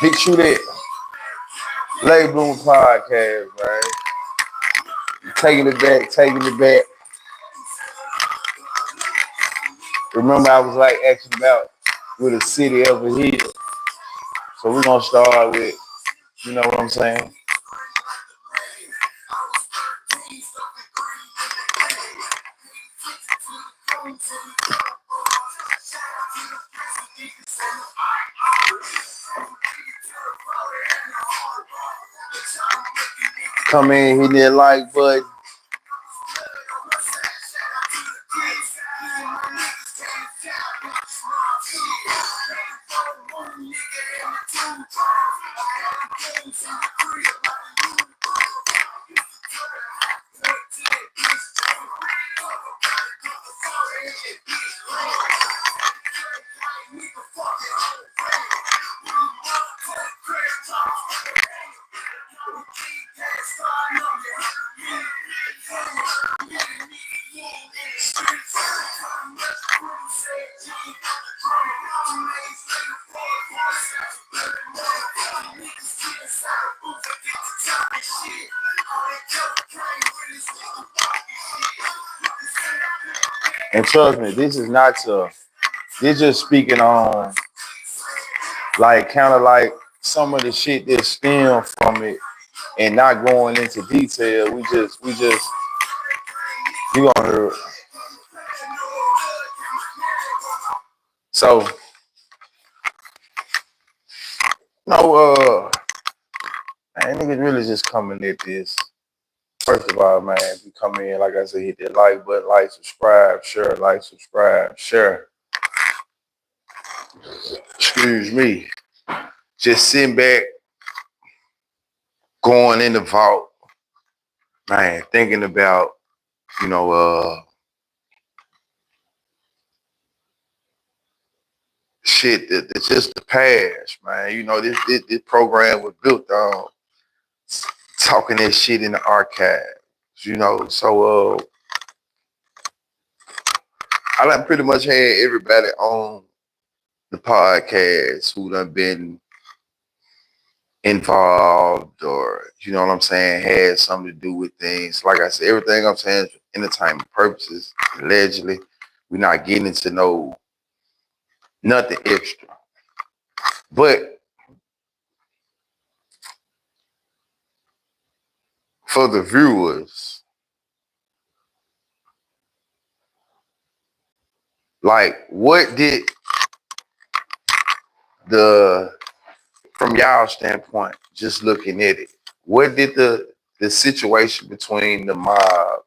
BigTruDat Late Bloom podcast, man. Taking it back, taking it back. Remember, I was like asking about with a city ever here. So we're gonna start with, you know what I'm saying? Come in, hit that like button. And trust me, this is not to, this just speaking on like kind of like some of the shit that stem from it and not going into detail. You gonna hear it. So no man, niggas really just coming at this. First of all, man, if you come in, like I said, hit that like button, like, subscribe, share, like, subscribe, share. Excuse me. Just sitting back, going in the vault, man, thinking about, you know, shit that's just the past, man. You know, this program was built on talking that shit in the archives, you know. So I done pretty much had everybody on the podcast who done been involved or, you know what I'm saying, had something to do with things. Like I said, everything I'm saying is for entertainment purposes, allegedly. We're not getting into nothing extra. But for the viewers, like, what did from y'all standpoint, just looking at it, what did the situation between the mob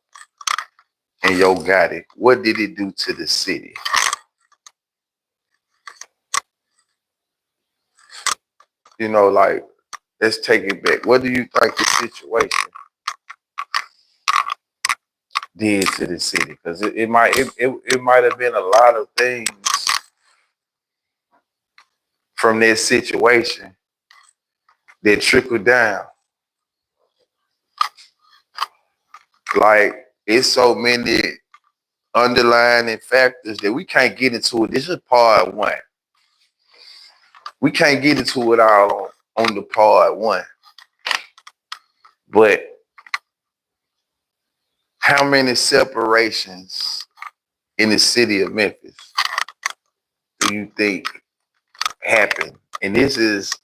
and Yo Gotti, what did it do to the city? You know, like, let's take it back. What do you think the situation did to the city? Because it might have been a lot of things from that situation that trickled down. Like, it's so many underlying factors that we can't get into it. This is part one. We can't get into it all on the part one. But how many separations in the city of Memphis do you think happened? And this is,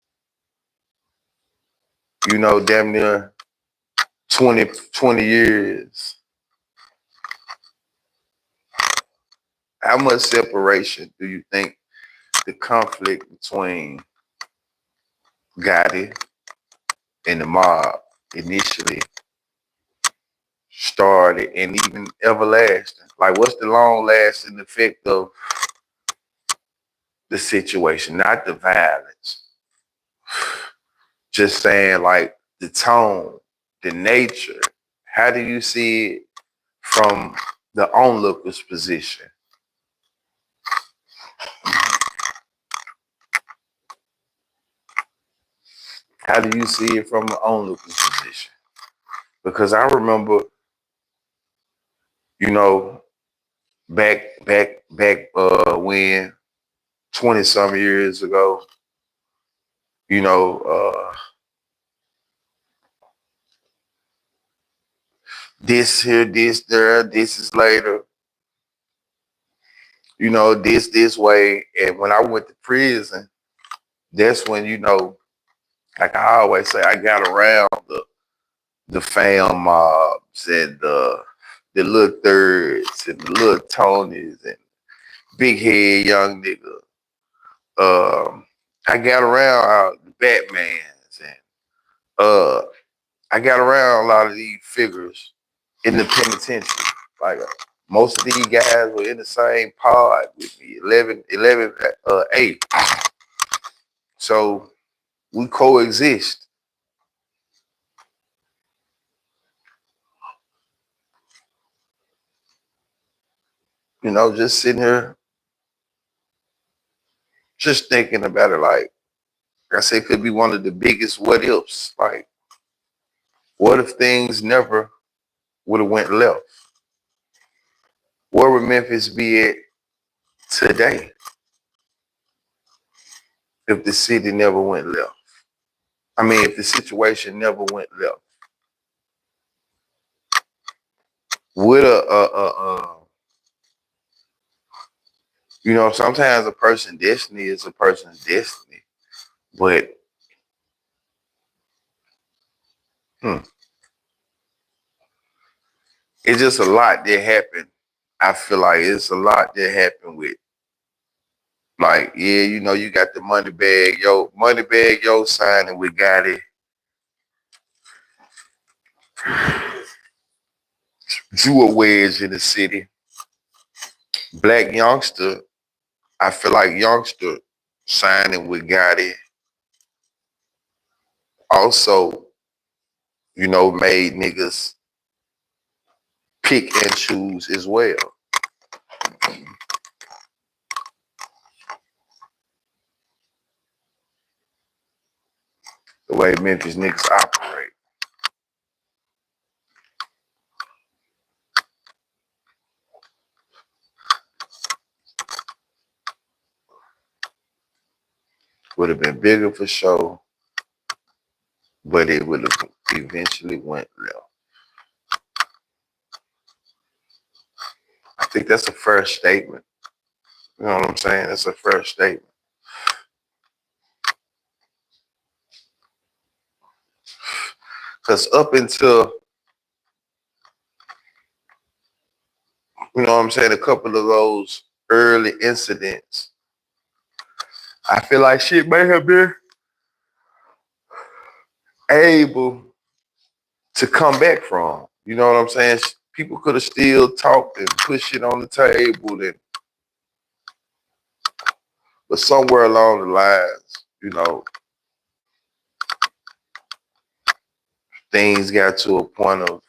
you know, damn near 20 years. How much separation do you think the conflict between Gotti and the mob initially started and even everlasting? Like, what's the long lasting effect of the situation? Not the violence. Just saying, like, the tone, the nature. How do you see it from the onlooker's position? How do you see it from the onlooker's position? Because I remember, you know, back when 20 some years ago, You know, this here, this there, this is later. You know, this way. And when I went to prison, that's when, you know, like I always say, I got around the fam mobs and the little thirds and the little Tonys and big head young nigga. I got around the Batmans and I got around a lot of these figures in the penitentiary. Like most of these guys were in the same pod with me, 11 8. So we coexist. You know, just sitting here, just thinking about it. Like I said, it could be one of the biggest what ifs. Like, what if things never would have went left? Where would Memphis be at today if the city never went left? I mean, if the situation never went left, would you know, sometimes a person's destiny is a person's destiny, but hmm, it's just a lot that happened. I feel like it's a lot that happened with, like, yeah, you know, you got the money bag, yo, signing with Gotti, drew a wedge in the city. Black youngster, I feel like youngster signing with Gotti also, you know, made niggas pick and choose as well. The way Memphis niggas operate. Would have been bigger for sure, but it would have eventually went left. I think that's a fair statement. You know what I'm saying? That's a fair statement. Because up until, you know what I'm saying, a couple of those early incidents, I feel like shit may have been able to come back from. You know what I'm saying? People could have still talked and pushed it on the table, but somewhere along the lines, you know, things got to a point of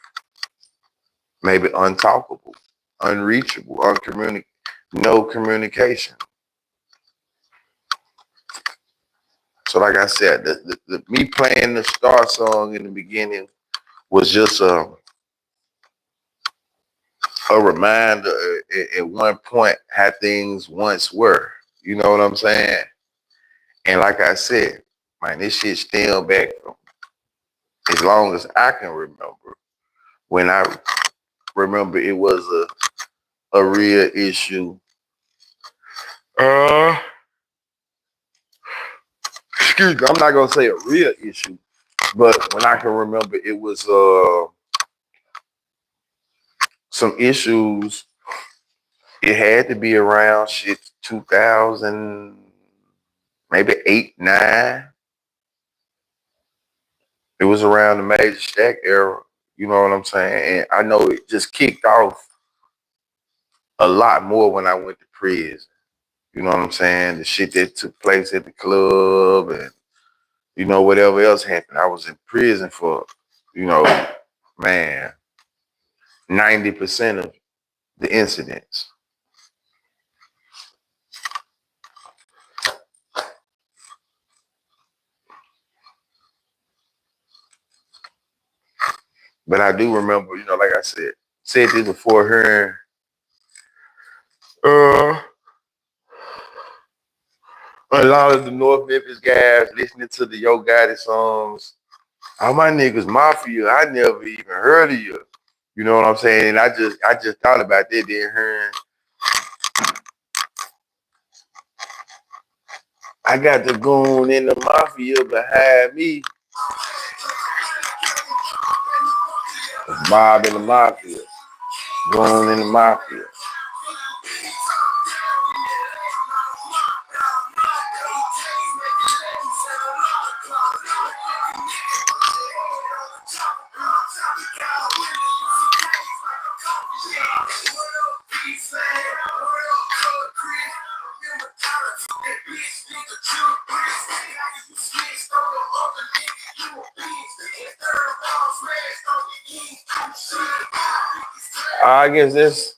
maybe untalkable, unreachable, no communication. So like I said, me playing the Star song in the beginning was just a reminder at one point how things once were. You know what I'm saying? And like I said, man, this shit stem back from as long as I can remember. When I remember it was a real issue. Uh, Excuse me, I'm not gonna say a real issue, but when I can remember it was some issues. It had to be around shit 2000, maybe 8, 9. It was around the Major Stack era. You know what I'm saying? And I know it just kicked off a lot more when I went to prison. You know what I'm saying? The shit that took place at the club and, you know, whatever else happened. I was in prison for, you know, man, 90% of the incidents. But I do remember, you know, like I said this before hearing A lot of the North Memphis guys listening to the Yo Gotti songs. All my niggas mafia. I never even heard of you. You know what I'm saying? And I just thought about that then hearing. I got the goon in the mafia behind me. Mob in the mafia. Goon in the mafia. I guess this.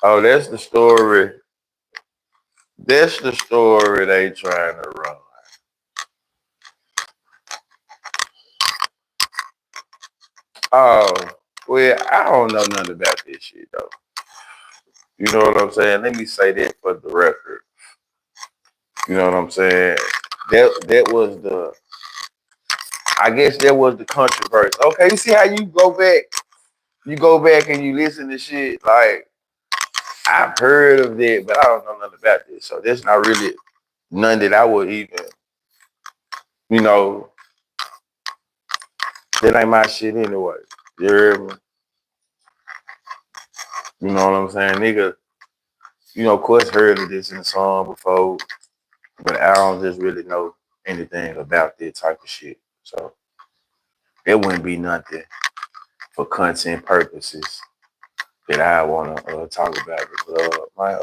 Oh, that's the story. That's the story they trying to run. Oh, well, I don't know nothing about this shit though. You know what I'm saying? Let me say that for the record. You know what I'm saying? That was the. I guess that was the controversy. Okay, you see how you go back and you listen to shit like I've heard of that, but I don't know nothing about this. So that's not really none that I would even, you know, that ain't my shit anyway. You hear me? You know what I'm saying? Nigga, you know, of course heard of this in the song before, but I don't just really know anything about that type of shit. So it wouldn't be nothing for content purposes that I want to talk about. My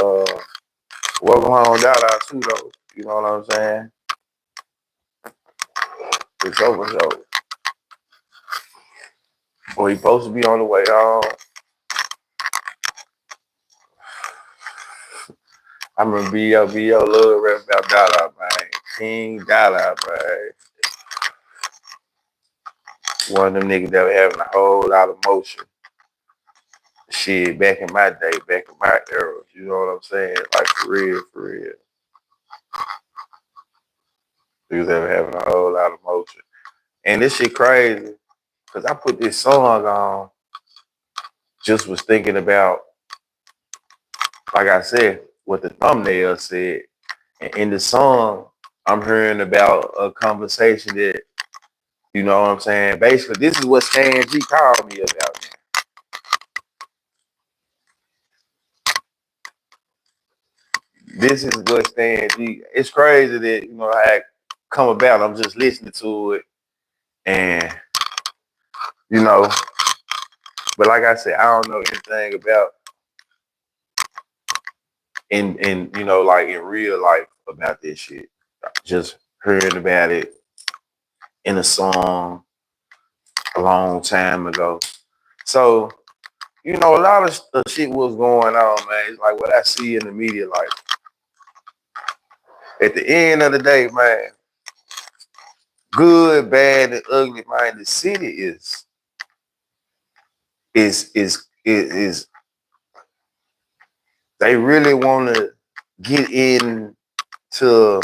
welcome home shout out too though. You know what I'm saying? It's over so. Well, he supposed to be on the way home. I remember B.O. love rap about Dollar, man. King Dollar, man. One of them niggas that were having a whole lot of motion. Shit, back in my day, back in my era. You know what I'm saying? Like for real, for real. He was ever having a whole lot of motion. And this shit crazy. Cause I put this song on, just was thinking about, like I said, what the thumbnail said. And in the song, I'm hearing about a conversation that, you know what I'm saying? Basically, this is what Stan G called me about. This is what Stan G. It's crazy that, you know, I come about. I'm just listening to it, and you know, but like I said, I don't know anything about in you know, like in real life about this shit. Just hearing about it in a song a long time ago. So, you know, a lot of shit was going on, man. It's like what I see in the media. Like at the end of the day, man, good, bad, and ugly, man. The city is they really want to get into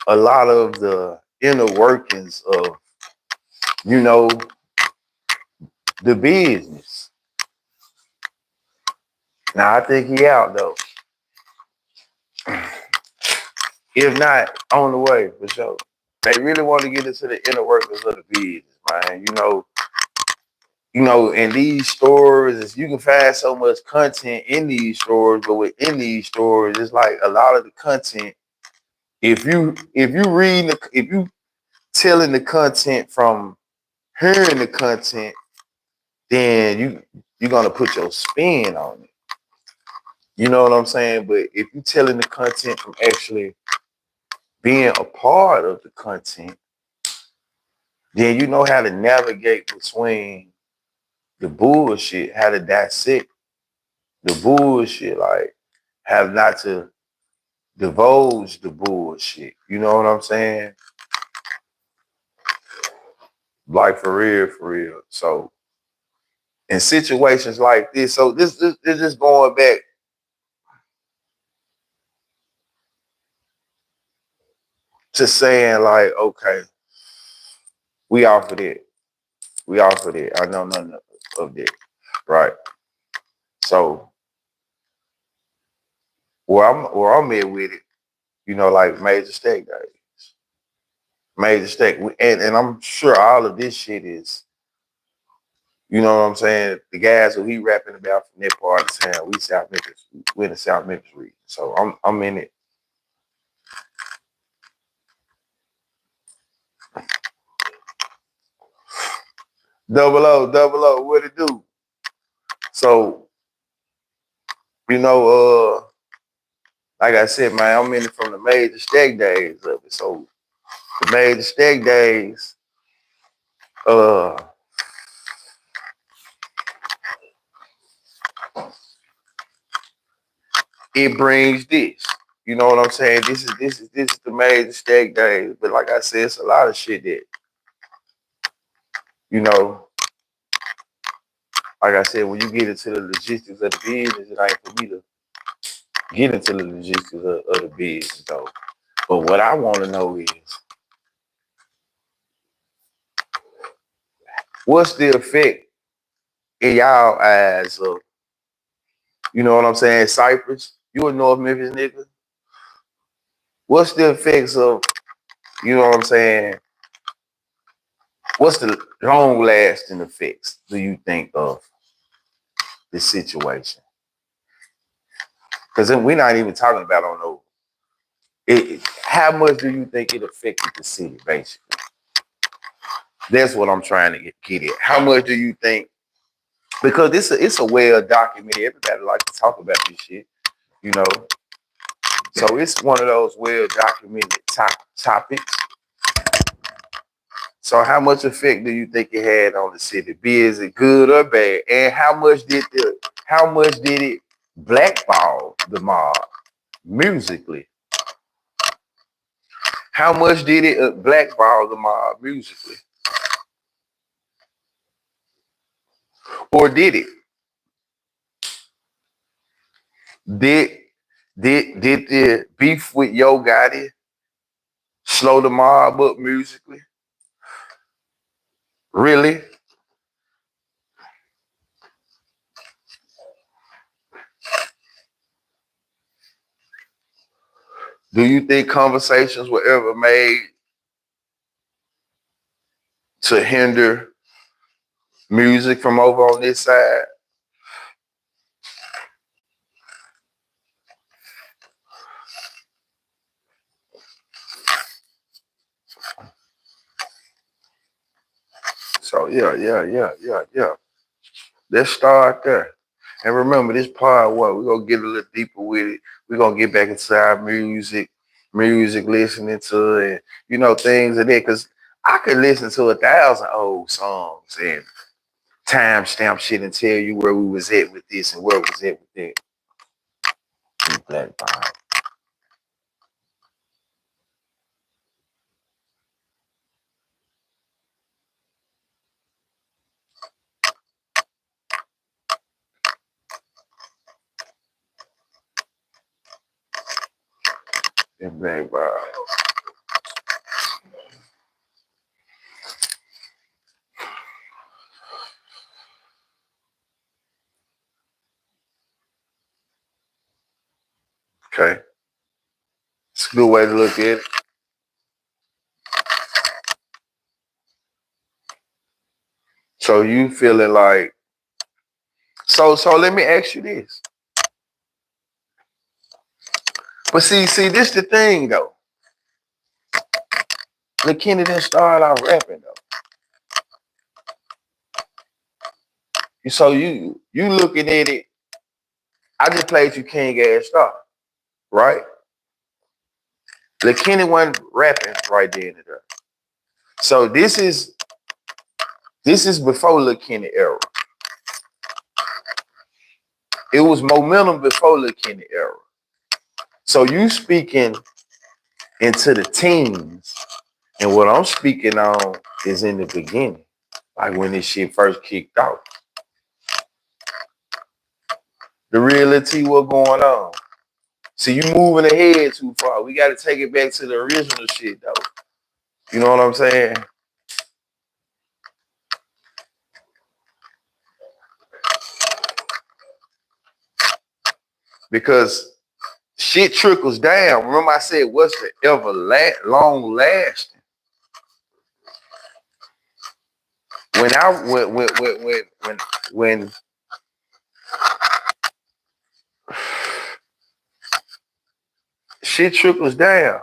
a lot of the inner workings of, you know, the business. Now I think he out though. If not, on the way for sure. They really want to get into the inner workings of the business, man. You know, in these stores, you can find so much content in these stores, but within these stores, it's like a lot of the content. If you telling the content from hearing the content, then you're gonna put your spin on it. You know what I'm saying? But if you telling the content from actually being a part of the content, then you know how to navigate between the bullshit, how to dissect the bullshit, like have not to divulge the bullshit. You know what I'm saying? Like for real, for real. So in situations like this, so this is just going back to saying like, okay, we offered it. We offered it. I know nothing of that. Right. So where I'm at with it, you know, like major stake days. Major stake. And I'm sure all of this shit is, you know what I'm saying? The guys who he rapping about from that part of town, we South Memphis, we're in the South Memphis region. So I'm in it. Double O, what it do? So, you know, like I said, man, I'm in it from the major stake days of it. So the major stake days, uh, it brings this. You know what I'm saying? This is the major stake days. But like I said, it's a lot of shit that, you know, like I said, when you get into the logistics of the business, it ain't for me to get into the logistics of the business though. But what I want to know is what's the effect in y'all eyes of, you know what I'm saying, Cypress? You a North Memphis nigga? What's the effects of, you know what I'm saying? What's the long lasting effects do you think of this situation? Because we're not even talking about on no. How much do you think it affected the city, basically? That's what I'm trying to get at. How much do you think? Because it's a well documented. Everybody likes to talk about this shit, you know. So it's one of those well documented topics. So how much effect do you think it had on the city? Be is it good or bad? And how much did it blackball the mob musically? How much did it blackball the mob musically? Or did it? Did did the beef with Yo Gotti slow the mob up musically? Really? Do you think conversations were ever made to hinder music from over on this side? So yeah. Let's start there. And remember this part, what we're gonna get a little deeper with it. We're gonna get back into our music, listening to it, you know, things of that. Cause I could listen to 1,000 old songs and timestamp shit and tell you where we was at with this and where we was at with that. Black vibe. And black vibe. Okay. It's a good way to look at it. So you feeling like so let me ask you this. But see, this the thing though. The Kenny didn't start out rapping though. So you looking at it, I just played you King Ass Star, right? The Kenny wasn't rapping right there and there. So this is before the Kenny era. It was momentum before the Kenny era. So you speaking into the teens, and what I'm speaking on is in the beginning, like when this shit first kicked off. The reality what going on. See, you moving ahead too far. We got to take it back to the original shit, though. You know what I'm saying? Because shit trickles down. Remember I said, what's the ever long lasting? When shit trickles down.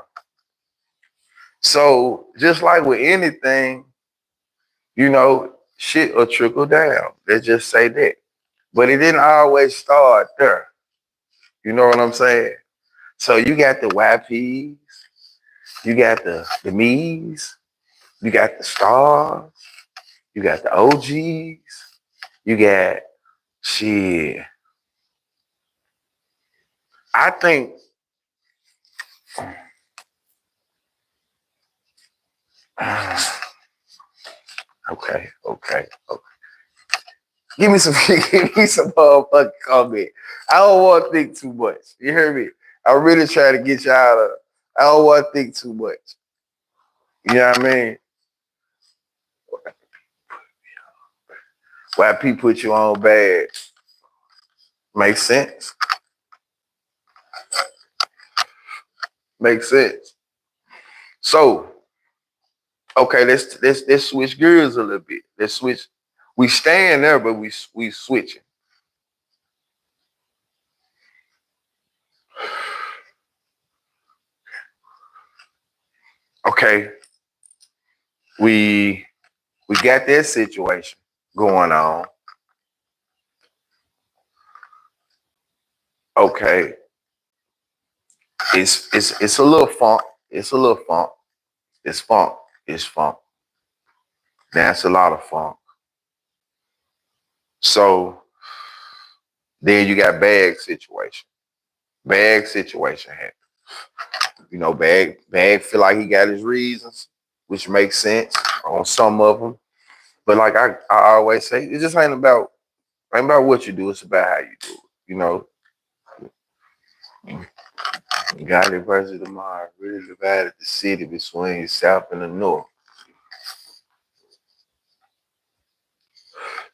So just like with anything, you know, shit will trickle down. Let's just say that. But it didn't always start there. You know what I'm saying? So you got the YPs, you got the me's, you got the stars, you got the OGs, you got shit. I think okay. Give me some motherfucking comment. I don't want to think too much. You hear me? I'm really trying to get you out of. I don't want to think too much. You know what I mean? Why people put you on bad? Makes sense. Makes sense. So, okay, let's switch gears a little bit. Let's switch. We staying there, but we switching. Okay, we got that situation going on. Okay, it's a little funk. It's a little funk. It's funk. It's funk. That's a lot of funk. So then you got bag situation. Bag situation happened. You know, bag feel like he got his reasons, which makes sense on some of them. But like I always say, it just ain't about what you do. It's about how you do it. You know, God versus the mind really divided the city between south and the north.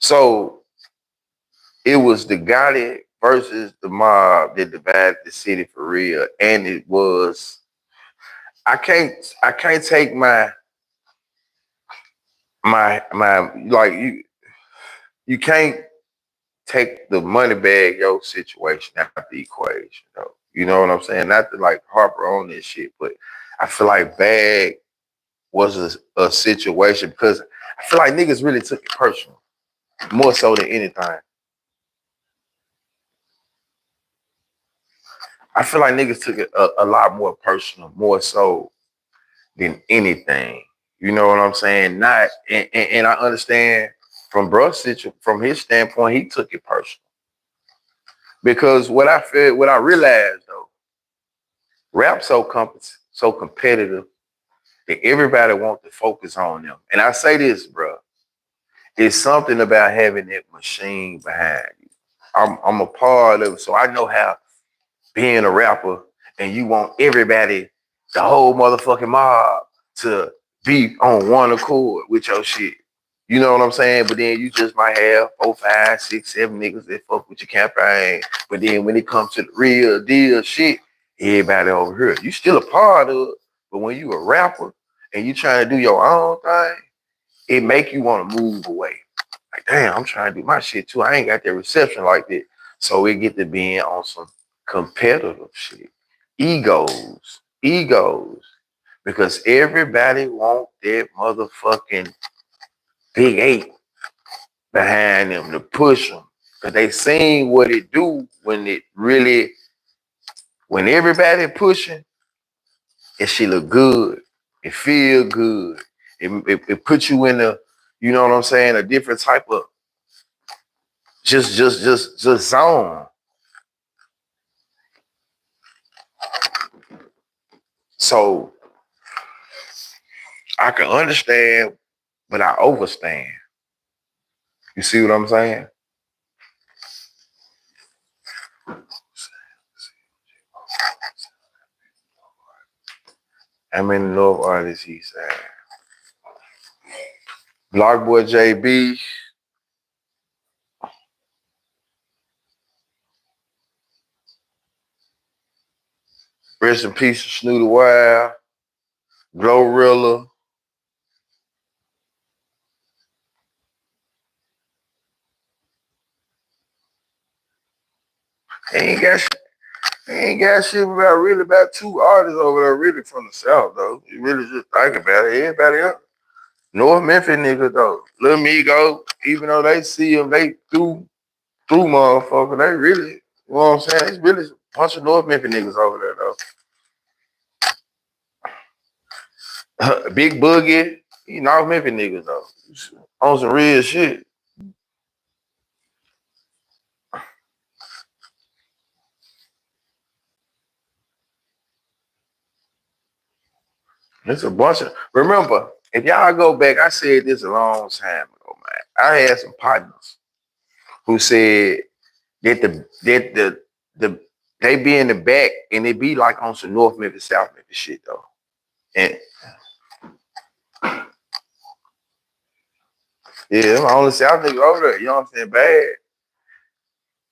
So it was the Gotti versus the mob that divided the city for real, and it was. I can't take my like you can't take the money bag yo situation out of the equation though. You know what I'm saying? Not to like harper on this shit, but I feel like bag was a situation because I feel like niggas really took it personal, more so than anything. I feel like niggas took it a lot more personal, more so than anything. You know what I'm saying? Not and I understand from from his standpoint, he took it personal. Because what I realized though, rap so competitive that everybody wants to focus on them. And I say this, bro, it's something about having that machine behind you. I'm a part of it, so I know how being a rapper and you want everybody, the whole motherfucking mob, to be on one accord with your shit. You know what I'm saying? But then you just might have 4, 5, 6, 7 niggas that fuck with your campaign. But then when it comes to the real deal shit, everybody over here, you still a part of it. But when you a rapper and you trying to do your own thing, it make you want to move away. Like, damn, I'm trying to do my shit too. I ain't got that reception like that. So it get to being on some competitive shit. Egos. Because everybody want that motherfucking big 8 behind them to push them. Because they seen what it do when everybody pushing, it shit look good. It feel good. It puts you in a, you know what I'm saying, a different type of just zone. So I can understand, but I overstand. You see what I'm saying? I'm in the North Artist East Side. Block Boy JB. Rest in peace to Snooty Wild. Glorilla. He ain't got shit about two artists over there really from the South though. You really just think about it. Everybody else. North Memphis niggas though. Lil Migo, even though they see them, they through motherfucker. They really, you know what I'm saying? It's really a bunch of North Memphis niggas over there though. Big Boogie, he North Memphis niggas though. On some real shit. It's a bunch of, remember, if y'all go back, I said this a long time ago, man. I had some partners who said that the they be in the back and it be like on some North Memphis, South Memphis shit though. And yeah, I'm only South nigga over there, you know what I'm saying? Bad.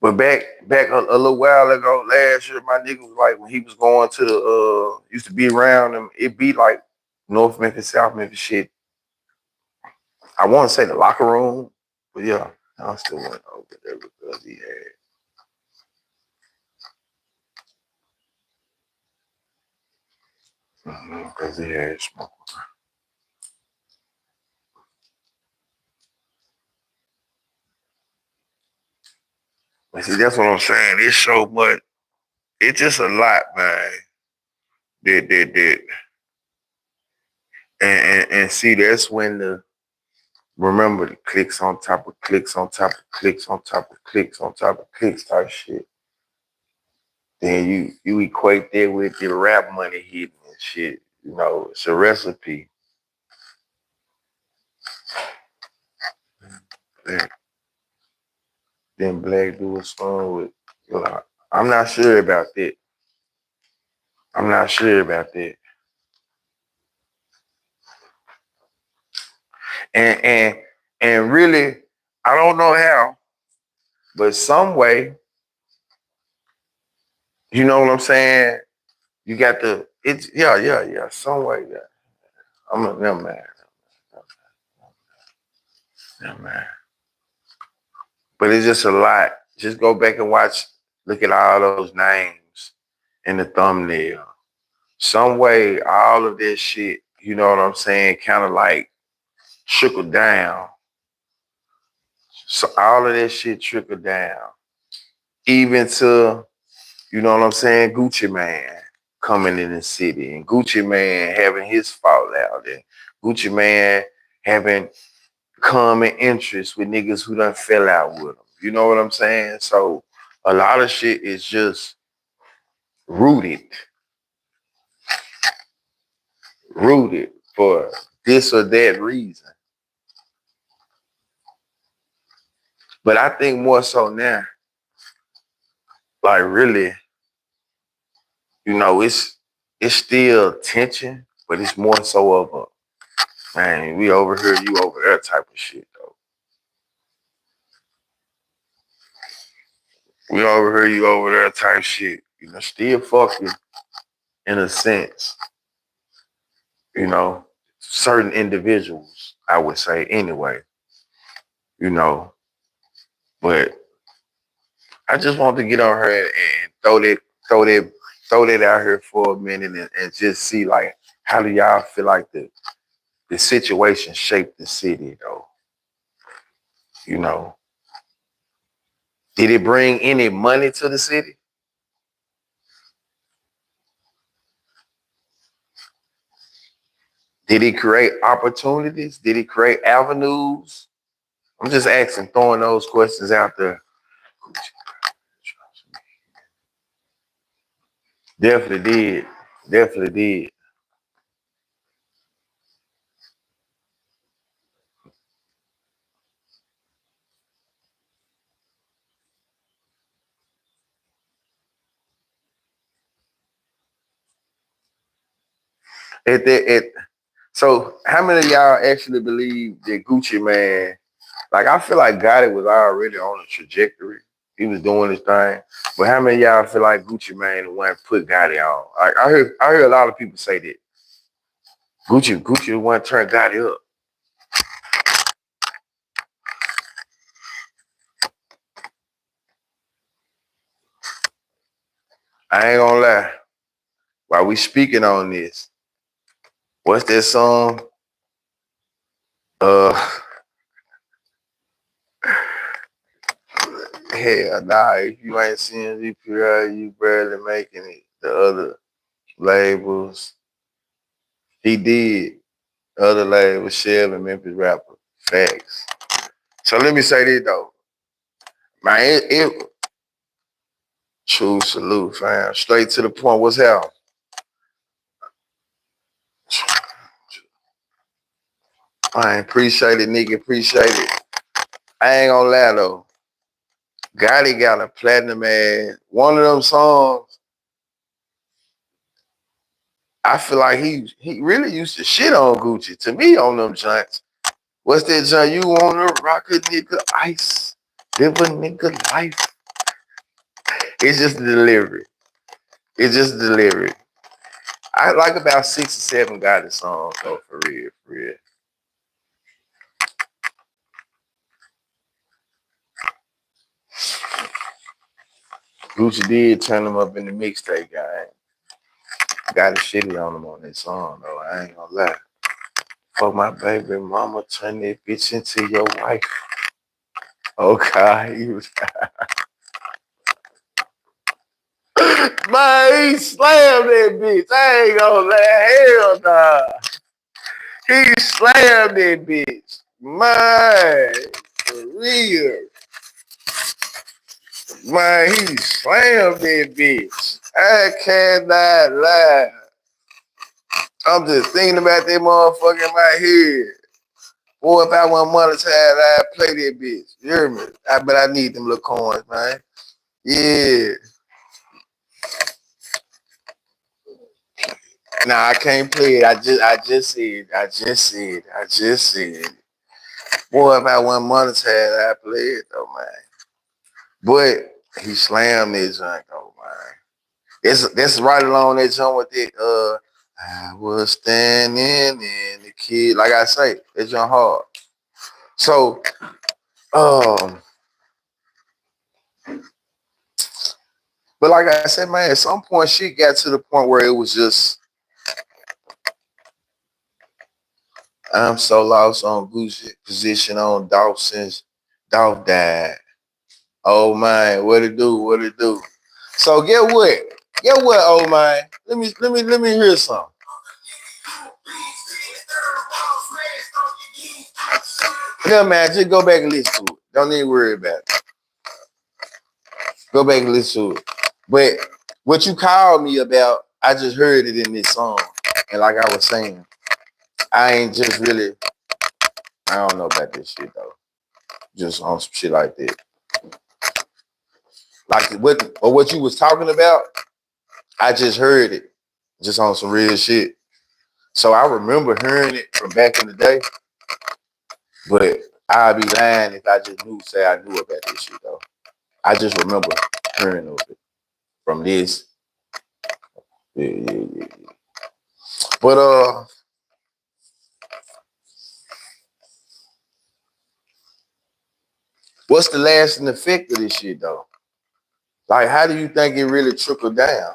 But back a little while ago, last year, my nigga was like when he was going to the used to be around him, it be like North Memphis, South Memphis shit. I want to say the locker room, but yeah, I still went over there because he had smoke. But see, that's what I'm saying. It's so much. It's just a lot, man. That. And see, that's when the remember the clicks on top of clicks on top of clicks on top of clicks on top of clicks type shit. Then you equate that with the rap money hitting and shit. You know, it's a recipe. Then Black do a song with, you know, I'm not sure about that. I'm not sure about that. And and really, I don't know how, but some way, you know what I'm saying? You got the it's yeah, some way, yeah. I'm a never mind. Never mind. But it's just a lot. Just go back and watch, look at all those names in the thumbnail. Some way, all of this shit, you know what I'm saying, kind of like trickled down. So all of this shit trickled down. Even to, you know what I'm saying, Gucci Man coming in the city and Gucci Man having his fallout and Gucci Man having common interest with niggas who done fell out with him. You know what I'm saying? So a lot of shit is just rooted, rooted for this or that reason. But I think more so now, like really, you know, it's still tension, but it's more so of a man, we over here, you over there type of shit though. We over here, you over there type shit. You know, still fucking in a sense, you know, certain individuals, I would say anyway, you know, but I just want to get on her and throw that, throw that out here for a minute and just see like how do y'all feel like the situation shaped the city though? You know, did it bring any money to the city? Did it create opportunities? Did it create avenues? I'm just asking, throwing those questions out there. Definitely did. Definitely did. So how many of y'all actually believe that Gucci Man? Like I feel like Gotti was already on a trajectory. He was doing his thing. But how many of y'all feel like Gucci Man the one put Gotti on? Like I heard a lot of people say that. Gucci the one turned Gotti up. I ain't gonna lie. While we speaking on this, what's that song? Uh Hell nah, if you ain't seeing ZPR, you barely making it. The other labels, he did. Other labels, Shell and Memphis rapper. Facts. So let me say this though. Man, it true salute, fam. Straight to the point. What's happening? I appreciate it, nigga. Appreciate it. I ain't gonna lie though. Gotti got a platinum ass. One of them songs, I feel like he really used to shit on Gucci. To me, on them joints. What's that joint? You wanna rock a nigga ice? Live a nigga life. It's just the delivery. It's just the delivery. I like about 6 or 7 Gotti songs though, for real, for real. Gucci did turn them up in the mixtape guy. Got a shitty on them on that song though. I ain't gonna lie. Fuck my baby mama, turn that bitch into your wife. Oh God, he was man, he slammed that bitch. I ain't gonna lie, hell nah. He slammed that bitch. Man, for real. Man, he slammed that bitch. I cannot lie. I'm just thinking about that motherfucker in my head. Boy, if I want monetized, I'd play that bitch. You hear me? But I need them little coins, man. Yeah. Nah, I can't play it. I just said. Boy, if I want monetized, I'd play it though, man. But he slammed that junk though, man. That's right along that jump with it. I was standing in the kid. Like I say, it's jump hard. So, um, but like I said, man, at some point shit got to the point where it was just I'm so lost on Gucci position on Dolph since Dolph died. Oh man, what it do? What it do? So get what? Get what, oh man? Let me hear something. Yeah, man, just go back and listen to it. Don't even worry about it. Go back and listen to it. But what you called me about, I just heard it in this song. And like I was saying, I ain't just really, I don't know about this shit though. Just on some shit like that. Like what you was talking about, I just heard it. Just on some real shit. So I remember hearing it from back in the day. But I'd be lying if I just say I knew about this shit though. I just remember hearing of it from this. Yeah. But what's the lasting effect of this shit though? Like, how do you think it really trickled down?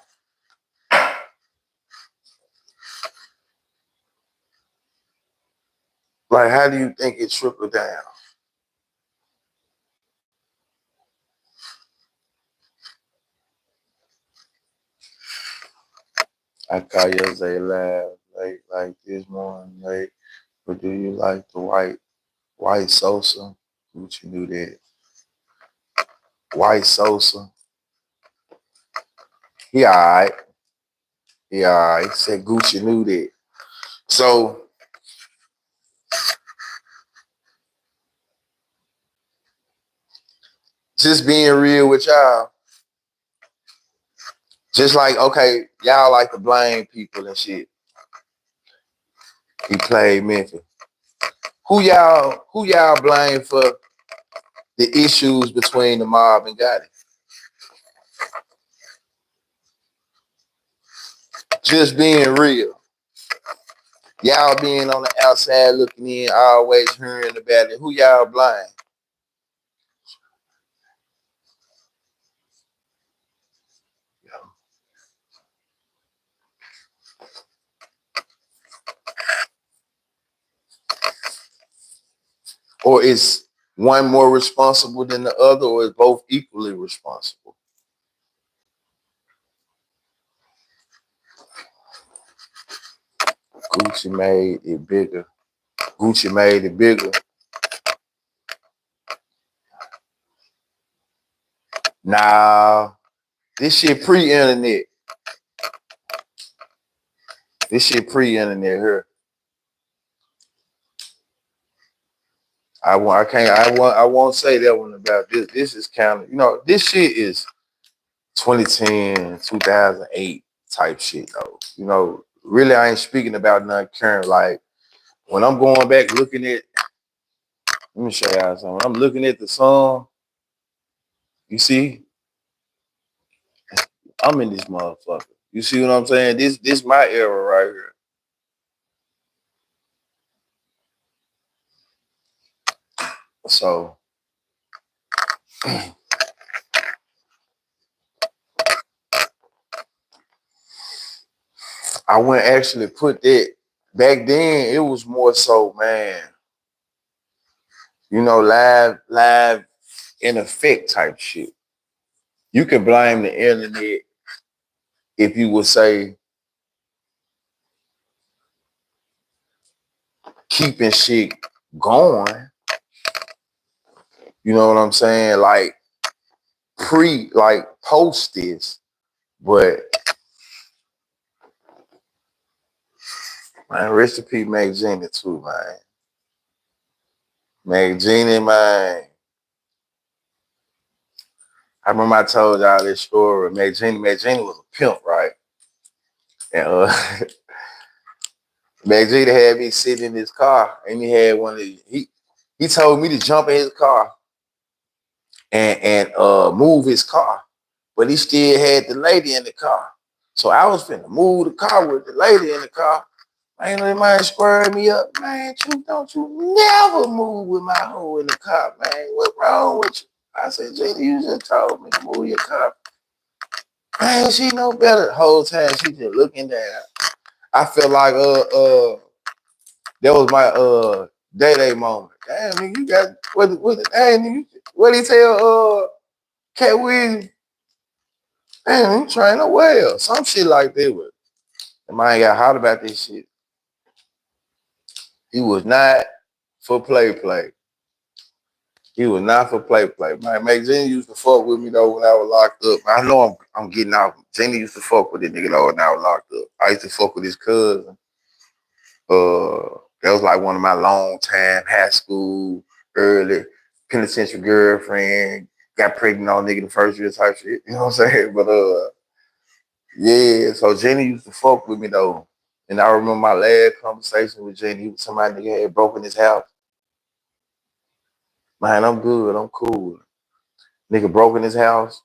Like, how do you think it trickled down? I call yesterday live late like this morning late. But do you like the white Sosa? Gucci knew that. White Sosa. He alright. He alright. Said Gucci knew that. So just being real with y'all, just like, okay, y'all like to blame people and shit. He played Memphis. Who y'all blame for the issues between the mob and Gotti? Just being real. Y'all being on the outside looking in, always hearing about it. Who y'all blame? Or is one more responsible than the other, or is both equally responsible? Gucci made it bigger. Gucci made it bigger. Nah, this shit pre-internet. This shit pre-internet here. I won't say that one about this. This is kind of, this shit is 2010, 2008 type shit though. Really I ain't speaking about nothing current. Like when I'm going back looking at, let me show y'all something. When I'm looking at the song, you see, I'm in this motherfucker. You see what I'm saying? This my era right here. So I wouldn't actually put that. Back then, it was more so, man, live in effect type shit. You can blame the internet if you would say keeping shit going. You know what I'm saying? Like post this, but man, recipe make Gina too, man. Make Gina, man. I remember I told y'all this story. Meg Gina was a pimp, right? And Meg Gina had me sitting in his car, and he had one of he told me to jump in his car and move his car, but he still had the lady in the car. So I was finna move the car with the lady in the car. Man, that man squared me up. Man, don't you never move with my hoe in the car, man. What wrong with you? I said, JD, you just told me to move your car. Man, she know better. The whole time she just looking down. I felt like that was my day moment. Damn, nigga, you got what he tell Cat Williams? Damn, you train well. Some shit like that. But the man got hot about this shit. He was not for play. He was not for play. Man, Jenny used to fuck with me though when I was locked up. I know I'm getting out. Jenny used to fuck with this nigga though when I was locked up. I used to fuck with his cousin. That was like one of my long time high school, early penitentiary girlfriend. Got pregnant on nigga the first year type shit. You know what I'm saying? But yeah. So Jenny used to fuck with me though. And I remember my last conversation with Jenny. Somebody nigga had broken his house. Man, I'm good. I'm cool. Nigga broke in his house,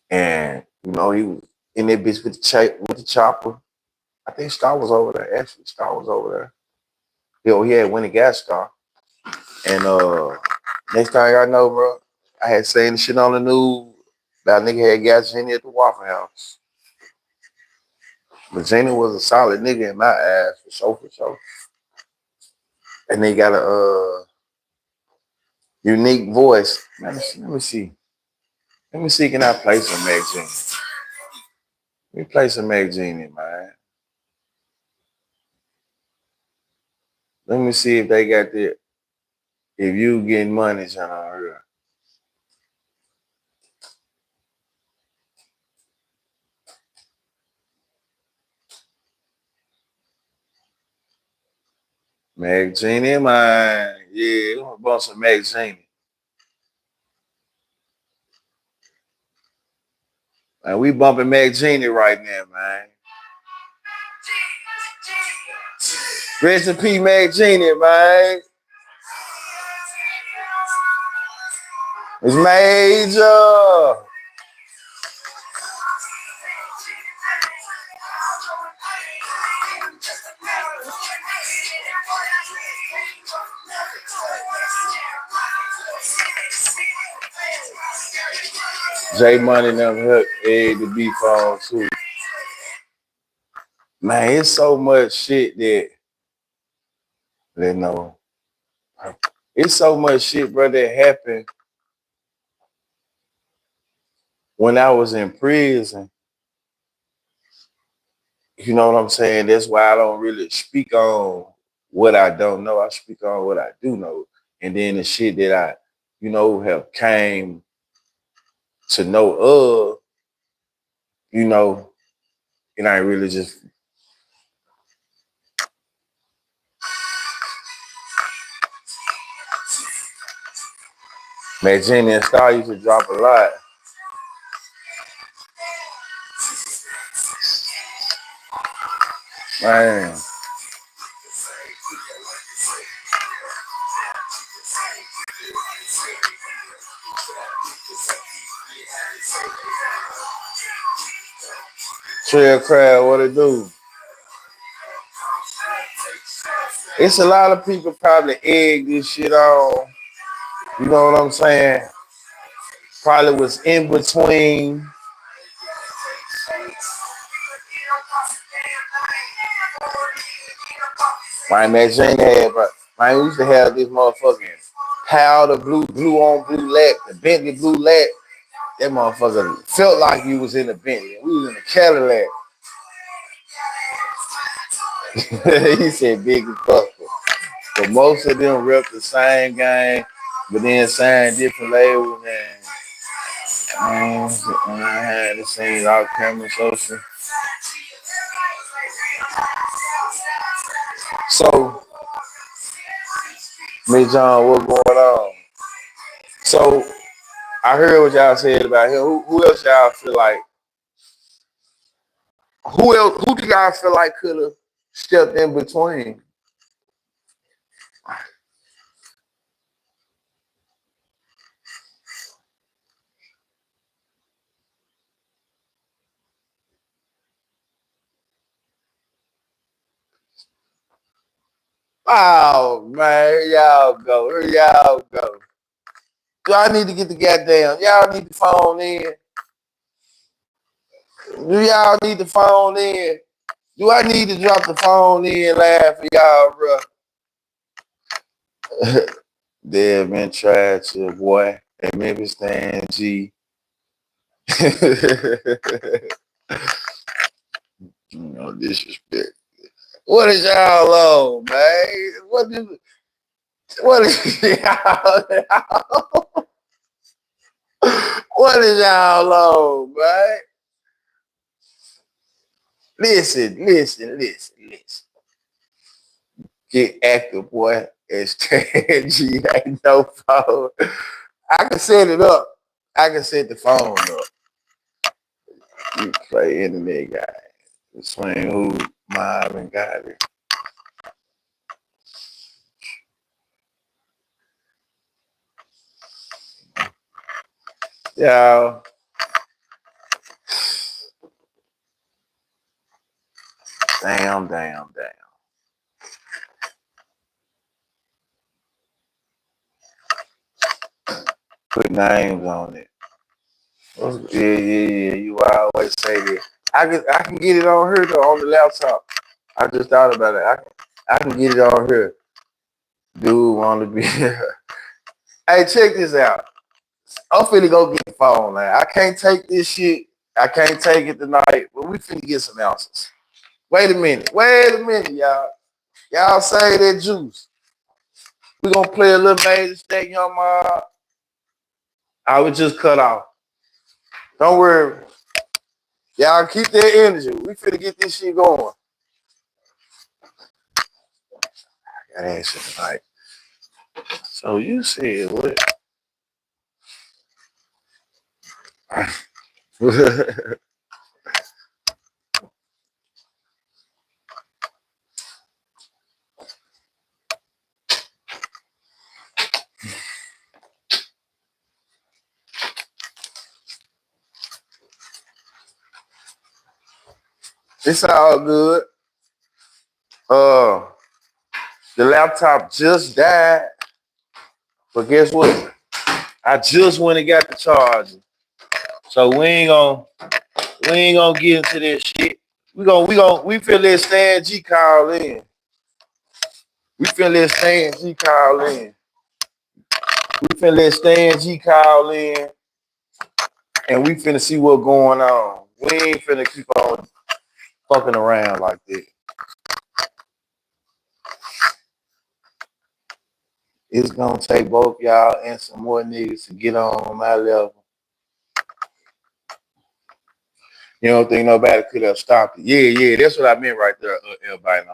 and he was in that bitch with the chopper. I think Star was over there. Actually, Star was over there. He had went and got Star. And next thing I know, bro, I had seen the shit on the news that nigga had got Jenny at the Waffle House. But Jenny was a solid nigga in my eyes, for sure. And they got a unique voice. Man, let me see. Let me see, can I play some Meg Jenny? Let me play some Meg Jenny, man. Let me see if they got that. If you getting money, John, here. Meg Jenny, man. Yeah, I'm gonna bump some Meg Jenny. Man, we bumping Meg Jenny right now, man. Rest in peace, Mac Genie, man. It's major. J Money never hooked Egg the beef on too. Man, it's so much shit that they know. It's so much shit, bro, that happened when I was in prison. You know what I'm saying? That's why I don't really speak on what I don't know. I speak on what I do know. And then the shit that I, have came to know of, and I really just Mac Jenny and Star used to drop a lot. Man. Trail crowd, what it do? It's a lot of people probably egg this shit on. You know what I'm saying? Probably was in between. My Mac Jenny had, but man, we used to have this motherfucking powder blue on blue lat, the Bentley blue lat. That motherfucker felt like you was in a Bentley. We was in a Cadillac. He said big as fuck. But most of them rep the same game, but then signed different labels. And I had the same off camera social. So, Miss John, what's going on? So, I heard what y'all said about him. Who else y'all feel like? Who else? Who do y'all feel like could have stepped in between? Oh man, here y'all go. Here y'all go. Y'all need to get the goddamn. Y'all need the phone in. Do y'all need the phone in? Do I need to drop the phone in live for y'all, bro? Dead man tried to boy at Memphis stand G. No disrespect. What is y'all on, man? What is y'all what is y'all on, man? Listen. Get active, boy. It's G ain't no phone. I can set it up. I can set the phone up. You play internet guy. Swing who Marvin got it. Y'all. Damn. Put names on it. Yeah. You always say that. I can get it on here though on the laptop. I just thought about it. I can get it on here. Dude want to be here. Hey, check this out. I'm finna go get the phone, man. I can't take this shit. I can't take it tonight, but we finna get some answers. Wait a minute, y'all. Y'all say that juice. We gonna play a little major stake, young man. I was just cut off. Don't worry. Y'all keep that energy. We finna get this shit going. I gotta ask you tonight. So you said what? It's all good. The laptop just died, but guess what? I just went and got the charger. So we ain't gonna get into this shit. We feel this Stan G call in. We feel this Stan G call in. We finna let Stan G call in and we finna see what's going on. We ain't finna keep on fucking around like that. It's gonna take both y'all and some more niggas to get on my level. You don't think nobody could have stopped it? Yeah, that's what I meant right there, everybody.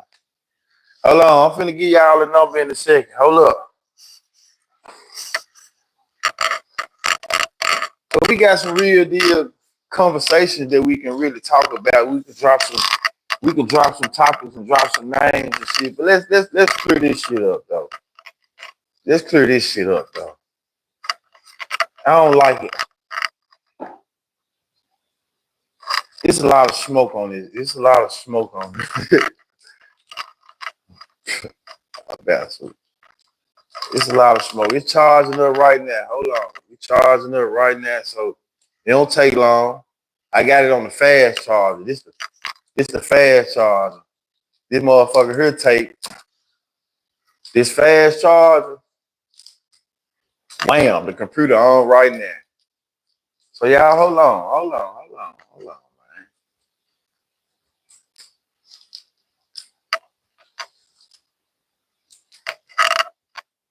Hold on, I'm finna give y'all a number in a second. Hold up. But we got some real deal conversations that we can really talk about. We can drop some topics and drop some names and shit. But let's clear this shit up though. Let's clear this shit up though. I don't like it. It's a lot of smoke on this. It's a lot of smoke on this. It's a lot of smoke. It's charging up right now. Hold on. It's charging up right now. So it don't take long. I got it on the fast charger. This the fast charger. This motherfucker here take this fast charger. Wham, the computer on right now. So y'all hold on, man.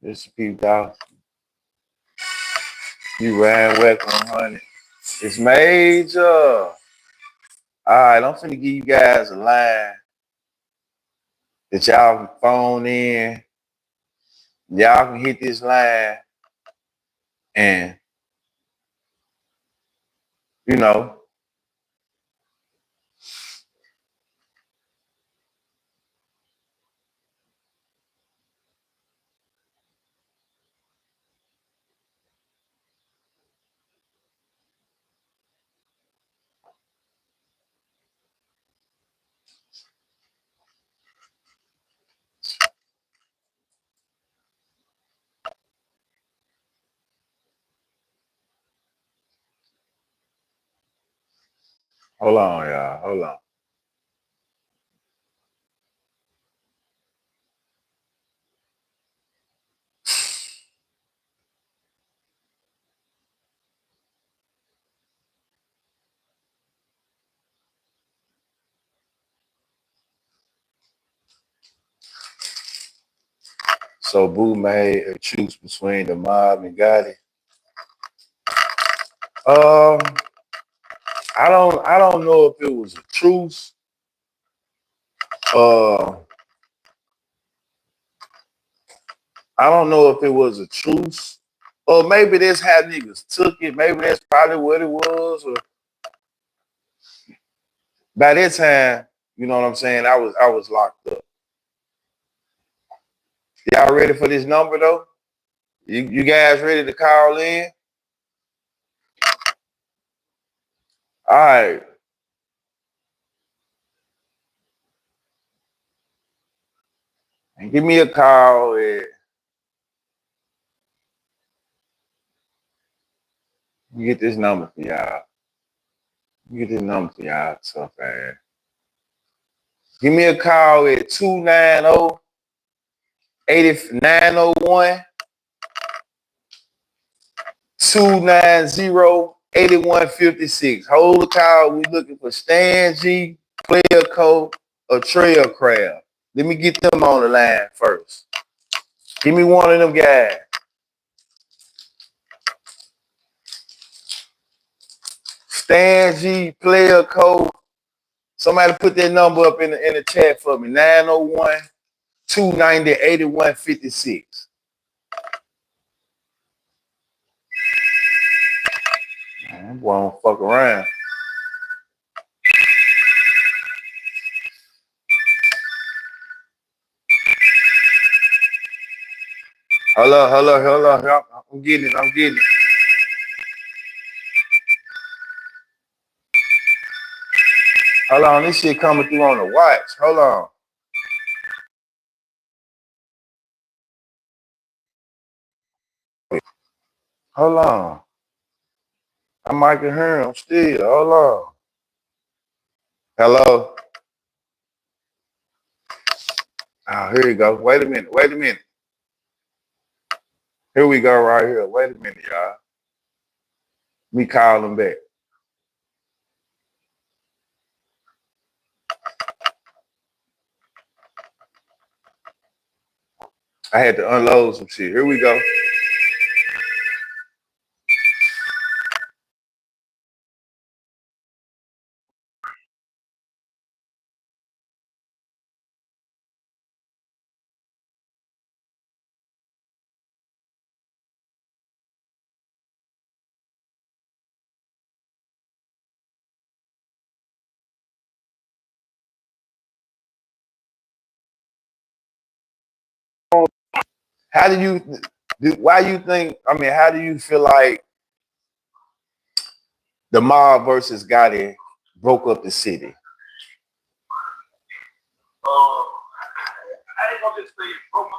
This people out. You ran west 100. It's major. All right, I'm finna give you guys a line that y'all can phone in. Y'all can hit this line and, you know, hold on, y'all. Hold on. So Boo made a truce between the mob and Gotti. Um, I don't know if it was a truce. Uh, I don't know if it was a truce. Or maybe that's how niggas took it. Maybe that's probably what it was. Or by that time, you know what I'm saying? I was locked up. Y'all ready for this number though? You guys ready to call in? All right. And give me a call. You get this number for y'all. You get this number for y'all. So fast. Give me a call at 290-8901 290-8156. Hold the call. We looking for Stan G, Player Code, or Trail Crab. Let me get them on the line first. Give me one of them guys. Stan G, Player Code. Somebody put that number up in the chat for me. 901-290-8156. Man, boy, don't fuck around. Hello. I'm getting it. Hold on, this shit coming through on the watch. Hold on. Hold on. I might can hear him still. Hold on. Hello. Oh, here you go. Wait a minute. Wait a minute. Here we go right here. Wait a minute, y'all. Me call him back. I had to unload some shit. Here we go. How do you, why you think, I mean, how do you feel like the mob versus Gotti broke up the city? I ain't gonna just say broke up.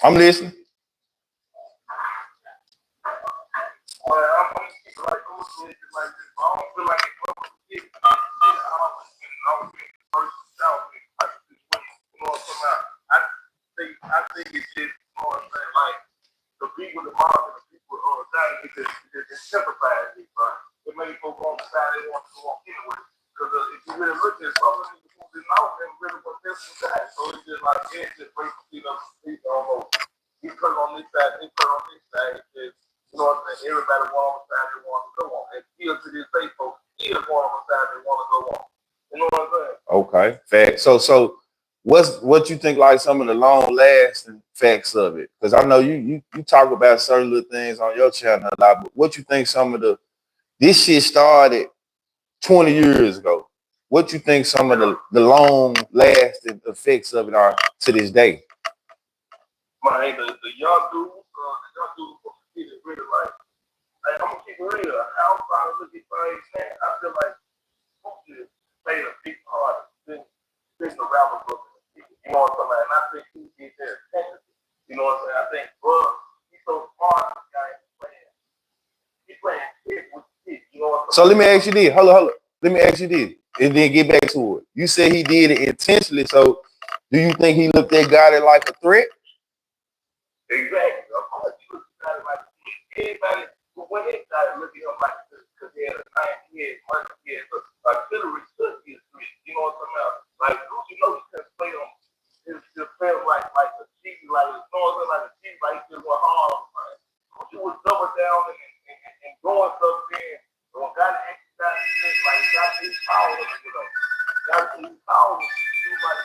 I'm listening. I think it's just like the people, the mob, and the people that just sympathize with, bro. It made folks on the side they want to go on anyway. Because if you really look at some of the people who didn't know them, really what this was that. So it's just like, it's just break the feet up the street almost. He put on this side, he put on this side. It's just, you know what I'm saying? Everybody want on the side they want to go on. And still to this day, folks still want on the side they want to go on. You know what I'm saying? Okay, fact. So what you think like some of the long lasting facts of it? Because I know you talk about certain little things on your channel a lot, but what you think some of this shit started 20 years ago? What you think some of the long lasting effects of it are to this day? Man, the young dudes really like I'm gonna keep it real. How I look at things, man, I feel like Putin played a big part in the rapper book. You know what I'm saying? And I think he did that attention. You know what I'm saying? I think, bro, he's so smart, this guy he's playing shit with shit. You know what I'm saying? So let me ask you this. Hold on. Let me ask you this. And then get back to it. You said he did it intentionally. So do you think he looked at God like a threat? Exactly. Of course, he looked at God like a threat. Anybody who went inside and looked at him like this, because he had a time, he had money, he had artillery, could be a threat. You know what I'm talking about? Like, you know, he couldn't play on. It just felt like a G, like a northern, like a G, like he just went hard. He was double down and going stuff in. So when God exercised, like God his power, you know, God his power. He was like,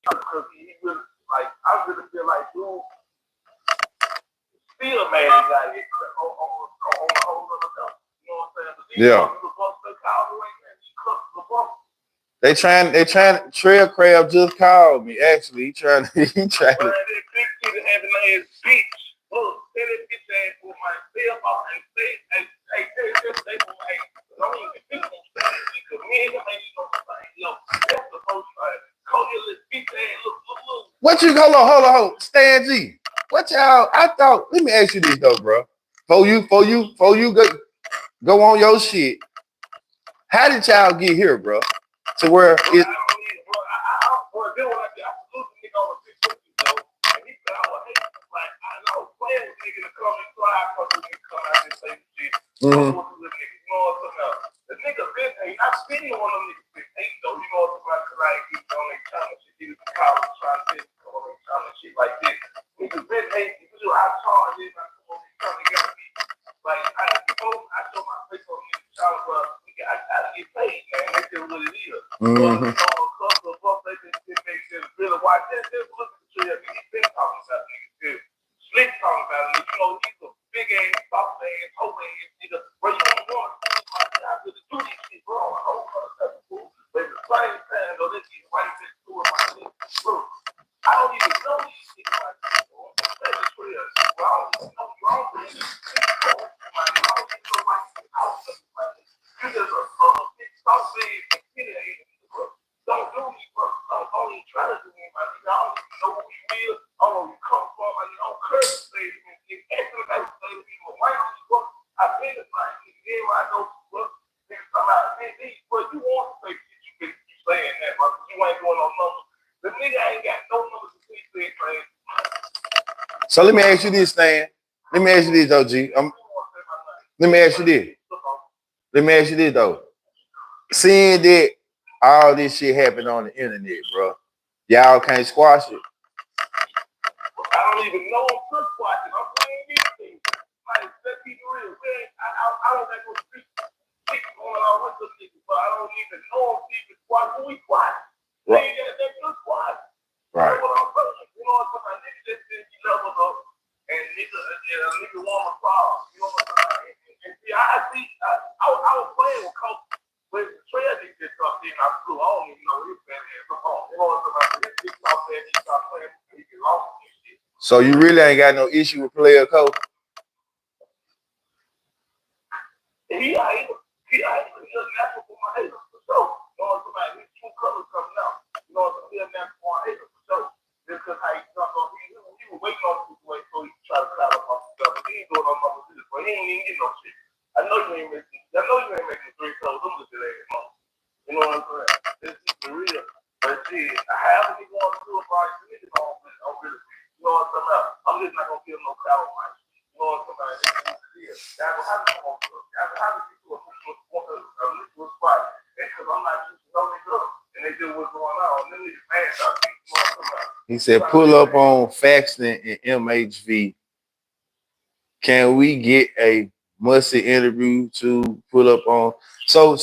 because he really, like, I really feel like, dude, still mad at God on a whole other level. You know what I'm saying? Yeah. They trying. Trail Crab just called me. Actually, he trying. He trying. Man, this big kid having his bitch. Look, say that bitch ass for my cell phone and say, hey, say for my. Don't even think on that because me and him ain't no fight. Yo, that's the first fight. Call your little bitch ass. Look. What you? Hold on. Stan G. What y'all? I thought. Let me ask you this though, bro. For you go on your shit. How did y'all get here, bro? To where it. Mm-hmm. The nigga been I seen one of them niggas been though, you know what I'm saying? Like he's on their channel shit, he was in college trying to on their channel shit like this. Niggas been hating, you know, I charge it, I come on their channel, they gotta be like I show my face on this channel, but I gotta get paid, man. That's just what it is. Mm-hmm. But you know, a couple of bucks they just make this really watch this. Just look at the trail. He's been talking about niggas. Slick talking about it. You know, he's a big ass, soft ass, whole ass nigga. Where you don't want to I could do this shit, bro. I don't want to cool. But at the same time, though, this is right next to my shit. Bro, I don't even know these shit like this, bro. That's the trail. Bro, I don't even know you. I don't even know like out of like this. You just a big soft ass, intimidating nigga, bro. Don't do me, bro. Don't even try to do me, my nigga. I don't even know who you is. I don't know where you come from. I don't curse to say to me. Get extra nice to say to me. But why don't you, bro? I've been in my nigga. Everybody I know, bro. Niggas come out and say, bro, you want to say you saying that, bro. You ain't doing no numbers. The nigga ain't got no numbers to say to it, man. So let me ask you this, Stan. Let me ask you this, OG. Let me ask you this. Let me ask you this, though. Seeing that all this shit happened on the internet, bro, y'all can't squash it. I don't even know I'm good squashing. I'm playing anything. Like, let's be real. I don't got no street going on with the niggas, but I don't even know if people squash. Who we squash? Right. That's good squash. Right. You know what I'm saying? You know what I'm saying? Niggas just didn't be leveled up, and nigga want to fall. You know what I'm saying? And see, I was playing with Coach. But the trail nigga just dropped in, I flew. I don't even know his bad ass. You know what I'm saying? This nigga out there, he started playing, he get lost and shit. So you really ain't got no issue with player coach? He ain't a natural for my haters for sure. You know what I'm saying? His true colors coming out. You know what I'm saying? He a natural for my haters for sure. Just because how he jumped on, he was waiting on the situation so he could try to cloud up on stuff. But he ain't doing no numbers either, but he ain't even getting no shit. I know you ain't making 3 colors. I'm looking at it, man. You know what I'm saying? This is for real. But shit, however he want to do it, bro, niggas don't really. You know what I'm talking about? I'm just not gonna give him no clout on my shit. You know what I'm talking about? That's what happens to me. That's how to get to a mutual spot. And because I'm not just knowing up, and they do what's going on. And then these fans out there, you know what I'm talking about? He said, pull up on Faxton and MHV. Can we get a musty interview to pull up on? So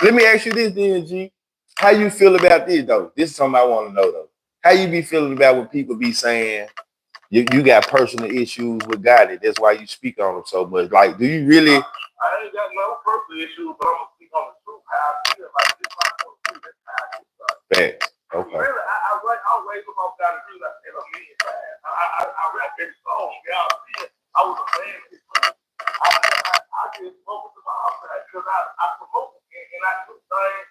let me ask you this, DNG. How you feel about this, though? This is something I want to know, though. How you be feeling about when people be saying you got personal issues with Gotti? That's why you speak on him so much. Like, do you really? I ain't got no personal issues, but I'm going to speak on the truth. How I feel like this is my truth. That's how I feel. Facts. Okay. Really, I raised him on Gotti really like a million times. I rap every song. Y'all see it. I was a fan of his song. I just focus on my outside because I promote it and I do things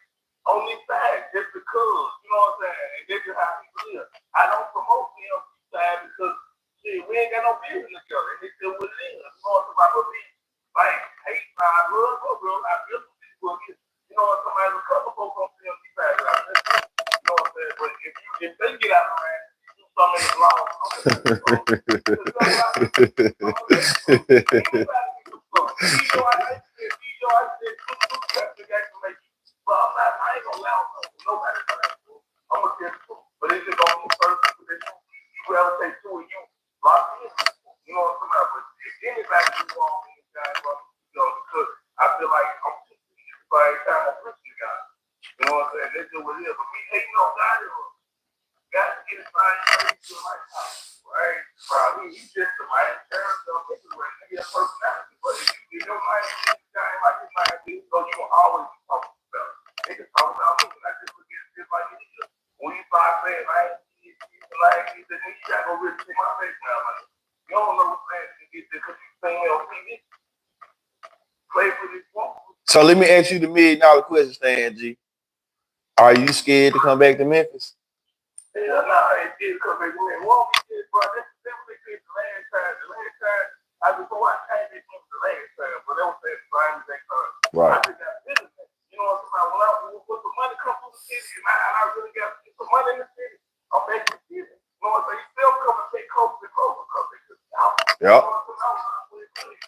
on this side just because, you know what I'm saying? And this is how people live. I don't promote the MT side because shit, we ain't got no business together. And it's still what it is. You know what I'm talking about? Like, hey, I love her, bro. I feel for people. You know what I'm talking about? There's a couple folks on the MT side that I miss. You know what I'm saying? But if they get out of hand, do something in the law, I ain't gonna allow nobody to I'm gonna get it. But it's just gonna be certain people that you gravitate to and you lock in. You know what I'm talking about? But if anybody do wrong in this guy, you know, because I feel like I'm by the time I push you guys. You know what I'm saying? That's just what it is. But me hating on God is got to get it fine to a lifetime. Right? Probably he's just the mind character of people right now. He has personality. But if you get your mind in this guy like his mind is, so you will always be talking about it. They can talk about me, and I just look at it just like it is. When you start saying, he said, you gotta go really see my face now. Like, you don't know what fans can get there because you're saying on TV. Play for this one. So let me ask you the $1 million question, Stan G. Are you scared to come back to Memphis? Yeah, I ain't scared to come back to Memphis. What we did, bro, that's what they did the last time. The last time, before I came in the last time, but that was the same exact time. Right. I just got business. You know what I'm talking about? When the money comes from the city, and I really got some money in the city, I'm back in the city. You know what I'm saying? You still come and take coke because they just out. Yep. You know what I'm saying?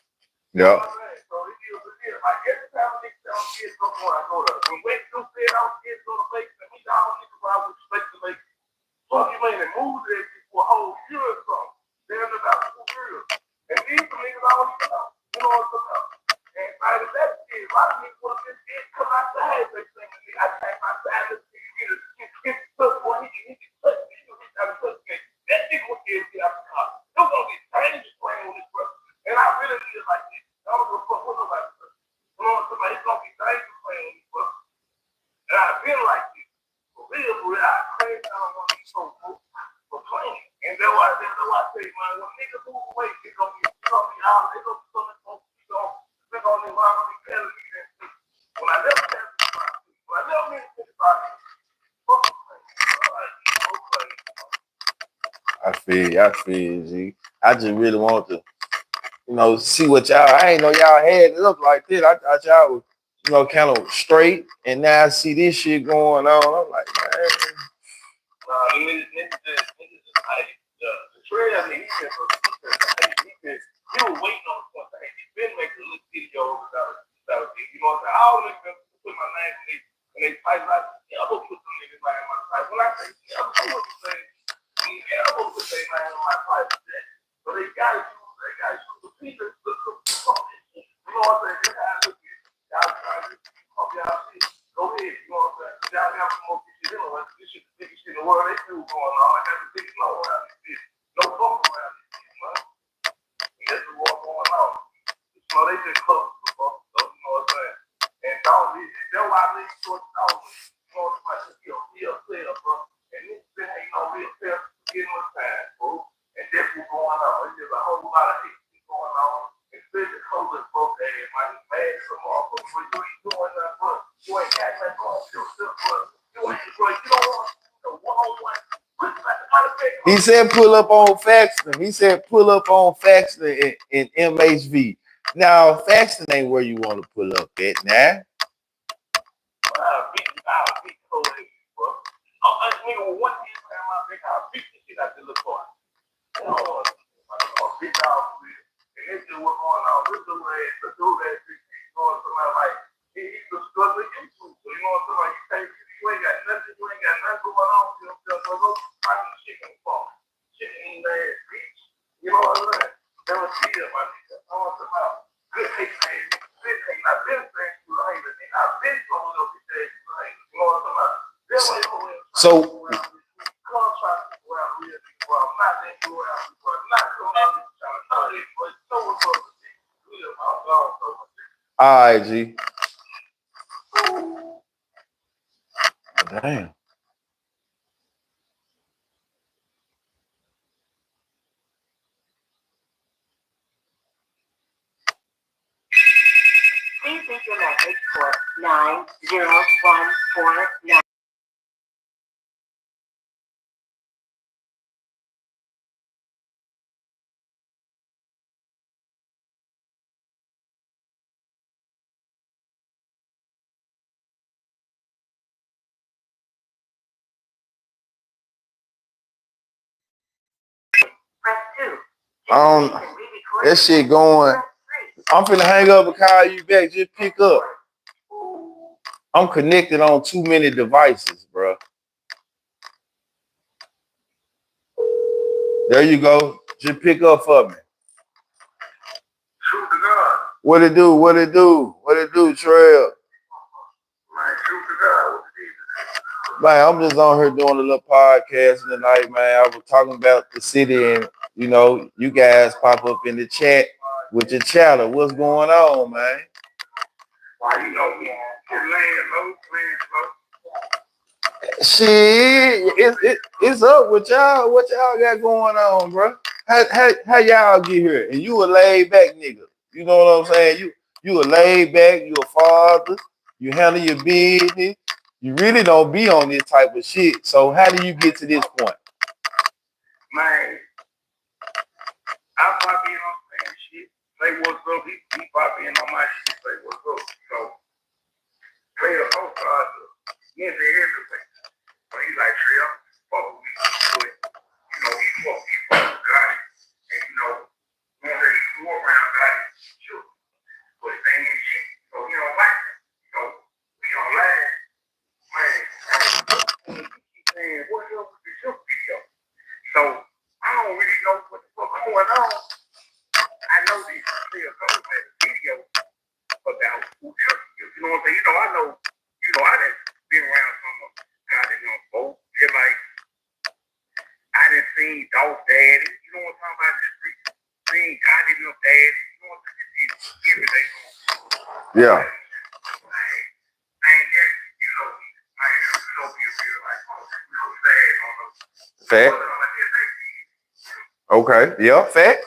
Yep. So it is what it is. Like every time a nigga tell me kids somewhere I go to. When Wake New said I was kids go to Lakes, and we all niggas I was respect the Lakes. Fuck you ain't moved there for a whole year or something. They're about 2 years. And these niggas I don't even know. You know what I'm talking about? And out of that shit, a lot of niggas want to just come outside. They think I came outside this nigga get a been like this. For real, I crazy. I don't want to be so for playing. And that's why I say, man, when niggas move away, it's gonna be out. They're gonna be they're gonna be around me telling me that shit. When I never tell you about it, when I never mean to about it, fuck the play. I feel, G. I just really want to, see what y'all. I ain't know y'all had it up like this. I thought y'all was, kind of straight, and now I see this shit going on. I'm like, man. The trail, he was waiting on something. He's been making little videos about it. You know what I'm saying? I always been put my name in they pipe like, yeah, I'm gonna put some niggas like in my pipe. When I say, yeah, I'm gonna say, yeah, I'm gonna put their name in my pipe. So they gotta use the people. You know what I'm saying? They gotta look at y'all trying to pump y'all shit. Go ahead, you know what I'm saying? Y'all got some more shit anyway. This shit the biggest shit in the world. They do going on. I got the biggest law around this shit. No fuck around this shit, man. That's the war going on. So they just close the fuck, you know what I'm saying? And that's why I leave short dollars. You know what I'm saying? He'll player, bro. And this thing ain't no real player getting with time, bro. And that's what's going on. It's just a whole lot of shit going on. Especially COVID, bro. And like mad some more, bro. But you ain't doing nothing, bro. You ain't got nothing going on yourself, bro. You don't want the one-on-one. He said pull up on Faxton. He said pull up on Faxton in MHV. Now, Faxton ain't where you want to pull up at now. I'll beat cold ass, bro. Nigga, one time I'll beat this shit out the little boy. Big dog for real. And this is what's going on. This is the dude that going to my life. He's the struggle YouTube. So you know what I'm saying? You ain't got nothing going on. You know what I'm saying? I can chicken farm. Chicken eating ass bitch. You know what I'm saying? Never see it, my nigga. I want to about good hate man. Good hate. I've been saying you hate it. I've been throwing up his ass you hate it. You know what I'm saying? So all right, G. Damn. Please leave your message for 90149. That shit going. I'm finna hang up and call you back. Just pick up. I'm connected on too many devices, bro. There you go. Just pick up for me. Shoot the gun. What it do? What it do? What it do, Trail? Man, shoot the gun. Man, I'm just on here doing a little podcast tonight, man. I was talking about the city and, you guys pop up in the chat with your chatter. What's going on, man? Why you know me? Shit, it's up with y'all. What y'all got going on, bro? How y'all get here? And you a laid back nigga. You know what I'm saying? You a laid back. You a father. You handle your business. You really don't be on this type of shit. So how do you get to this point? Man, I pop in on the same shit. Say what's up. He pop in on my shit. Say what's up. So play a whole card. He ain't everything. So he's like, Trill, fuck with me. But, he fuck got it. And, when they go around got it, sure. But it ain't shit. So he don't like it. So we don't laugh. Man, keep saying, what's up with the shook video? So I don't really know what the fuck going on. I know these Trill goes at the video about who shook you. You know what I'm saying? I know, I done been around some of God in them both. Just like I done seen Dolph Daddy, you know what I'm talking about in the street. Seen God in them Daddy, you know what I'm saying? Everything. Yeah. I ain't get, Fact. Okay. Yeah. Fact.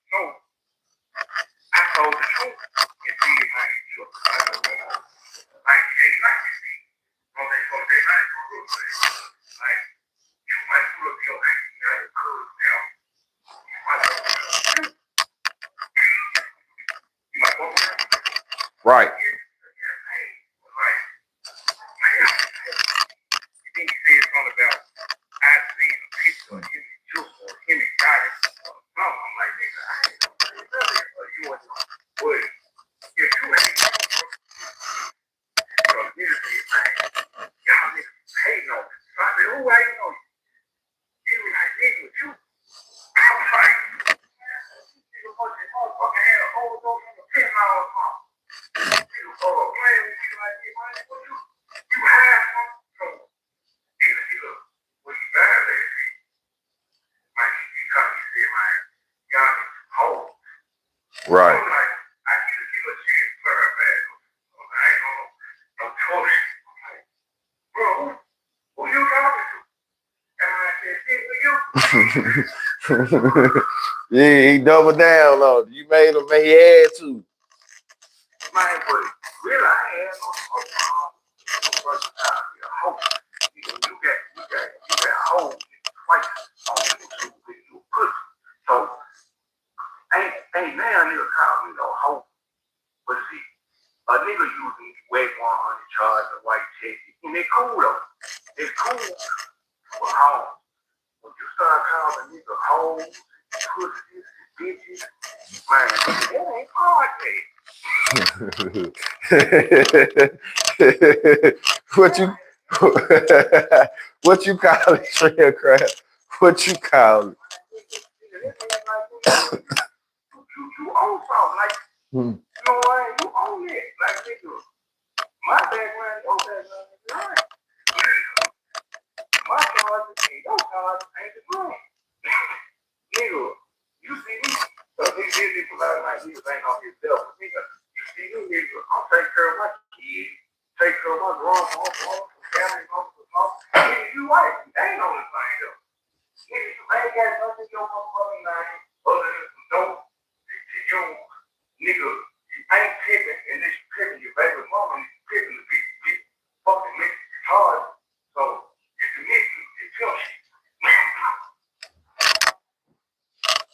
So I told the truth. And see if I ain't sure. Like, hey, like you see, on that day, like, you might pull up your ass, you know, cool now. You might go around. Right. Right. Yeah, he doubled down on it. You made him, man. He had to. Man, but really, I had no first time. You got hoes twice on YouTube with you pussy. So ain't now a nigga call me no hoe. But see, a nigga using wet 100 charge a white ticket, and it cool though. It's cool for hoes. When you start calling nigga hoes, pussies, bitches, man, it ain't hard, man. What you what you call it, trail crap? What you call it? You own something, like, you know what? You own it, like, nigga. My background, your background is right. My charge and your charge ain't the same. Nigga, you see me? So these people like niggas ain't on his level. Nigga, you see me, nigga, I'm taking care of my kids, take care of my grandma, family, nigga, you right. They ain't on the same though. Nigga, you ain't got nothing in your motherfucking name other than some dope to you. Nigga, you ain't pimping, and this you pimping your baby mama, and you pimping the bitch, fucking nigga, it's hard. So, if the nigga, it's your shit.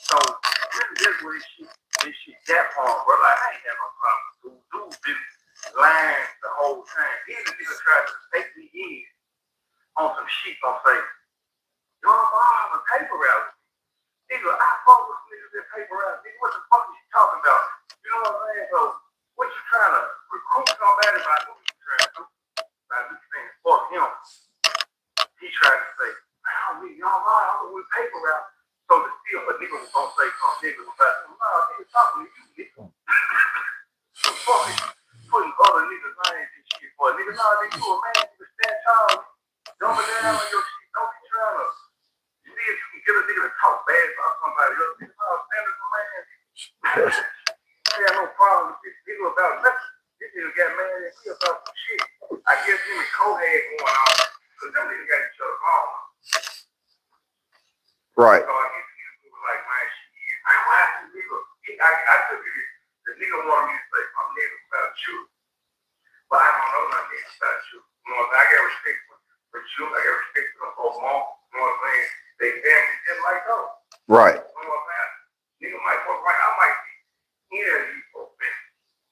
So, this what this shit that far, bro. Like, I ain't got no problem. Dude been lying the whole time. Even if nigga tried to take me in on some shit, I'll say, you don't have a paper route. Nigga, I fuck with niggas that paper route. Nigga, what the fuck is you talking about? You know what I'm saying? So, what you trying to recruit somebody by what you trying to do? By me saying, fuck him. He tried to say, I don't need y'all lie, I'm with paper route. So, the still, a nigga was gonna say some nigga was like, no, nigga talking to you, nigga. So, fuck it. Putting other niggas' names and shit for a nigga. Nah, nigga, you a man, nigga, stand tall. Jumping down on your shit. Don't be trying to. You see if you can get a nigga to talk bad about somebody else. Nigga, nah, stand as a man. I had no problem with this nigga about nothing. This nigga got mad at me about some shit. I guess him and Cole had going on. Because them niggas got each other wrong. Right. So I guess he was like, man, shit. Why this nigga? I took it. The nigga wanted me to say some niggas about you. But I don't know nothing about you. You know what I'm saying? I got respect for you. I got respect for them both mom. You know what I'm saying? They family just like those. Right. You know what I'm saying? Nigga might fuck right. I might be here you folks.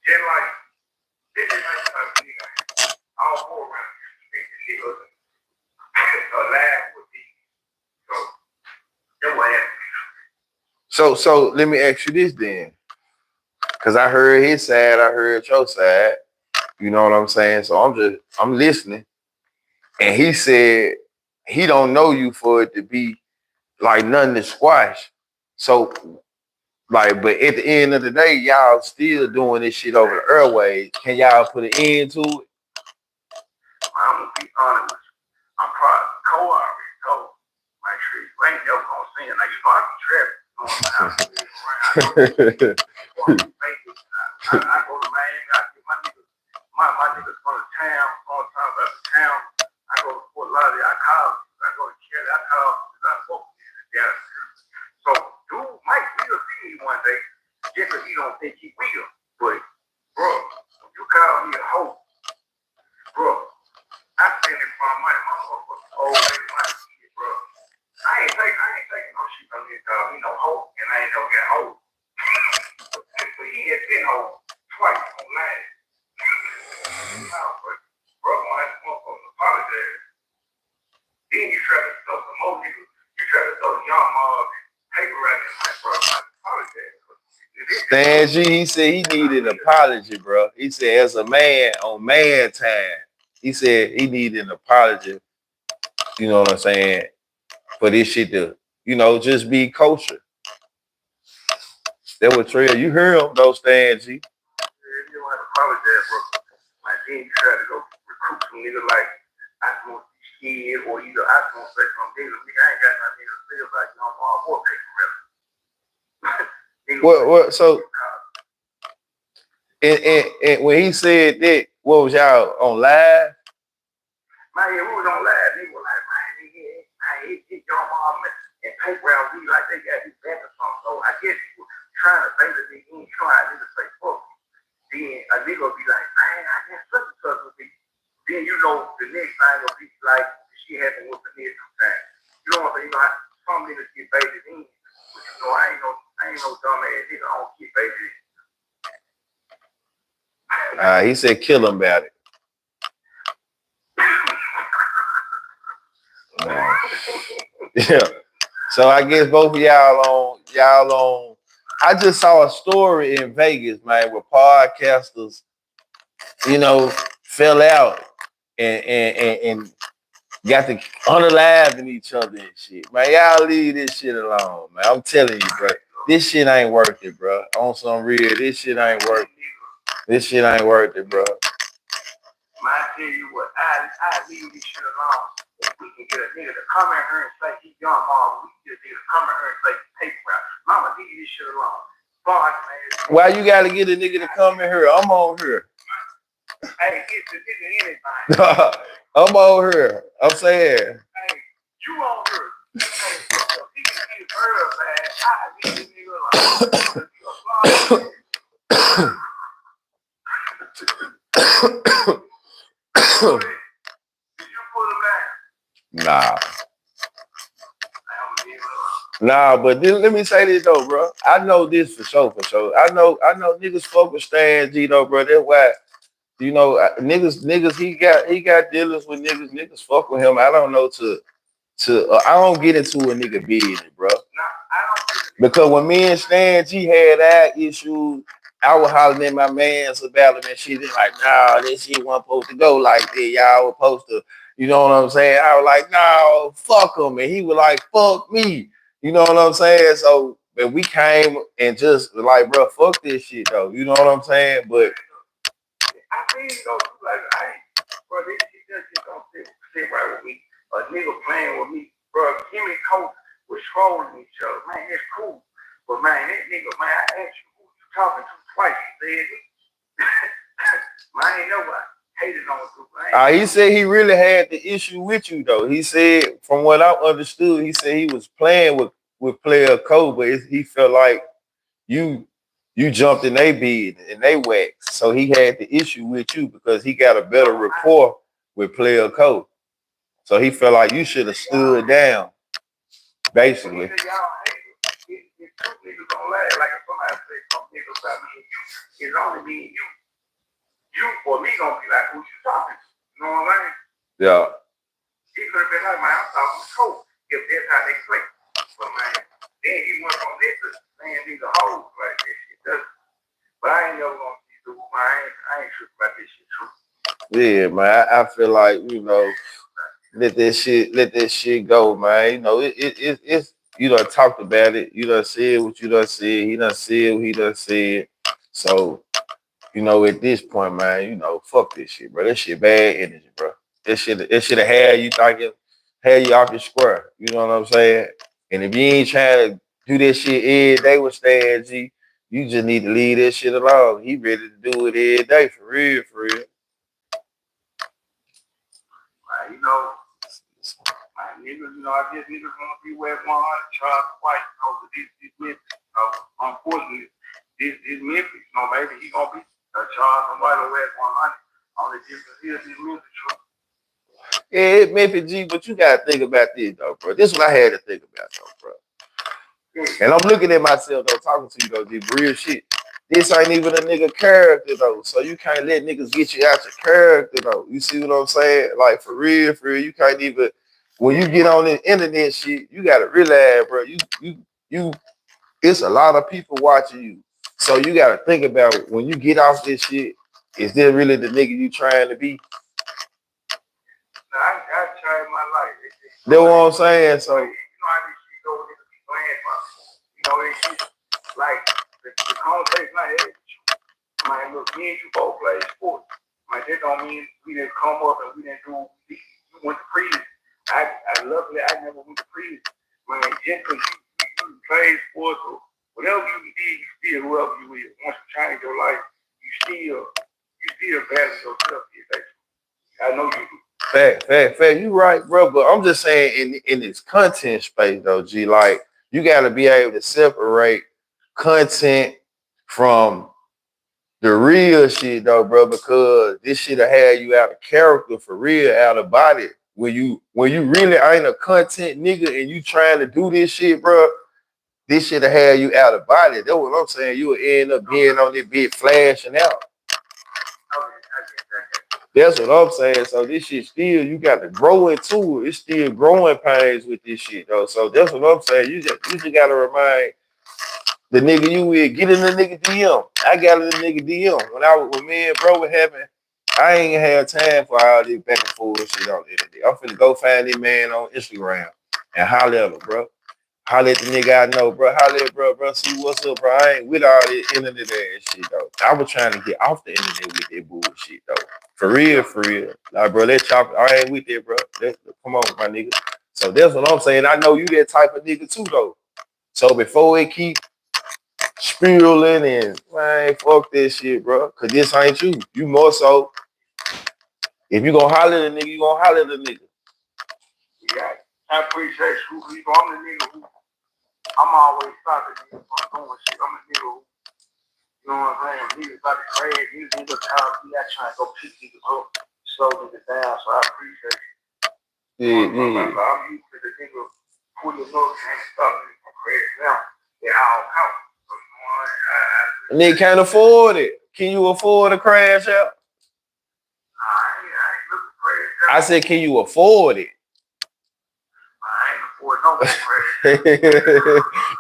Just like this is like some nigga. I'll go around and respect the niggas and laugh with me. So that's what happened. So let me ask you this then. Cause I heard his side, I heard your side. You know what I'm saying? So I'm listening. And he said he don't know you for it to be like nothing to squash. So like, but at the end of the day, y'all still doing this shit over the airways. Can y'all put an end to it? I'm gonna be honest with you. I'm probably Cole already told my tree. I ain't never gonna see it. Like, you know, I be trapping. I go to Miami, I get my niggas from the town, on top of the town. I go to Fort Lauderdale, I call them. I I go to Kelly, I call both of these. So dude might still see me one day, just because he don't think he will. But bro, when you call me a hoe, bro, I spend it for money, motherfucker, old lady money, bro. I ain't taking no shit on this dog. He no hoe, and I ain't no get hoe. But he has been hoe twice on land. But bro, when I motherfucker apologize, then you try to throw some more niggas, you try to throw young mom paper at him, like, bro, I apologize. Stan G, he said he needed an apology, bro. He said as a man on man time, he said he needed an apology. You know what I'm saying? For this shit to, just be kosher. That was Trail. You heard him though, Stan G. You don't have to apologize, bro. Like then you try to go recruit some nigga like I just want to see shit or either I just want to say some nigga. I ain't got nothing to say about you know all war paper really. What so and when he said that, what was y'all on live? Man, yeah, we was on live. They were like, man, he your mom and paper round we like they got his back or something. So I guess he was trying to say that he ain't trying to say fuck. Then a nigga will be like, man, I got such and such with me. Then you know the next thing will be like she happened with the next time. You know what I'm saying? You know, some niggas get baited in. But you know, I ain't no dumb ass nigga. I don't get baited in. He said kill him about it. Yeah. So I guess both of y'all on. I just saw a story in Vegas, man, where podcasters, fell out and got to unaliving each other and shit. Man, y'all leave this shit alone, man. I'm telling you, bro. This shit ain't worth it, bro. On some real, this shit ain't worth it. This shit ain't worth it, bro. Man, I tell you what, I leave this shit alone. We can get a nigga to come in here and say he young mom. We can get a nigga to come in here and say paper round. Mama, leave this shit alone. Boss, man. Why you gotta get a nigga to come in here? I'm on here. Hey, it's a nigga anything. I'm on here. I'm saying. Hey, you on here. Hey, he can get hurt, man. I leave this nigga alone. Did you put him down? Nah, but then let me say this though, bro. I know this for sure. I know niggas fuck with Stan G though, bro. That's why, niggas, he got dealings with niggas. Niggas fuck with him. I don't know I don't get into a nigga business, bro. Because when me and Stan G had that issue, I was hollering at my mans about him and shit. They like, nah, this shit wasn't supposed to go like that. Y'all was supposed to, you know what I'm saying? I was like, no, fuck him. And he was like, fuck me. You know what I'm saying? So, man, we came and just like, bro, fuck this shit though. You know what I'm saying? But I mean, though, like, bro, this shit just don't sit right with me. A nigga playing with me, bro. Him and Coach was trolling each other. Man, it's cool. But man, that nigga, man, I asked you who you talking to twice. He said, man, I ain't nobody hated on you. He said he really had the issue with you though. He said, from what I understood, he said he was playing with player Cole, but he felt like you jumped in they bed and they wax. So he had the issue with you because he got a better rapport with player Cole. So he felt like you should have stood down, basically. It's two niggas gonna laugh. Like if somebody say some niggas about me and you, it's only me and you. You or me gonna be like, who you talking to? You know what I mean? Yeah. He could have been like, man, I'm talking to Coach if that's how they play. But man, then he went from this to saying these are hoes like this shit doesn't. But I ain't never gonna see dude, man. I ain't sure about this shit true. Yeah, man. I feel like, let that shit go, man. It's you done talked about it. You done said what you done said. He done said what he done said. So, at this point, man, fuck this shit, bro. That shit bad energy, bro. That shit have had you thinking, had you off your square. You know what I'm saying? And if you ain't trying to do this shit every day with Stan G, you just need to leave that shit alone. He ready to do it every day, for real, for real. You know, my niggas, you know, I guess niggas want to be where 100 Charles White, you know, but this Memphis, you know, unfortunately, this Memphis, you know, maybe he gonna be Charles White or West 100. Only difference is this Memphis truth. Yeah, it Memphis G, but you gotta think about this though, bro. This is what I had to think about though, bro. And I'm looking at myself though, talking to you though, this real shit. This ain't even a nigga character though, so you can't let niggas get you out your character though. You see what I'm saying? Like for real, you can't even. When you get on the internet shit, you gotta realize, bro. You. It's a lot of people watching you, so you gotta think about when you get off this shit. Is this really the nigga you trying to be? I tried my life. That's what I'm saying. So. You know how this shit go, niggas be playing for. You know, it's just like the conversation I had with you. Man, look, me and you both play sports. Man, that don't mean we didn't come up and we didn't do. We went to prison. I luckily I never went to prison. Man, just because you play sports or whatever you did, you still whoever you is. Once you change your life, you still value yourself. I know you do. Fact. You right, bro. But I'm just saying in this content space though, G, like you gotta be able to separate content from the real shit though, bro, because this shit'll have you out of character for real, out of body. When you really ain't a content nigga and you trying to do this shit, bro, this shit'll have you out of body. That's what I'm saying. You will end up being on this bitch flashing out. That's what I'm saying. So this shit still, you got to grow into it. It's still growing pains with this shit though. So that's what I'm saying. You just gotta remind the nigga you with, get in the nigga DM. I got in the nigga DM. When me and bro were having, I ain't had time for all this back and forth shit on the internet. I'm finna go find this man on Instagram and holler at him, bro. Holler at the nigga I know, bro. Holler at bro. See what's up, bro. I ain't with all this internet ass shit, though. I was trying to get off the internet with that bullshit, though. For real. Like, bro, let's chop. I ain't with that, bro. Come on, my nigga. So that's what I'm saying. I know you that type of nigga, too, though. So before it keep spewing and, man, fuck this shit, bro. Because this ain't you. You more so, if you gonna holler at the nigga, you gonna holler at the nigga. Yeah, I appreciate you. I'm the nigga who, I'm always stopping niggas from doing shit. I'm a nigga who, you know what I'm saying? Niggas about to crash, niggas end up out. We not trying to go pick niggas up, slow niggas down. So I appreciate you. Yeah. I'm used to the nigga pulling up and stop niggas from crashing out. They all count. So, you know what I'm saying? Nigga can't afford it. Can you afford a crash out? I ain't looking for crash out. I said, can you afford it? I ain't afford no crash.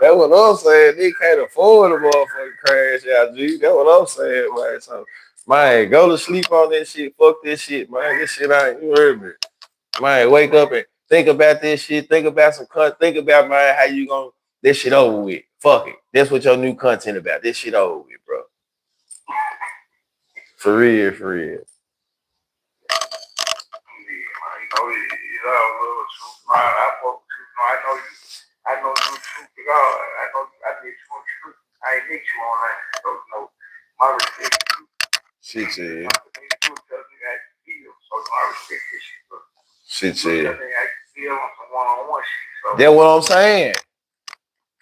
That's what I'm saying. They can't afford a motherfucking crash out, G. That's what I'm saying, man. So, man, go to sleep on that shit. Fuck this shit, man. This shit ain't, you heard me. Man, wake up and think about this shit. Think about some content. Think about, man, how you gonna, this shit over with. Fuck it. That's what your new content about. This shit over with, bro. For real. I know you truth to God. I did you on truth. I ain't hit you on that. So, you know, my respect to you. Shit, yeah. So, I respect this shit, bro. Shit, yeah. I feel on some one-on-one shit. So. That's what I'm saying.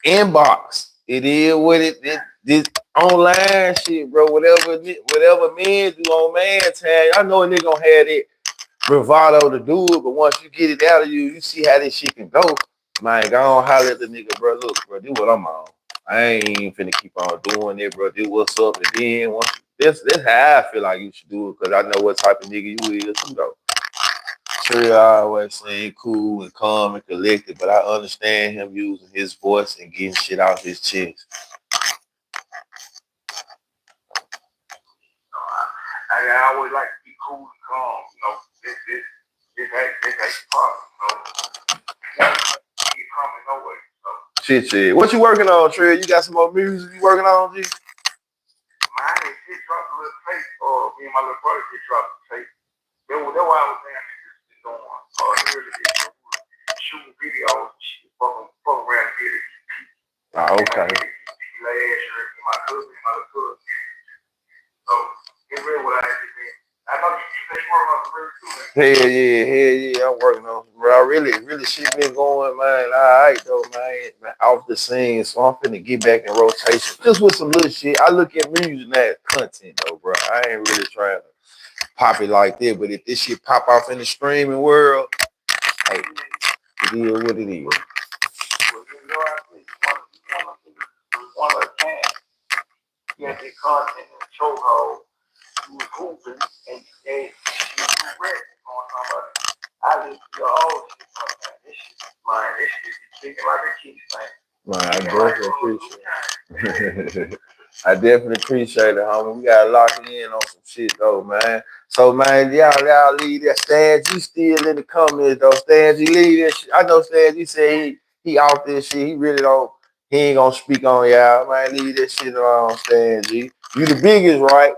Inbox. It is what this online shit, bro. Whatever men do on man time. I know a nigga gonna have that bravado to do it, but once you get it out of you, you see how this shit can go. Man, go on holler at the nigga, bro. Look, bro, do what I'm on. I ain't even finna keep on doing it, bro. Do what's up, and then once that's how I feel like you should do it, because I know what type of nigga you is too, though. Sure, I always say cool and calm and collected, but I understand him using his voice and getting shit out his chest. I always like to be cool and calm. You know, this ain't problem. You know, you coming no way. So. Shit. What you working on, Trey? You got some more music you working on, G? Mine is just dropped a little tape. Me and my little brother just dropped a tape. That's why I was saying doing early this year. Shooting videos and shit. Fuck around here. Okay. Last year, my cousin. So, it's real what I did. I know you say you work on Hell yeah, I'm working on it, bro. Really shit been going, man. All right though, man. Off the scene, so I'm finna get back in rotation. Just with some little shit. I look at music as content though, bro. I ain't really trying to pop it like that, but if this shit pop off in the streaming world, hey, it is what it is. One of the camps, he had the content in the chokehold. He was hooping and she was red on somebody. I just feel all shit sometimes. This shit is kicking like a key thing. Man, I definitely appreciate it, homie. We gotta lock in on some shit though, man. So man, y'all leave that. Stan G still in the comments though. Stan G leave that shit. I know Stan G said he off this shit. He really don't. He ain't gonna speak on y'all, man. Leave that shit alone, Stan G. You the biggest, right?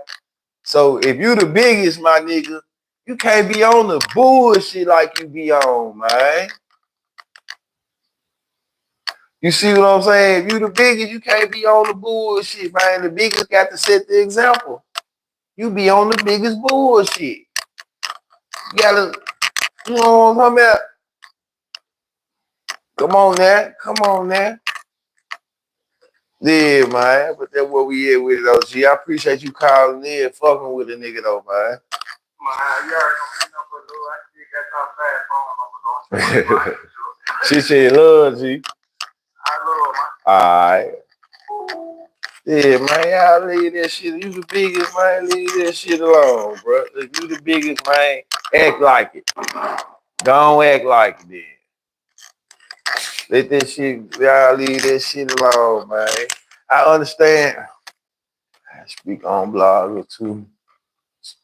So if you the biggest, my nigga, you can't be on the bullshit like you be on, man. You see what I'm saying? If you the biggest, you can't be on the bullshit, man. The biggest got to set the example. You be on the biggest bullshit. You gotta, you know what I'm talking about? Come on now. Yeah, man. But that's where we at with it, though. G, I appreciate you calling in, fucking with a nigga, though, man. She said, love, G. I love my. Alright. Yeah, man, y'all leave that shit. You the biggest, man. Leave that shit alone, bro. If you the biggest, man, act like it. Don't act like it, then. Let that shit, y'all leave that shit alone, man. I understand. I speak on blogger too.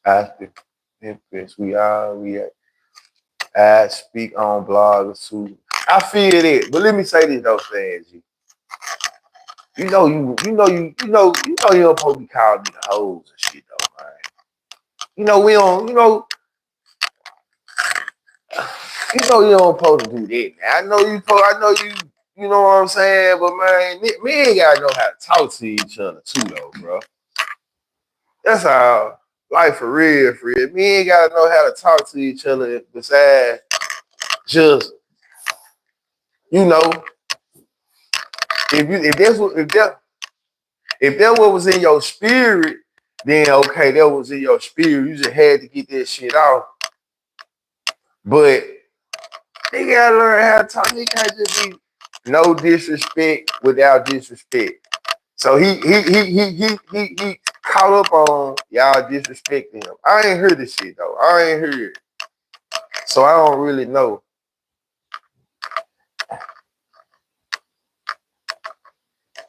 I speak Memphis. I speak on bloggers too. I feel it, but let me say this though, Sanji. You know you don't supposed to be calling me hoes and shit though, man. You know we don't. You know you don't supposed to do that. Now, I know you. You know what I'm saying, but man, we ain't gotta know how to talk to each other too, though, bro. That's how life for real, for real. We ain't gotta know how to talk to each other besides just, you know, if that what was in your spirit, then okay, that was in your spirit. You just had to get that shit off. But they gotta learn how to talk. They can't just be no disrespect without disrespect. So he caught up on y'all disrespecting him. I ain't heard this shit though. I ain't heard it. So I don't really know.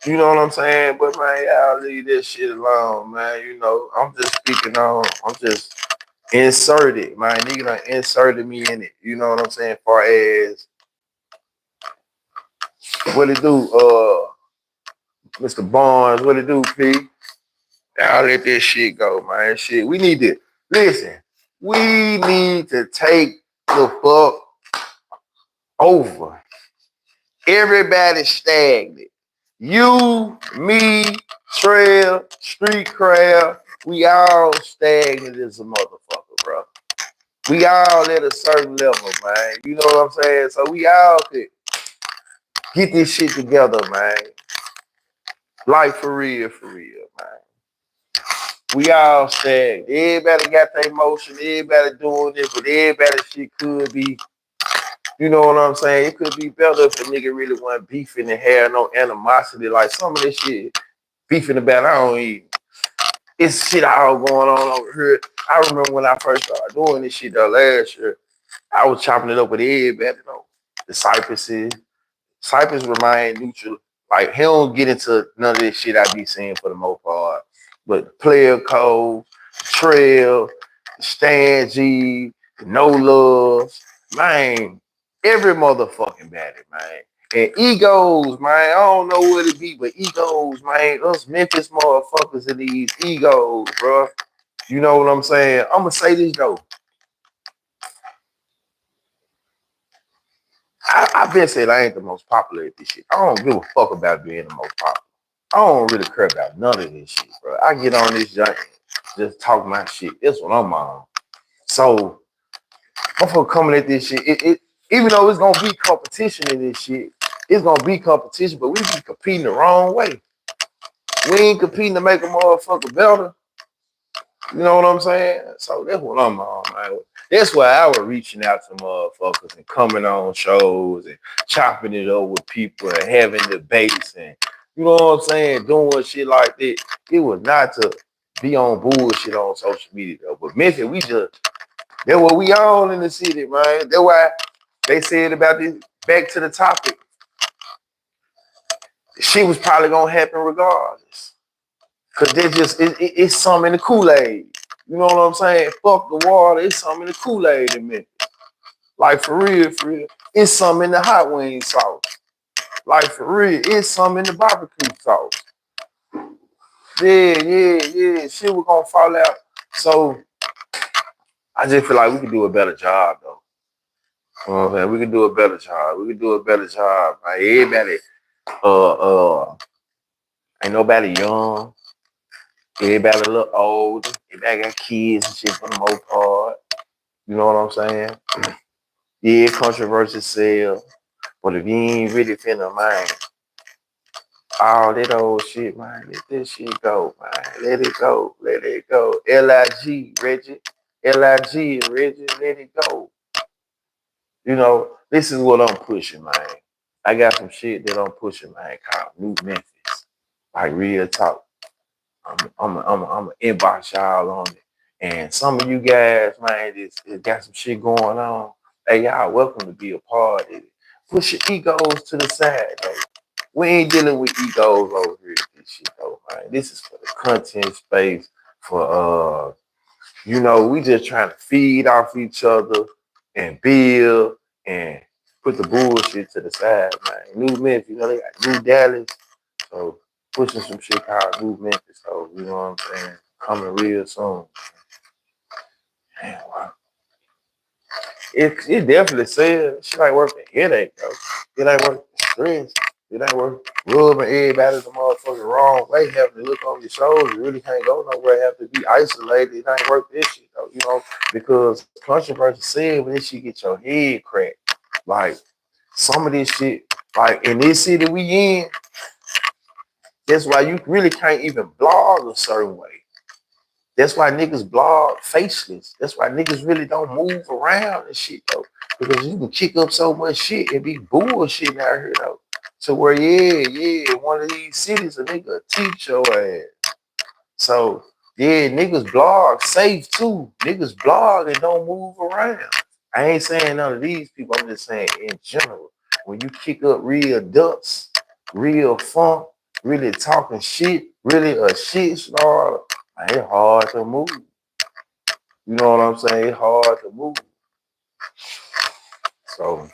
You know what I'm saying? But man, y'all leave this shit alone, man. You know, I'm just inserted. My nigga done inserted me in it. You know what I'm saying? Far as what it do, Mr. Barnes, what it do, P? Y'all let this shit go, man. Shit. We need to listen. We need to take the fuck over. Everybody's stagnant. You, me, Trail, Street Crab, we all stagnant as a motherfucker, bro. We all at a certain level, man. You know what I'm saying? So we all could get this shit together, man. Life for real, man. We all stagnant. Everybody got their emotion. Everybody doing it, but everybody shit could be. You know what I'm saying? It could be better if a nigga really wasn't beefing and had no animosity. Like some of this shit, beefing about, I don't even. It's shit all going on over here. I remember when I first started doing this shit last year, I was chopping it up with everybody, you know. The Cypress remain neutral. Like, he don't get into none of this shit I be seeing for the most part. But Player Code, Trail, Stan G, No Love, man, every motherfucking baddie, man. And egos, man, I don't know what it be, but egos, man, us Memphis motherfuckers and these egos, bro. You know what I'm saying? I'm gonna say this though. I've been saying I ain't the most popular at this shit. I don't give a fuck about being the most popular. I don't really care about none of this shit, bro. I get on this junk, just talk my shit. That's what I'm on. So motherfucker coming at this shit. Even though it's gonna be competition in this shit, it's gonna be competition, but we be competing the wrong way. We ain't competing to make a motherfucker better. You know what I'm saying? So that's what I'm on, man. That's why I was reaching out to motherfuckers and coming on shows and chopping it up with people and having debates and you know what I'm saying, doing shit like that. It was not to be on bullshit on social media though. But Memphis, that's what we on in the city, man. That's why they said about this. Back to the topic, shit was probably gonna happen regardless. Cause there's just it's something in the Kool-Aid. You know what I'm saying? Fuck the water. It's something in the Kool-Aid in Memphis. Like for real, for real. It's something in the hot wing sauce. Like for real, it's something in the barbecue sauce. Yeah. Shit was gonna fall out. So I just feel like we could do a better job though. You know what I'm saying? We could do a better job. We could do a better job. Like everybody, ain't nobody young. Everybody a little older. Everybody got kids and shit for the most part. You know what I'm saying? Yeah, controversy sell. But if you ain't really finna mind all that old shit, man, let that shit go, man. Let it go. Let it go. L.I.G. Reggie. L.I.G. and Reggie, let it go. You know, this is what I'm pushing, man. I got some shit that I'm pushing, man, called New Memphis. Like real talk. I'm inbox y'all on it. And some of you guys, man, it's got some shit going on. Hey, y'all welcome to be a part of it. Push your egos to the side, though. We ain't dealing with egos over here. This shit, though, man. This is for the content space. For you know, we just trying to feed off each other and build and put the bullshit to the side, man. New Memphis, you know, they got New Dallas. So pushing some shit called New Memphis. So you know what I'm saying? Coming real soon. Man, wow. It definitely says shit ain't worth the headache though. It ain't worth the stress. It ain't worth rubbing everybody the motherfucking wrong way, having to look on your shoulders. You really can't go nowhere, have to be isolated. It ain't worth this shit though, you know, because controversy said when this shit get your head cracked. Like some of this shit, like in this city we in, that's why you really can't even blog a certain way. That's why niggas blog faceless. That's why niggas really don't move around and shit though. Because you can kick up so much shit and be bullshitting out here though. So where one of these cities a nigga teach your ass. So yeah, niggas blog safe too. Niggas blog and don't move around. I ain't saying none of these people, I'm just saying in general. When you kick up real dust, real funk, really talking shit, really a shit starter, it's hard to move. You know what I'm saying? It's hard to move. So,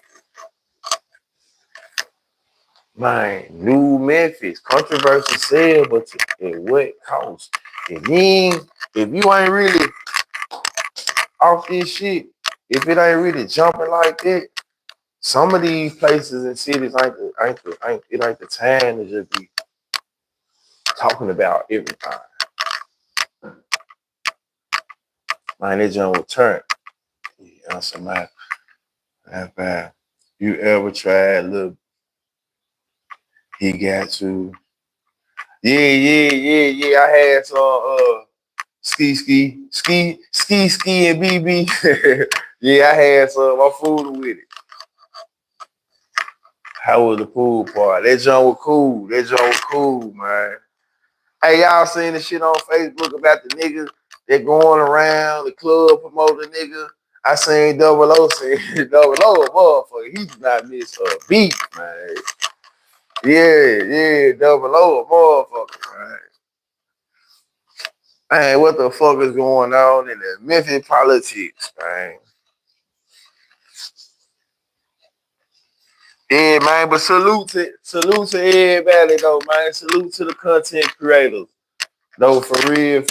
man, New Memphis, controversy sale, but at what cost? If you ain't really off this shit, if it ain't really jumping like that, some of these places and cities it ain't the time to just be talking about everything. Man, that junk will turn. Yeah, somebody, if you ever tried, look, he got to. Yeah. I had some ski and BB. Yeah, I had some. I'm fooling with it. How was the pool party? That junk was cool, man. Hey, y'all seen the shit on Facebook about the niggas that going around the club promoting nigga? I seen Double O say Double O a motherfucker. He did not miss a beat, man. Yeah, Double O a motherfucker, man. Man, what the fuck is going on in the Memphis politics, man? Yeah, man, but salute to everybody though, man. Salute to the content creators. No, for real.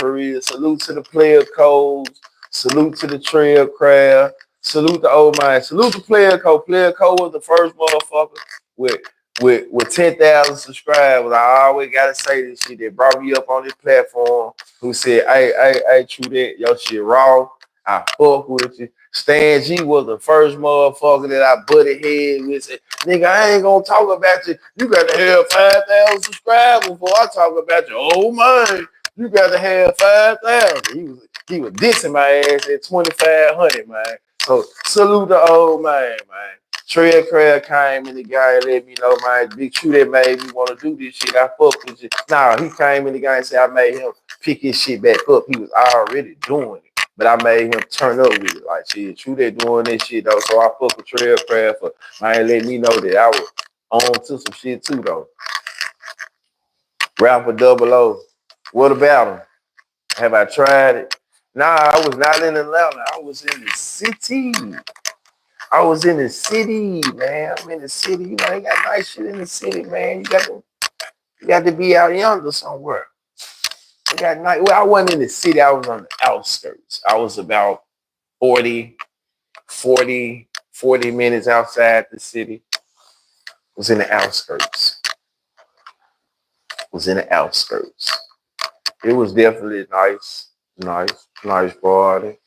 Salute to the player codes. Salute to the trail craft. Salute the old man. Salute the player code. Player code was the first motherfucker with 10,000 subscribers. I always gotta say this shit that brought me up on this platform. Who said, hey, true that, your shit raw. I fuck with you. Stan G was the first motherfucker that I butted head with. Said, nigga, I ain't gonna talk about you. You got to have 5,000 subscribers before I talk about you. Oh man, you got to have 5,000. He was dissing my ass at 2,500, man. So salute the old man. Trail Crab came and the guy let me know, man, BigTruDat made me want to do this shit. I fuck with you. Nah, he came in the guy and said I made him pick his shit back up. He was already doing it. But I made him turn up with it. Like, shit, TruDat doing this shit, though. So I fuck with Trail Crab for, man, let me know that I was on to some shit, too, though. Rapper Double O. What about him? Have I tried it? Nah, I was not in Atlanta. I was in the city. I was in the city, man. I'm in the city. You know, they got nice shit in the city, man. You got to be out yonder somewhere. They got nice. Well, I wasn't in the city. I was on the outskirts. I was about 40 minutes outside the city. Was in the outskirts. It was definitely nice party.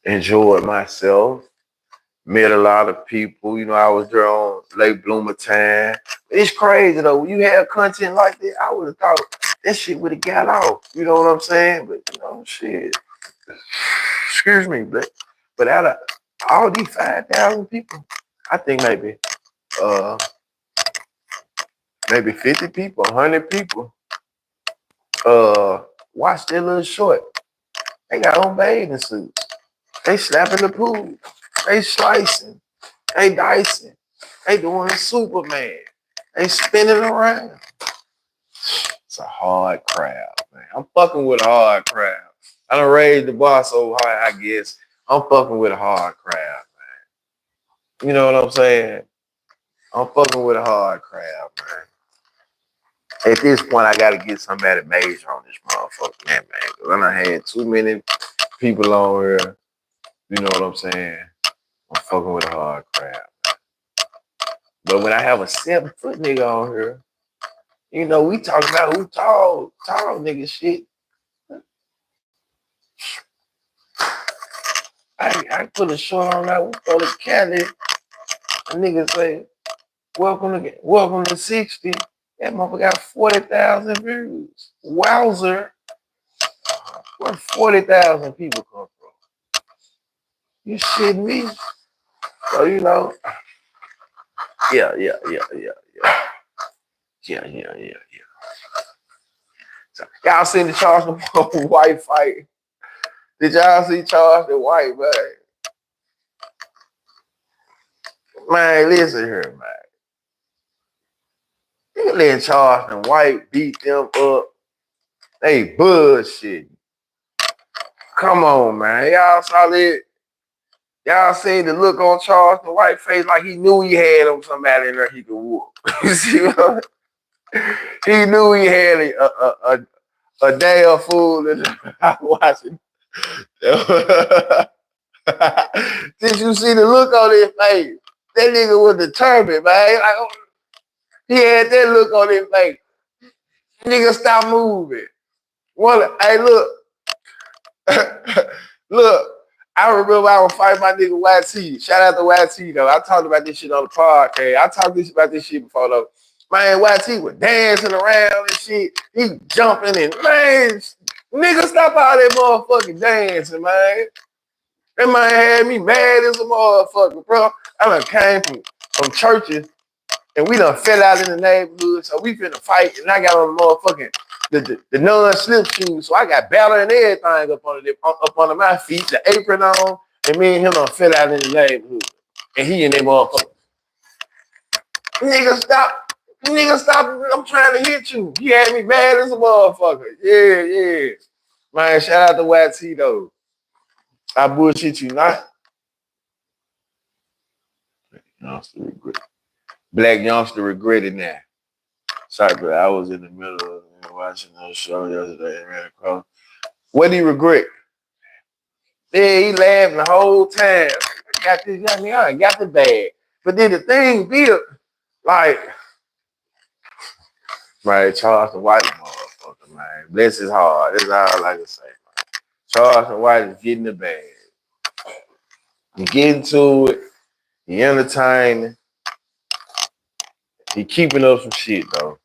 Enjoyed myself. Met a lot of people. You know, I was there on late bloomer time. It's crazy though. When you have content like that, I would have thought that shit would have got off. You know what I'm saying? But you know, shit. Excuse me, but out of all these 5,000 people, I think maybe 50 people, 100 people watch that little short. They got on bathing suits. They slapping the pool. They slicing. They dicing. They doing Superman. They spinning around. It's a hard crowd, man. I'm fucking with a hard crowd. I done raised the bar so high, I guess. I'm fucking with a hard crowd, man. You know what I'm saying? I'm fucking with a hard crowd, man. At this point, I gotta get somebody major on this motherfucker, man, because I done had too many people on here. You know what I'm saying? I'm fucking with a hard crowd. But when I have a 7-foot nigga on here, you know, we talk about who tall nigga shit. I put a short on that. We throw the Cali. A nigga say, welcome to 60. That motherfucker got 40,000 views. Wowzer. Where 40,000 people come from? You shitting me? So, you know, yeah. So, y'all seen the Charles the White fight? Did y'all see Charles the White, man? Man, listen here, man. You let Charles and White beat them up. They bullshit. Come on, man. Y'all saw that? Y'all seen the look on Charles the White face like he knew he had him somebody in there he could whoop. You see what? He knew he had a damn fool in there watching. Did you see the look on his face? That nigga was determined, man. Like, he had that look on his face. Nigga, stop moving. Hey, look. Look, I remember I was fighting my nigga YT. Shout out to YT, though. I talked about this shit on the podcast. I talked about this shit before, though. Man, YT was dancing around and shit. He jumping and, man, nigga, stop all that motherfucking dancing, man. That man had me mad as a motherfucker, bro. I done came from churches and we done fell out in the neighborhood, so we finna fight, and I got on the motherfucking the non-slip shoes, so I got battle and everything up under my feet, the apron on, and me and him done fell out in the neighborhood, and he and that motherfucker. Nigga, stop! I'm trying to hit you. He had me mad as a motherfucker. Yeah. Man, shout out to YT though. I bullshit you not. Black youngster regretted that. Sorry, but I was in the middle of watching that show yesterday and ran across. What do you regret? Yeah, he laughed the whole time. I got the bag. But then the thing built, like, right, Charles the White motherfucker, man. Bless his heart. That's all I can say, man. Charleston White is getting the bag. He getting to it. He entertaining. He keeping up some shit, though.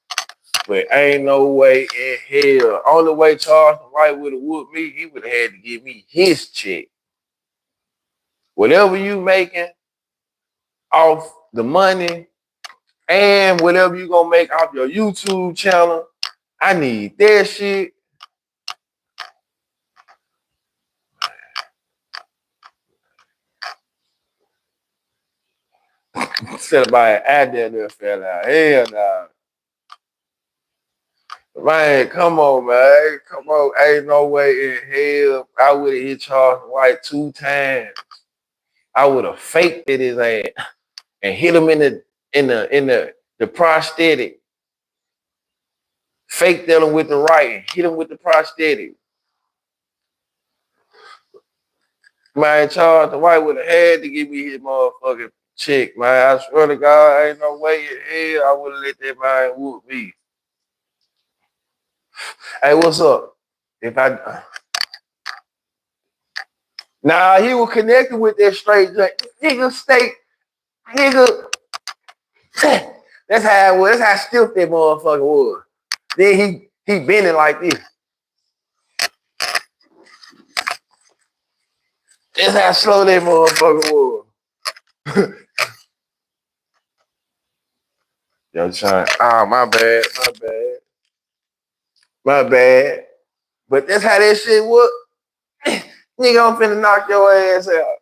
But ain't no way in hell. Only way Charleston White would have whooped me, he would have had to give me his check. Whatever you making off the money and whatever you gonna make off your YouTube channel, I need that shit. Instead of buying out there fell out. Hell nah. Man, come on, man. Come on. Ain't no way in hell I would have hit Charleston White 2 times. I would have faked it his ass and hit him in the prosthetic. Faked him with the right and hit him with the prosthetic. Man, Charleston White would have had to give me his motherfucking check, man. I swear to God, ain't no way in hell I would have let that man whoop me. Hey, what's up? Nah, he was connected with that straight nigga steak, nigga. That's how it was. That's how stiff that motherfucker was. Then he bending like this. That's how slow that motherfucker was. Yo, trying. Oh, my bad. But that's how that shit was. Nigga, I'm finna knock your ass out.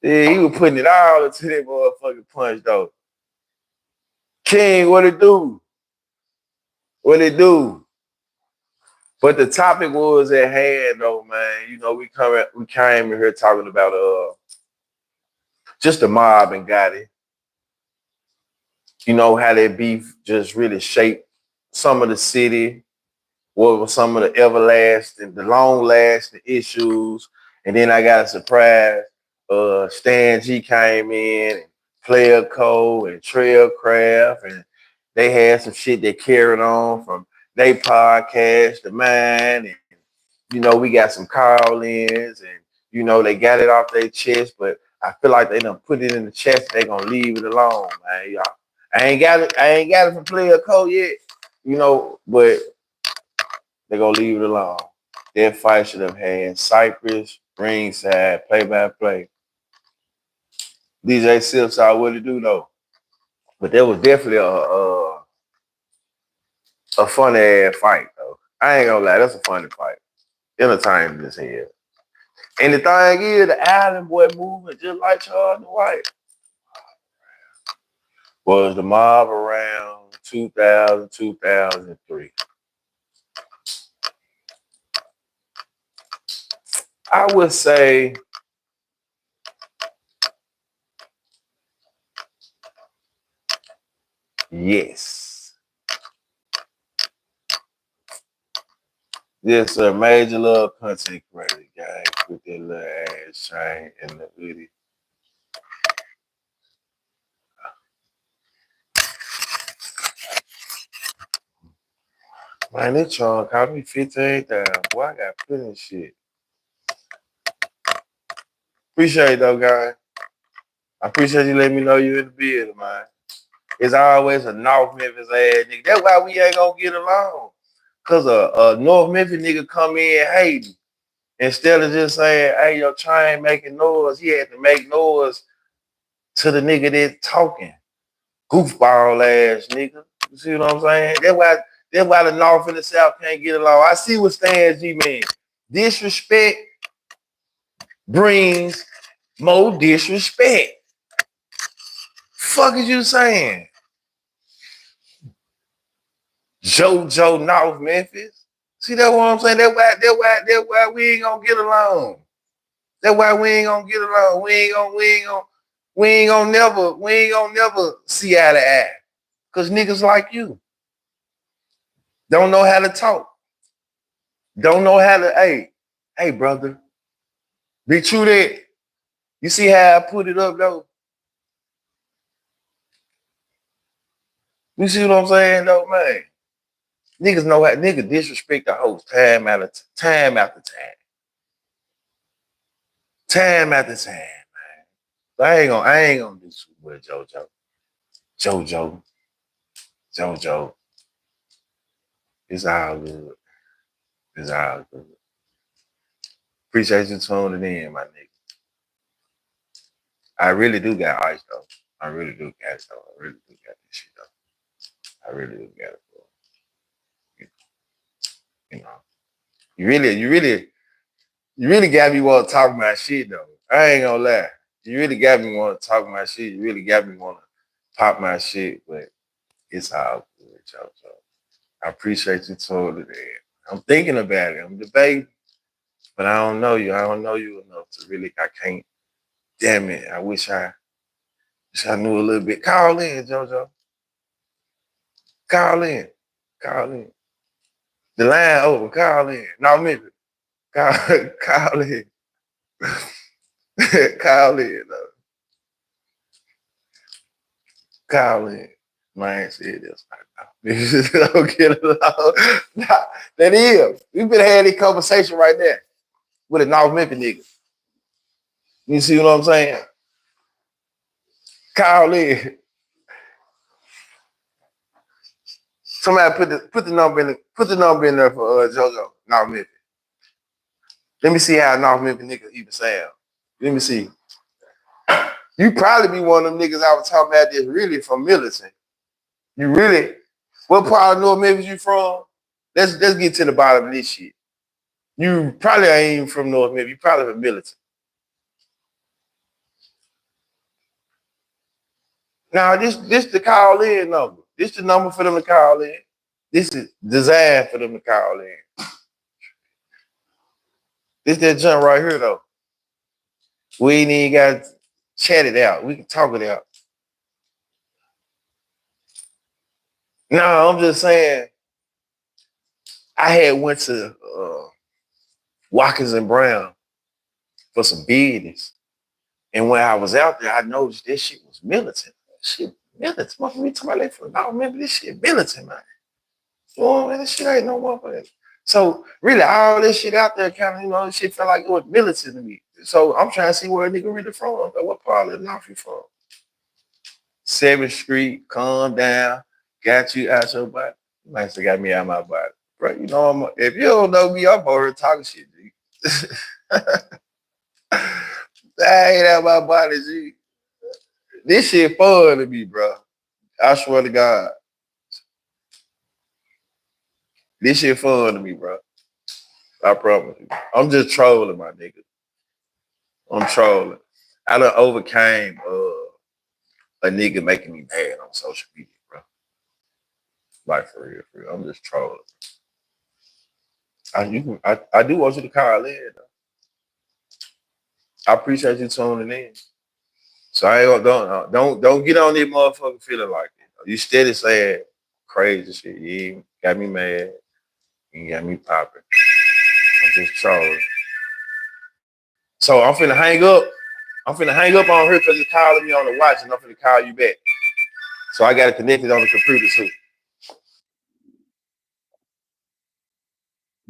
Yeah, he was putting it all into that motherfucking punch, though. King, what it do? What it do? But the topic was at hand, though, man. You know, we came in here talking about just the mob and Gotti. You know how that beef just really shaped some of the city. What were some of the long-lasting issues? And then I got a surprise. Stan G came in, and Player Co. and Trailcraft, and they had some shit that carried on from their podcast to mine. And, you know, we got some call-ins, and, you know, they got it off their chest, but I feel like they done put it in the chest. They gonna leave it alone, man. Y'all. I ain't got it from Player Co. yet, you know, but they gonna leave it alone. That fight should have had Cypress, ringside, play-by-play. DJ Sips saw what to do though, but there was definitely a funny ass fight though. I ain't gonna lie, that's a funny fight. Entertaining as hell. And the thing is, the Island Boy movement, just like Charles White, was the mob around 2000, 2003. I would say yes. This a major little content creator guy with that little ass chain and the hoodie. Man, this chunk cost me 15,000. Boy, I got plenty of shit. Appreciate it though, guy. I appreciate you letting me know you in the building, man. It's always a North Memphis ass nigga. That's why we ain't gonna get along. Cause a North Memphis nigga come in hating. Instead of just saying, hey, your train making noise, he had to make noise to the nigga that's talking. Goofball ass nigga. You see what I'm saying? That's why the North and the South can't get along. I see what Stan G mean. Disrespect brings more disrespect. Fuck is you saying? JoJo North Memphis. See that what I'm saying? That's why we ain't gonna get along. That's why we ain't gonna get along. We ain't gonna never see eye to eye. Cause niggas like you don't know how to talk. Don't know how to, hey brother. BigTruDat. You see how I put it up though? You see what I'm saying though, man? Niggas know how niggas disrespect the host time after time after time. Time after time, man. So I ain't gonna do too much, JoJo. It's all good. It's all good. Appreciate you tuning in, my nigga. I really do got ice though. I really do got it though. I really do got this shit though. I really do got it, bro. You know. You really got me want to talk my shit though. I ain't gonna lie. You really got me want to talk my shit. You really got me want to pop my shit, but it's all good, y'all. So I appreciate you tuning in. I'm thinking about it. I'm debating, but I don't know you. I don't know you enough to really. I can't. Damn it. I wish I knew a little bit. Call in, JoJo. Call in. Call in. The line open. Call in. No, Memphis. Call in. Call in. Call in. Man said this. Don't get along. Nah, that is. We've been having this conversation right there with a North Memphis nigga. You see what I'm saying? Call in. Somebody put the number in there for JoJo, North Memphis. Let me see how North Memphis niggas even sound. Let me see. You probably be one of them niggas I was talking about that's really from Millicent. You really, what part of North Memphis you from? Let's get to the bottom of this shit. You probably ain't even from North Memphis. You probably from Millicent. Now this the call in number. This the number for them to call in. This is designed for them to call in. This that jump right here though. We ain't even got to chat it out. We can talk it out. No, I'm just saying. I had went to Watkins and Brown for some business, and when I was out there, I noticed this shit was militant. Shit, militant. Motherfucker, to my left foot. I remember this shit militant, man. Oh man, this shit ain't no motherfucker. So really, all this shit out there, kind of, this shit felt like it was militant to me. So I'm trying to see where a nigga really from. What part of the North you from? 7th Street, calm down, got you out your body. Nice to got me out my body. Bro, if you don't know me, I'm over here talking shit, G. I ain't out my body, G. This shit fun to me, bro. I swear to God. This shit fun to me, bro. I promise you. I'm just trolling, my nigga. I'm trolling. I done overcame a nigga making me mad on social media, bro. Like for real. I'm just trolling. I do want you to call in, though. I appreciate you tuning in. So I ain't don't get on this motherfucker feeling like it. You steady saying crazy shit. You got me mad. You got me popping. I'm just trolling. So I'm finna hang up. I'm finna hang up on her because it's calling me on the watch, and I'm finna call you back. So I got it connected on the computer too.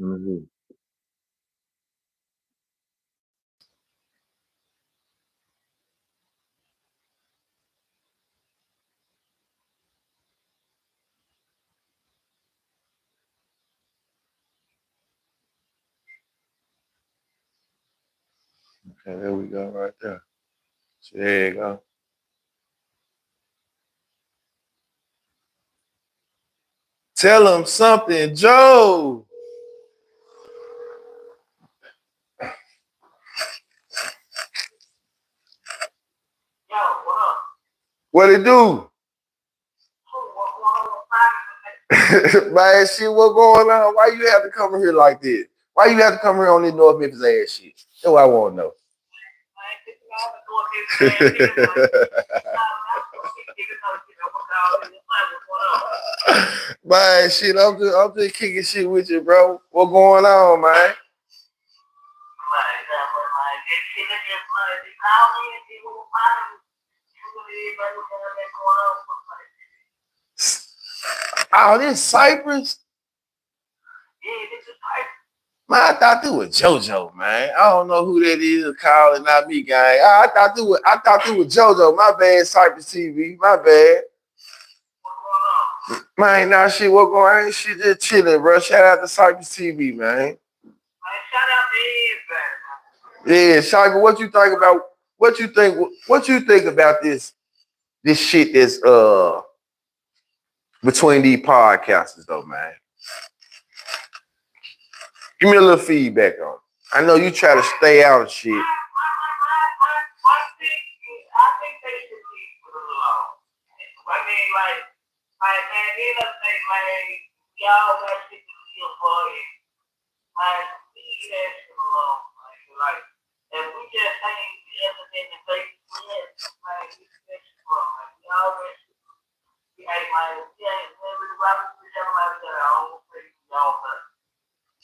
Mm-hmm. Okay, there we go, right there. So there you go. Tell him something, Joe. Yo, what up? What it do? Man, shit, what going on? Why you have to come here like this? Why you have to come here on this North Memphis ass shit? That's what I want to know. Man, shit, I'm just kicking shit with you, bro. What going on, man? Oh, this Cypress? Yeah, this is Tyson. Man, I thought it was JoJo, man. I don't know who that is calling, not me, gang. I thought it was JoJo. My bad, Cypress TV. My bad. What's going on? Man, nah, shit, what going on? Ain't shit, just chilling, bro. Shout out to Cypress TV, man. Man, shout out to everybody. Yeah, Cypher, what you think about? What you think about this shit that's between these podcasters, though, man? Give me a little feedback on it. I know you try to stay out of shit. I think they should leave for the long. I mean, like, man, they don't think, man, y'all got shit to deal for it. Man, leave that shit alone, man. Like, if we just ain't everything to take it, man, leave that shit alone, man. Y'all got shit. We ain't, man, we ain't really rapping to each other, man. We got our own place, y'all, man.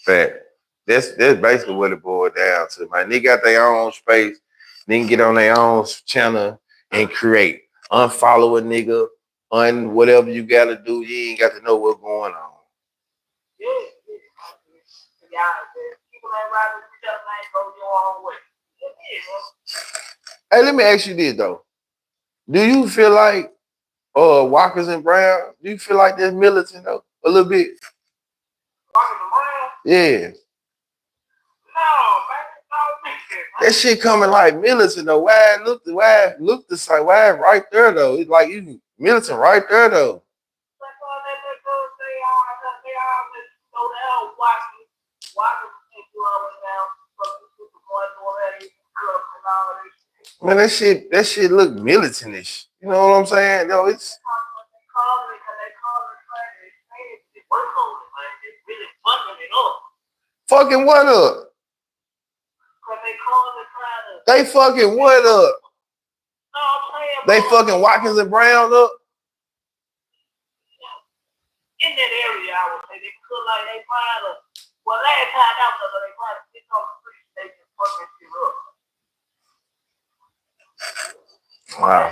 Fact. That's basically what it boils down to, man. They got their own space. They can get on their own channel and create. Unfollow a nigga, whatever you got to do. You ain't got to know what's going on. Yeah. People ain't riding with each other, ain't go your own way. Hey, let me ask you this, though. Do you feel like Walkers and Brown, do you feel like they're militant, though? A little bit? Walkers and Brown? Yeah. No, man. That shit coming like militant, though. Why look the same? Why right there, though? It's like you militant right there, though. Man, that shit look militantish. You know what I'm saying? No, it's fucking what up? They fucking what up? They fucking Watkins and Brown up? In that area, I would say they could like they find a well last time out there they find a six on the street, they can fucking shit up. Wow.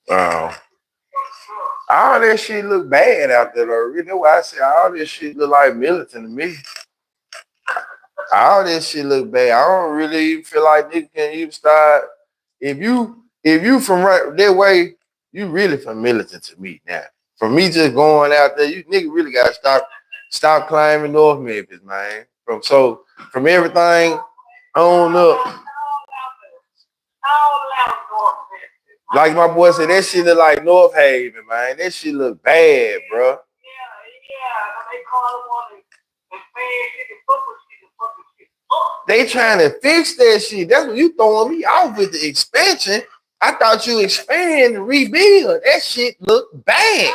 Wow. All that shit look bad out there, though. You know why I say all this shit look like militant to me. All this shit look bad. I don't really even feel like niggas can even start. If you from right that way, you really from militant to me now. For me just going out there, you nigga really gotta stop climbing North Memphis, man. From everything on up. Like my boy said, that shit look like North Haven, man. That shit look bad, bro. Yeah. They call it They trying to fix that shit. That's what you throwing me off with the expansion. I thought you expand and rebuild. That shit look bad.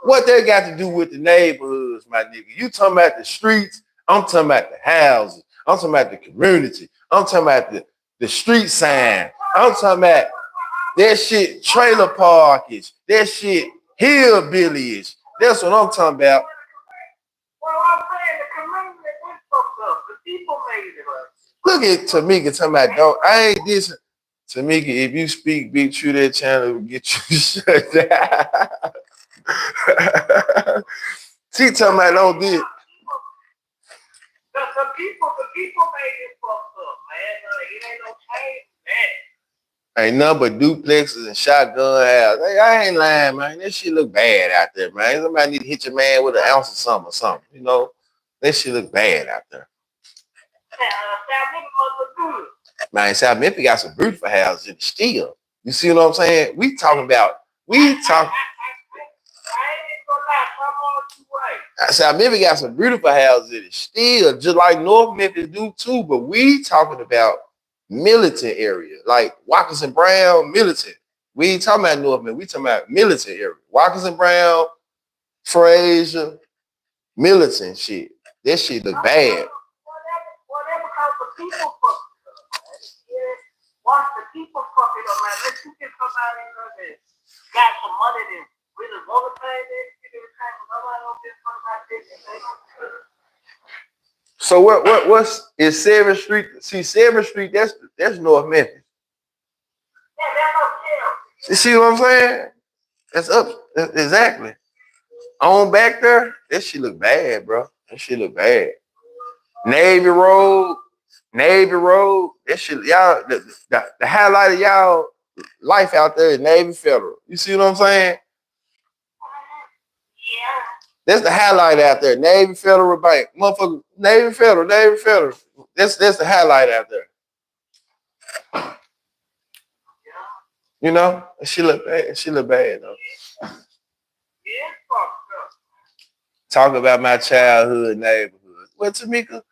What they got to do with the neighborhoods, my nigga? You talking about the streets? I'm talking about the houses. I'm talking about the community. I'm talking about the street sign. I'm talking about that shit trailer parkage. That shit hillbillies. That's what I'm talking about. Well, I'm saying the community is fucked up. The people made it up. Look at Tamika talking about, don't, I ain't this. Tamika, if you speak BigTruDat channel, will get you shut down. She talking about don't this. The people made it fucked up, man. It ain't no change, man. Ain't nothing but duplexes and shotgun houses. Hey, I ain't lying, man. That shit look bad out there, man. Somebody need to hit your man with an ounce of something, You know, that shit look bad out there. Man, South Memphis got some beautiful houses in the steel. You see what I'm saying? South Memphis got some beautiful houses in the steel, just like North Memphis do too. But we talking about militant area, like Watkins and Brown, militant. We ain't talking about North Memphis. We talking about militant area. Watkins and Brown, Fraser, militant shit. That shit look bad. Whatever kind of people fuck it up, man. Watch the people fuck it up, man. Let you get somebody in there that got some money that really want to pay that shit every time. Nobody don't get something like this. So what's is 7th Street? See, 7th Street, that's North Memphis. Yeah, that's hotel. You see what I'm saying? That's up exactly. On back there, that shit look bad, bro. That shit look bad. Navy Road, Navy Road. That shit, y'all. The highlight of y'all life out there is Navy Federal. You see what I'm saying? Yeah. That's the highlight out there. Navy Federal Bank, motherfucker. Navy Federal, Navy Federal. That's the highlight out there. You know, she look bad. She look bad though. Yeah, fucked up. Talk about my childhood neighborhood. Well, Tamika,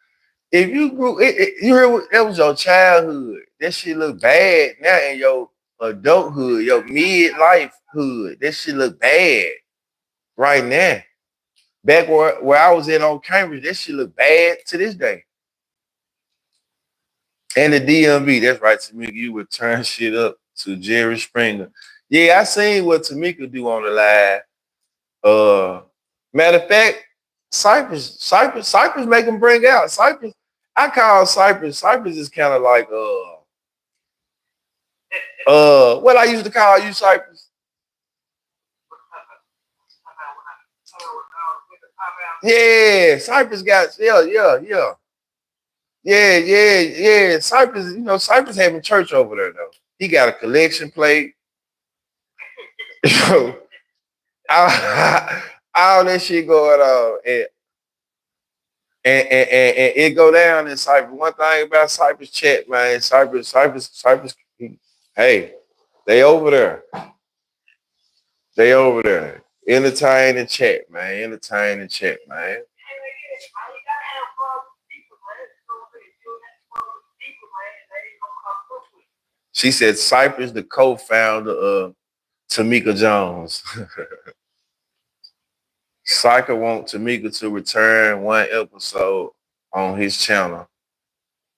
if you grew, you heard that was your childhood. That shit look bad now in your adulthood, your midlife hood. That shit look bad right now. Back where I was at on Cambridge, that shit look bad to this day. And the DMV, that's right, Tamika. You would turn shit up to Jerry Springer. Yeah, I seen what Tamika do on the live. Matter of fact, Cypress make them bring out Cypress. I call Cypress. Cypress is kind of like what I used to call you, Cypress. Yeah, Cypress got yeah. Cypress, you know, Cypress having church over there though. He got a collection plate. all, all that shit going on, and it go down in Cypress. One thing about Cypress chat, man, Cypress. Hey, they over there. They over there. Entertain and chat, man. Entertain and chat, man. She said Cypress, the co-founder of Tamika Jones. Cypher want Tamika to return one episode on his channel.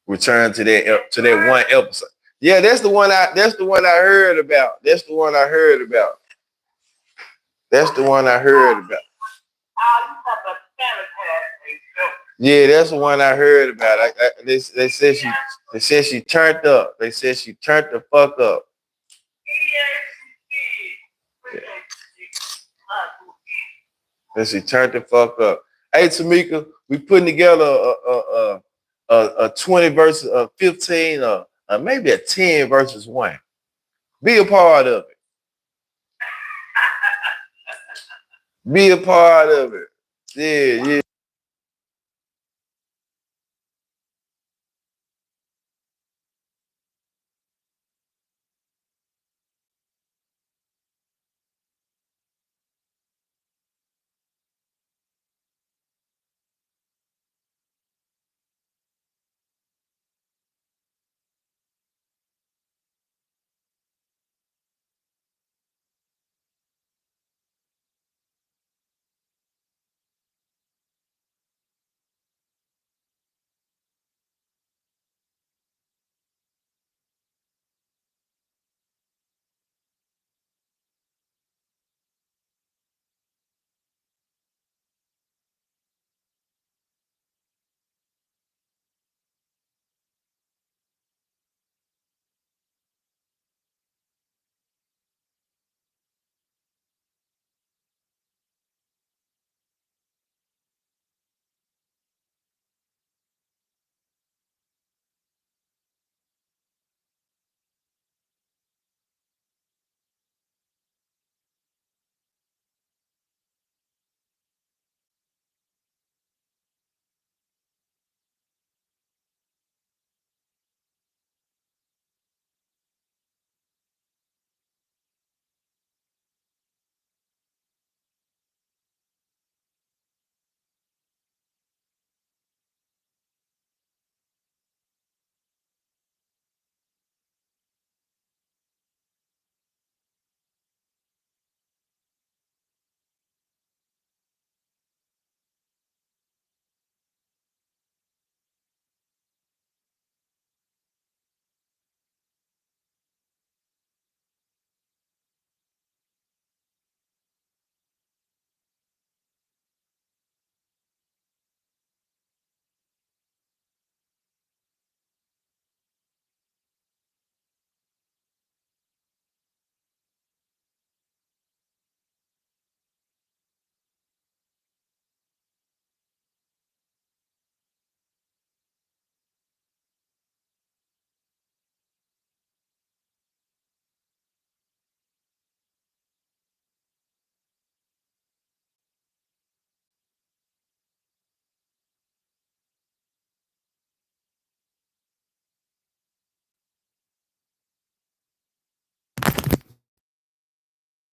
Return to that one episode. Yeah, that's the one I heard about. That's the one I heard about. That's the one I heard about. Yeah, that's the one I heard about. They said she turned up. They said she turned the fuck up. And she turned the fuck up. Hey Tamika, we putting together a 20 versus a 15 maybe a 10 versus 1. Be a part of it. Be a part of it. Yeah.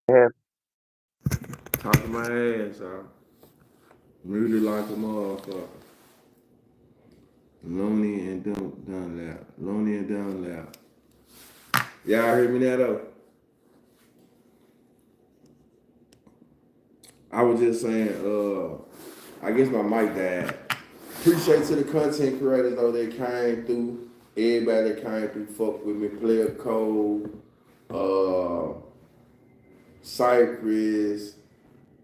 Yeah. Talking my ass off. Muted like a motherfucker. Lonely and done loud. Lonely and done loud. Y'all hear me now though? I was just saying, I guess my mic died. Appreciate to the content creators though that came through. Everybody that came through, fuck with me. Player Code, Cypress,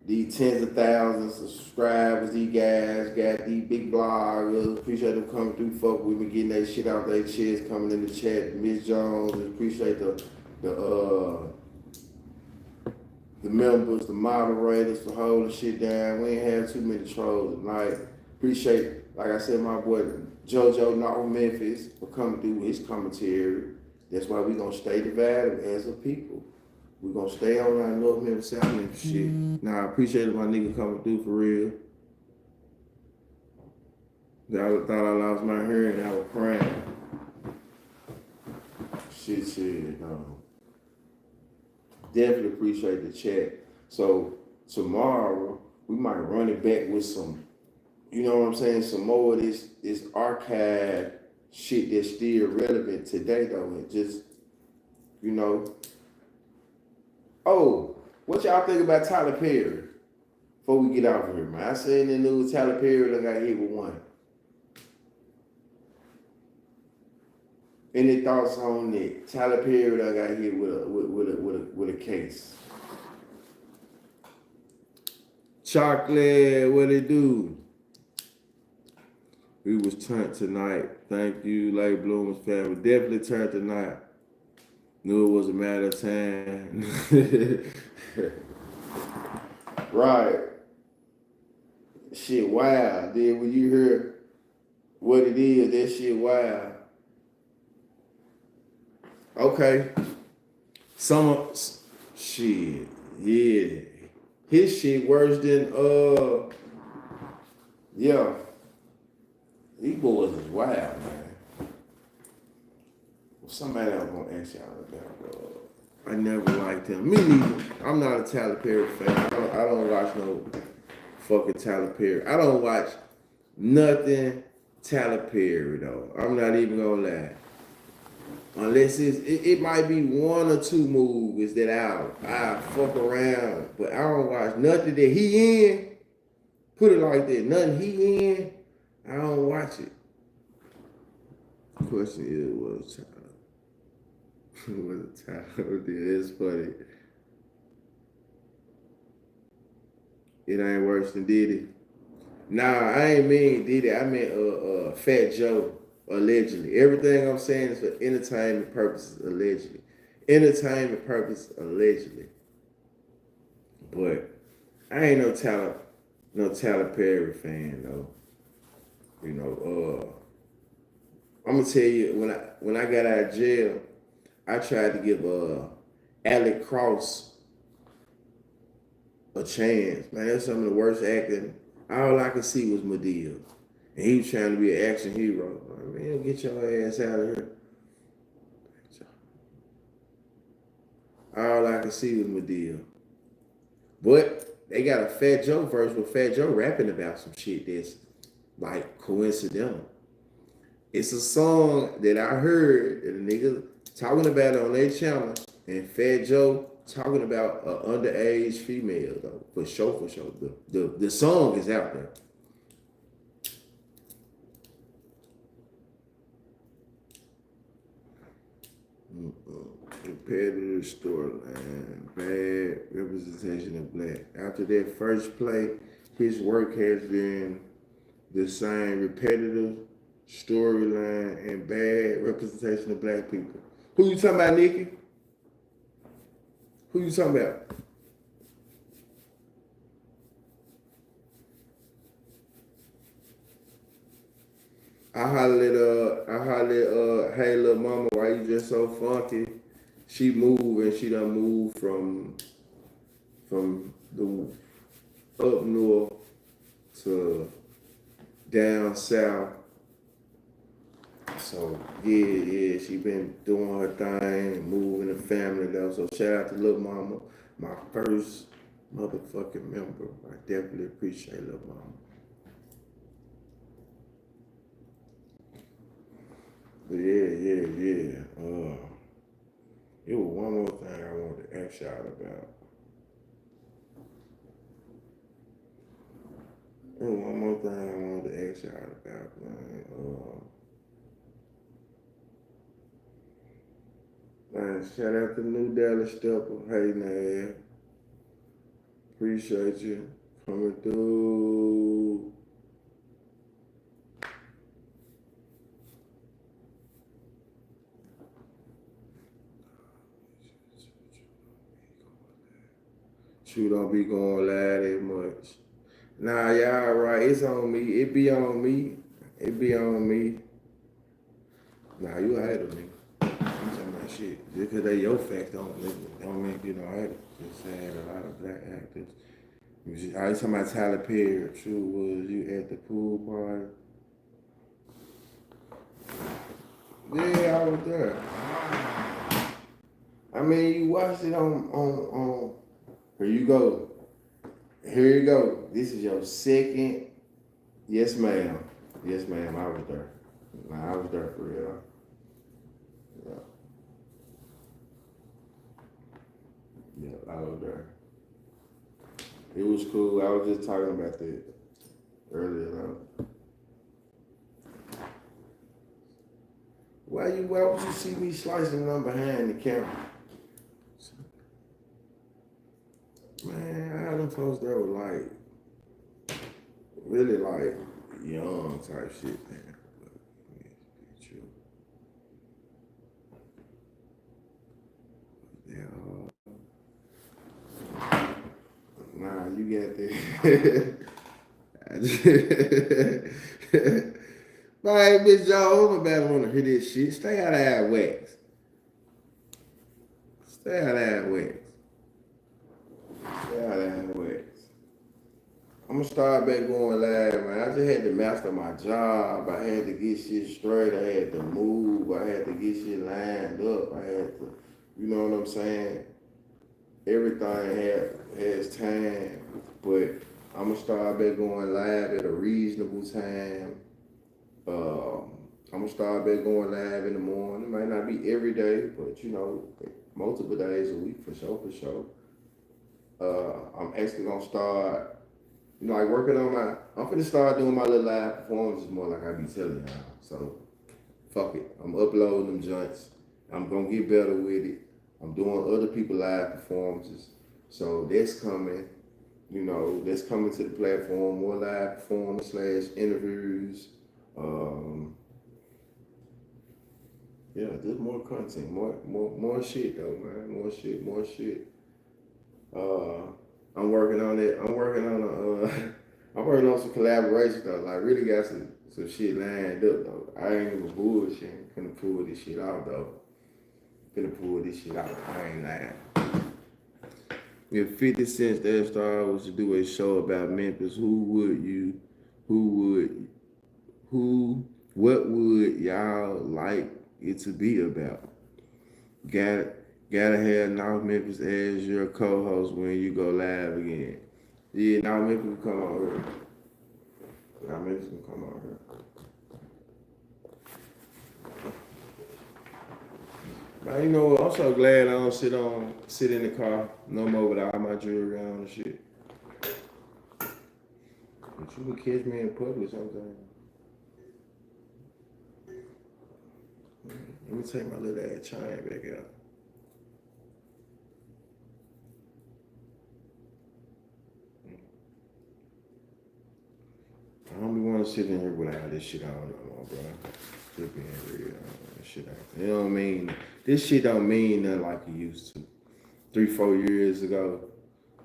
these tens of thousands of subscribers, these guys got these big bloggers. Appreciate them coming through, fuck with me, getting that shit out their chest, coming in the chat. Miss Jones, appreciate the members, the moderators for holding shit down. We ain't had too many trolls tonight. Appreciate, like I said, my boy JoJo Not Memphis for coming through with his commentary. That's why we gonna stay divided as a people. We gonna stay on our North Memphis, South Memphis shit. Nah, I appreciate my nigga coming through for real. I thought I lost my hearing, I was crying. Shit, no. Definitely appreciate the chat. So tomorrow we might run it back with some, you know what I'm saying, some more of this archive shit that's still relevant today though. And just, you know. Oh, what y'all think about Tyler Perry? Before we get out of here, man. I seen the news Tyler Perry done got hit with one. Any thoughts on that? Tyler Perry done got hit with a case. Chocolate, what it do? We was turned tonight. Thank you, Late Bloomers family. Definitely turned tonight. Knew it was a matter of time. Right. Shit wild. Then when you hear what it is, that shit wild. Okay. Shit. Yeah. His shit worse than yeah. These boys is wild, man. Well, somebody else gonna ask y'all about I never liked him. Me neither. I'm not a Tyler Perry fan. I don't watch no fucking Tyler Perry. I don't watch nothing Tyler Perry though. I'm not even gonna lie. Unless it might be one or two movies that I fuck around, but I don't watch nothing that he in. Put it like that. Nothing he in, I don't watch it. Question is, was Tyler? Was it Tyler? It's funny. It ain't worse than Diddy. Nah, I ain't mean Diddy. I meant Fat Joe. Allegedly. Everything I'm saying is for entertainment purposes, allegedly. Entertainment purposes, allegedly. But I ain't no Tyler Perry fan though. You know, I'm gonna tell you, when I got out of jail, I tried to give Alec Cross a chance. Man, that's some of the worst acting. All I could see was Madea. And he was trying to be an action hero. Like, man, get your ass out of here. All I could see was Madea. But they got a Fat Joe verse with Fat Joe rapping about some shit that's like coincidental. It's a song that I heard that a nigga talking about it on their channel, and Fat Joe talking about an underage female though. For sure. The song is out there. Competitive storyline, bad representation of black. After that first play, his work has been the same repetitive storyline and bad representation of black people. Who you talking about, Nikki? Who you talking about? I hollered at, hey little mama, why you just so funky? She moved and she done moved from the up north to down south. So yeah, she been doing her thing and moving the family though. So shout out to Lil Mama, my first motherfucking member. I definitely appreciate Lil Mama. But yeah. It was one more thing I wanted to ask y'all about. It was one more thing I wanted to ask y'all about, man, shout out to New Dallas Stepper. Hey, man. Appreciate you coming through. True don't be going live that much. Nah, y'all right. It's on me. It be on me. It be on me. Nah, you ahead of me. I'm talking about shit. Just because they your facts don't make you know ahead. Just saying a lot of black actors. I was talking about Tyler Perry. True, was you at the pool party? Yeah, I was there. I mean, you watched it on. Here you go. Here you go. This is your second. Yes, ma'am. Yes, ma'am. I was there. Nah, I was there for real. Yeah, I was there. It was cool. I was just talking about that earlier though. Why would you see me slicing them behind the camera? Man, how them folks there were like, really like young type shit, man. Yeah. Nah, you got that. Man, Miss Joe, nobody want to hear this shit. Stay out of that wax. Stay out of that wax. Stay out of that wax. I'm gonna start back going live, man. I just had to master my job. I had to get shit straight. I had to move. I had to get shit lined up. I had to, you know what I'm saying? Everything has time, but I'm gonna start back going live at a reasonable time. I'm gonna start back going live in the morning. It might not be every day, but you know, multiple days a week for sure. I'm actually gonna start, you know, like working on I'm gonna start doing my little live performances more like I be telling y'all. So, fuck it. I'm uploading them joints. I'm gonna get better with it. I'm doing other people live performances. So that's coming, you know, that's coming to the platform, more live performance / interviews. Yeah, just more content, more shit though, man. More shit. I'm working on it. I'm working on some collaboration though. Like really got some shit lined up though. I ain't even bullshit. Finna pull this shit out though. I ain't lying. If 50 Cent Death Star was to do a show about Memphis, what would y'all like it to be about? Gotta have North Memphis as your co-host when you go live again. Yeah, North Memphis will come out here. But you know, I'm so glad I don't sit in the car no more with all my jewelry on and shit. But you can catch me in public sometimes. Let me take my little ass chain back out. I don't be want to sit in here with all this shit on no more, bro. Just being real, shit out. You know what I mean? This shit don't mean nothing like it used to. 3-4 years ago,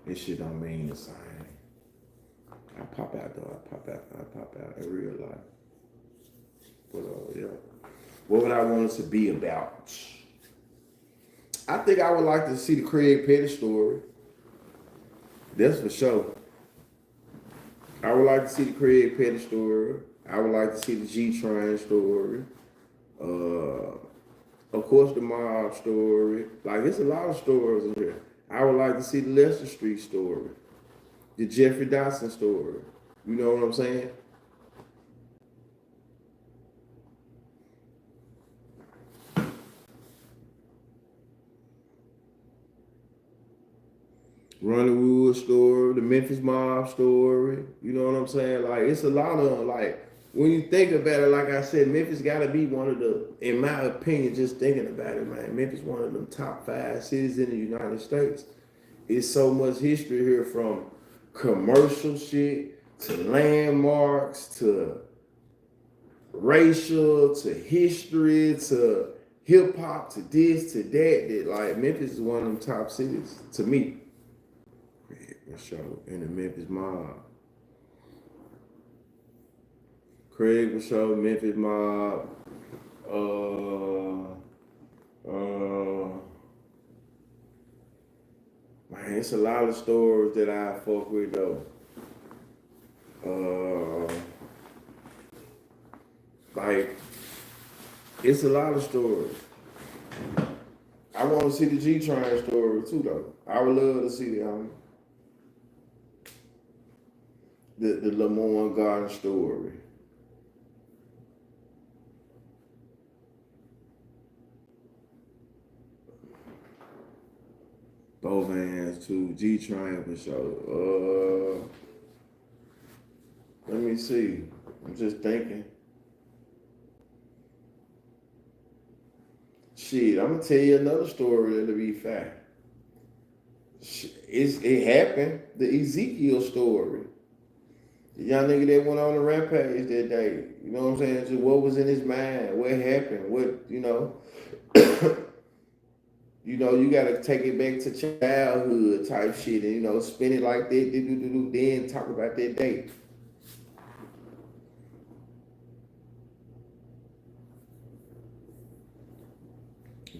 this shit don't mean the same. I pop out though. I pop out in real life. But yeah. What would I want it to be about? I think I would like to see the Craig Petty story. That's for sure. I would like to see the Craig Petty story. I would like to see the G-Train story. Of course, the mob story. Like, it's a lot of stories in here. I would like to see the Lester Street story, the Jeffrey Dotson story. You know what I'm saying? Ronnie Wood story, the Memphis mob story. You know what I'm saying? Like, it's a lot of, like, when you think about it, like I said, Memphis got to be one of the, in my opinion, just thinking about it, man, Memphis one of them top 5 cities in the United States. It's so much history here, from commercial shit to landmarks to racial to history to hip hop to this to that. That, like, Memphis is one of them top cities to me. Show in the Memphis mob. Craig will show Memphis mob. Man, it's a lot of stories that I fuck with though. Like, it's a lot of stories. I want to see the G-Train story too though. I would love to see the Lamont Garden story. Both hands too. G-Train for sure. Let me see. I'm just thinking. Shit, I'm gonna tell you another story that'll be fact. It happened. The Ezekiel story. The young nigga that went on the rampage that day. You know what I'm saying? Just what was in his mind? What happened? What, you know? You know, you gotta take it back to childhood type shit and, you know, spin it like that, then talk about that day.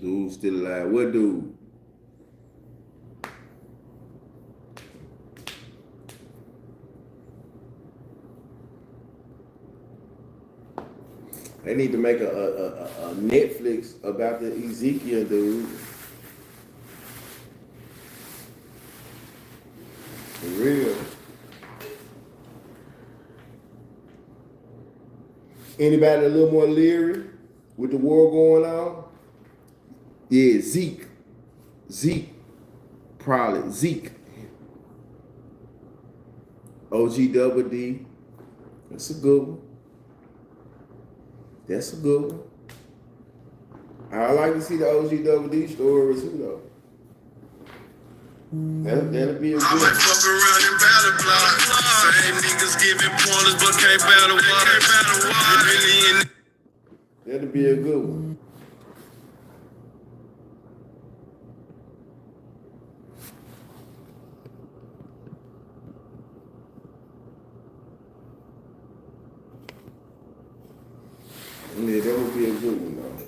Dude still alive. What dude? They need to make a Netflix about the Ezekiel dude. For real. Anybody a little more leery with the war going on? Yeah, Zeke. Probably Zeke. OG Double D. That's a good one. That's a good one. I like to see the OG Double D story too, though. That'll be a good one. I might fuck around and battle block. Same niggas giving pointers, but can't battle water. That'll be a good one. Yeah, that would be a good one though.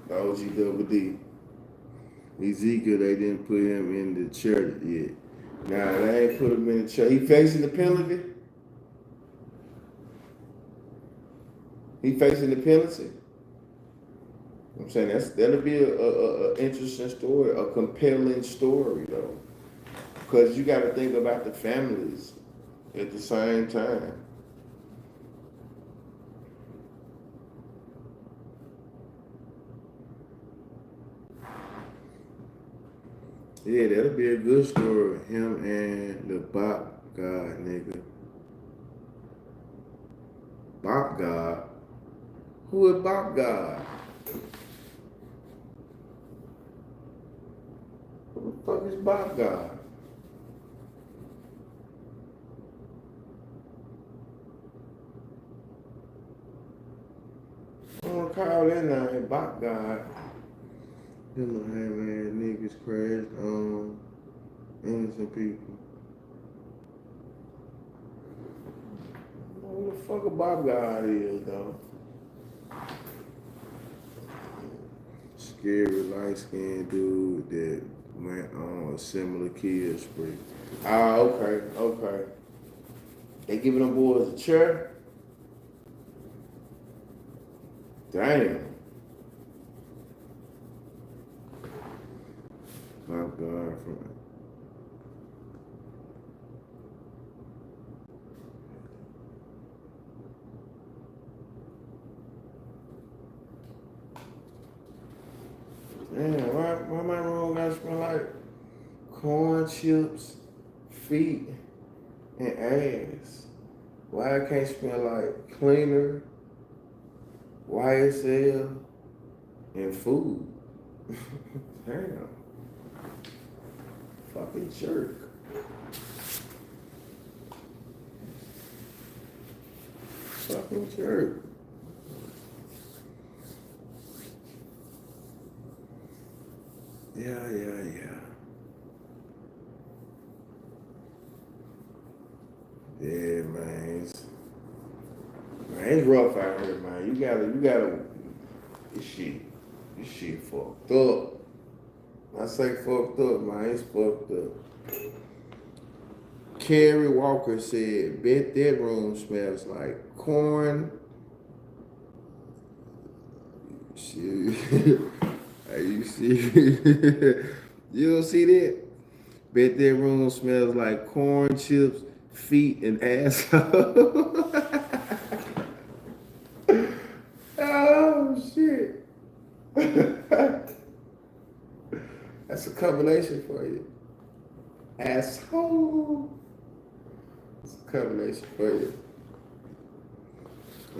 The OG Double D. Ezekiel, they didn't put him in the chair yet. Nah, they ain't put him in the chair. He facing the penalty? He facing the penalty? I'm saying that'll be a interesting story, a compelling story though. Because you gotta think about the families at the same time. Yeah, that'll be a good story. Him and the Bop God nigga. Bop God? Who is Bop God? Who the fuck is Bop God? I don't want to call that name Bop God. Them little ham-ass niggas crashed on innocent people. Who the fuck a Bob God is, though? Scary light-skinned dude that went on a similar kill spree. Ah, okay. They giving them boys a chair? Damn. My girlfriend. Damn, why my room gotta smell like corn chips, feet, and ass? Why it can't smell like cleaner, YSL, and food? Damn. Fucking jerk. Fucking jerk. Yeah. Yeah, man. It's rough out here, man. You gotta, this shit fucked up. I say fucked up, man. It's fucked up. Carrie Walker said, bet that room smells like corn. Shit. Hey, you see? You don't see that? Bet that room smells like corn chips, feet, and asshole. Oh, shit. That's a combination for you. Asshole. It's a combination for you.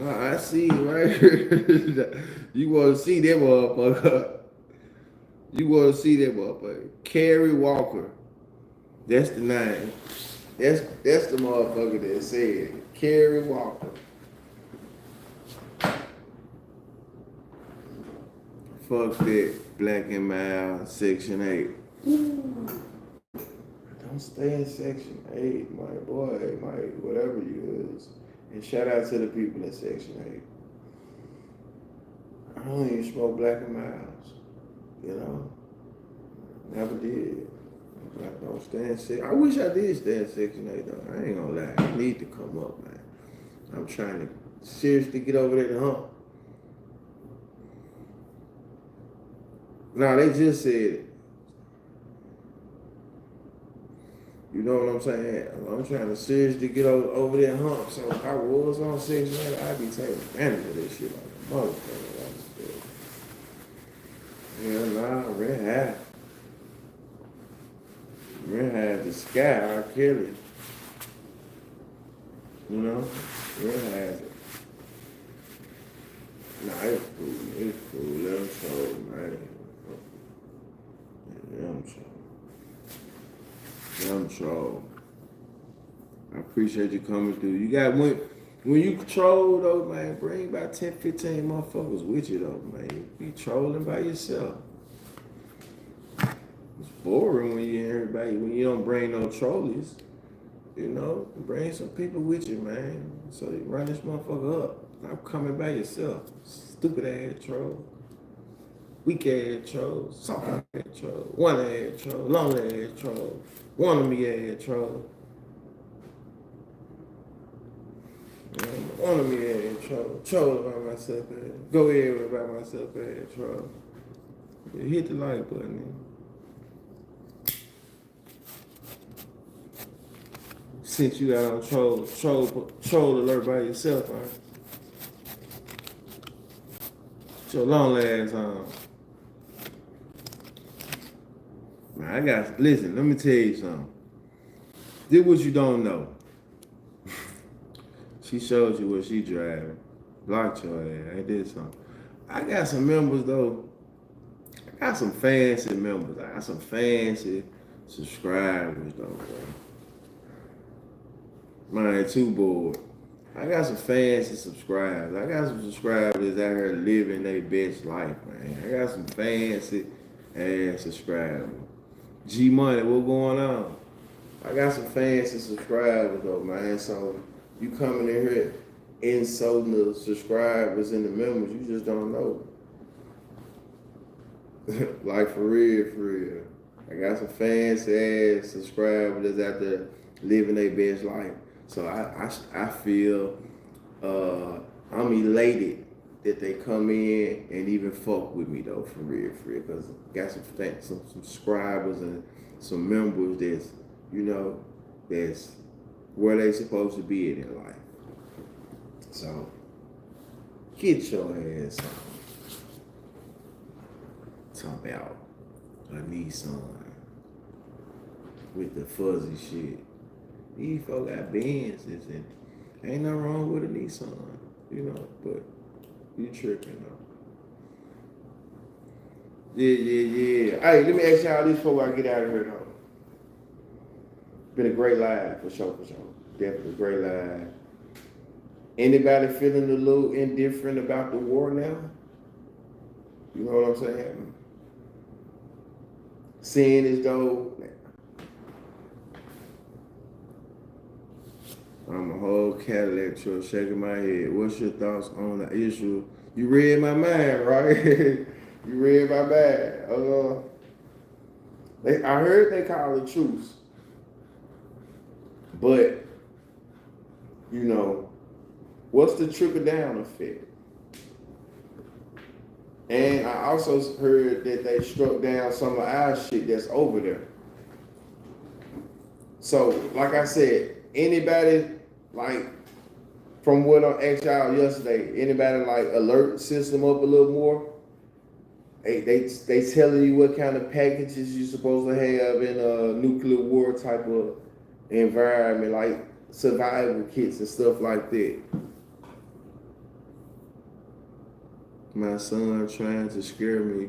Oh, I see you right here. You want to see that motherfucker. You want to see that motherfucker. Carrie Walker. That's the name. That's the motherfucker that said it. Carrie Walker. Fuck that. Black and mild, Section 8. Ooh. Don't stay in Section 8, my boy, whatever you is. And shout out to the people in Section 8. I don't even smoke black and miles. You know? Never did. I don't stay in Section 8. I wish I did stay in Section 8, though. I ain't gonna lie. I need to come up, man. I'm trying to seriously get over there to hump. No, they just said it. You know what I'm saying? I'm trying to seriously get over that hump. So if I was on Section 8, I'd be taking advantage of this shit like a motherfucker. Yeah, nah, Red Hat. Red Hat the sky, I kill it. You know? Red Hat it. Nah, it's cool. It's cool. Let them troll, man. Let them troll. Let them troll. I appreciate you coming through. You got when you troll though, man, bring about 10, 15 motherfuckers with you though, man. You be trolling by yourself. It's boring when you hear everybody, when you don't bring no trolleys. You know, bring some people with you, man. So you run this motherfucker up. Stop coming by yourself. Stupid ass troll. Weak ass troll. Soft ass troll. One ass troll. Long ass troll. One of me ass troll. One of me ass troll. Troll about myself ass. Go ahead about myself ass troll. Yeah, hit the like button, man. Since you got on troll alert by yourself, huh? Your long ass on. Man, listen, let me tell you something. This what you don't know. She showed you what she driving. Blocked your ass. I did something. I got some members though. I got some fancy members. I got some fancy subscribers though, bro. Man, too bored. I got some fancy subscribers. I got some subscribers out here living their best life, man. I got some fancy ass subscribers. G Money, what going on? I got some fancy subscribers though, man. So you coming in here insulting the subscribers and the members, you just don't know. Like for real. I got some fancy ass subscribers that's out there living their best life. So I feel I'm elated that they come in and even fuck with me though, for real, because got some subscribers and some members that's, you know, that's where they supposed to be in life. So get your ass on. Talk about a Nissan with the fuzzy shit. These folks got Benzes and ain't nothing wrong with a Nissan, you know, but you tripping though. Yeah. Hey, let me ask y'all this before I get out of here though. Been a great live for sure. Definitely a great live. Anybody feeling a little indifferent about the war now? You know what I'm saying? Seeing as though I'm a whole Cadillac truck shaking my head. What's your thoughts on the issue? You read my mind, right? You read my mind. I heard they call it truce. But, you know, what's the trickle-down effect? And I also heard that they struck down some of our shit that's over there. So, like I said, anybody, like, from what I asked y'all yesterday, anybody, like, alert system up a little more? They telling you what kind of packages you're supposed to have in a nuclear war type of environment, like survival kits and stuff like that. My son trying to scare me.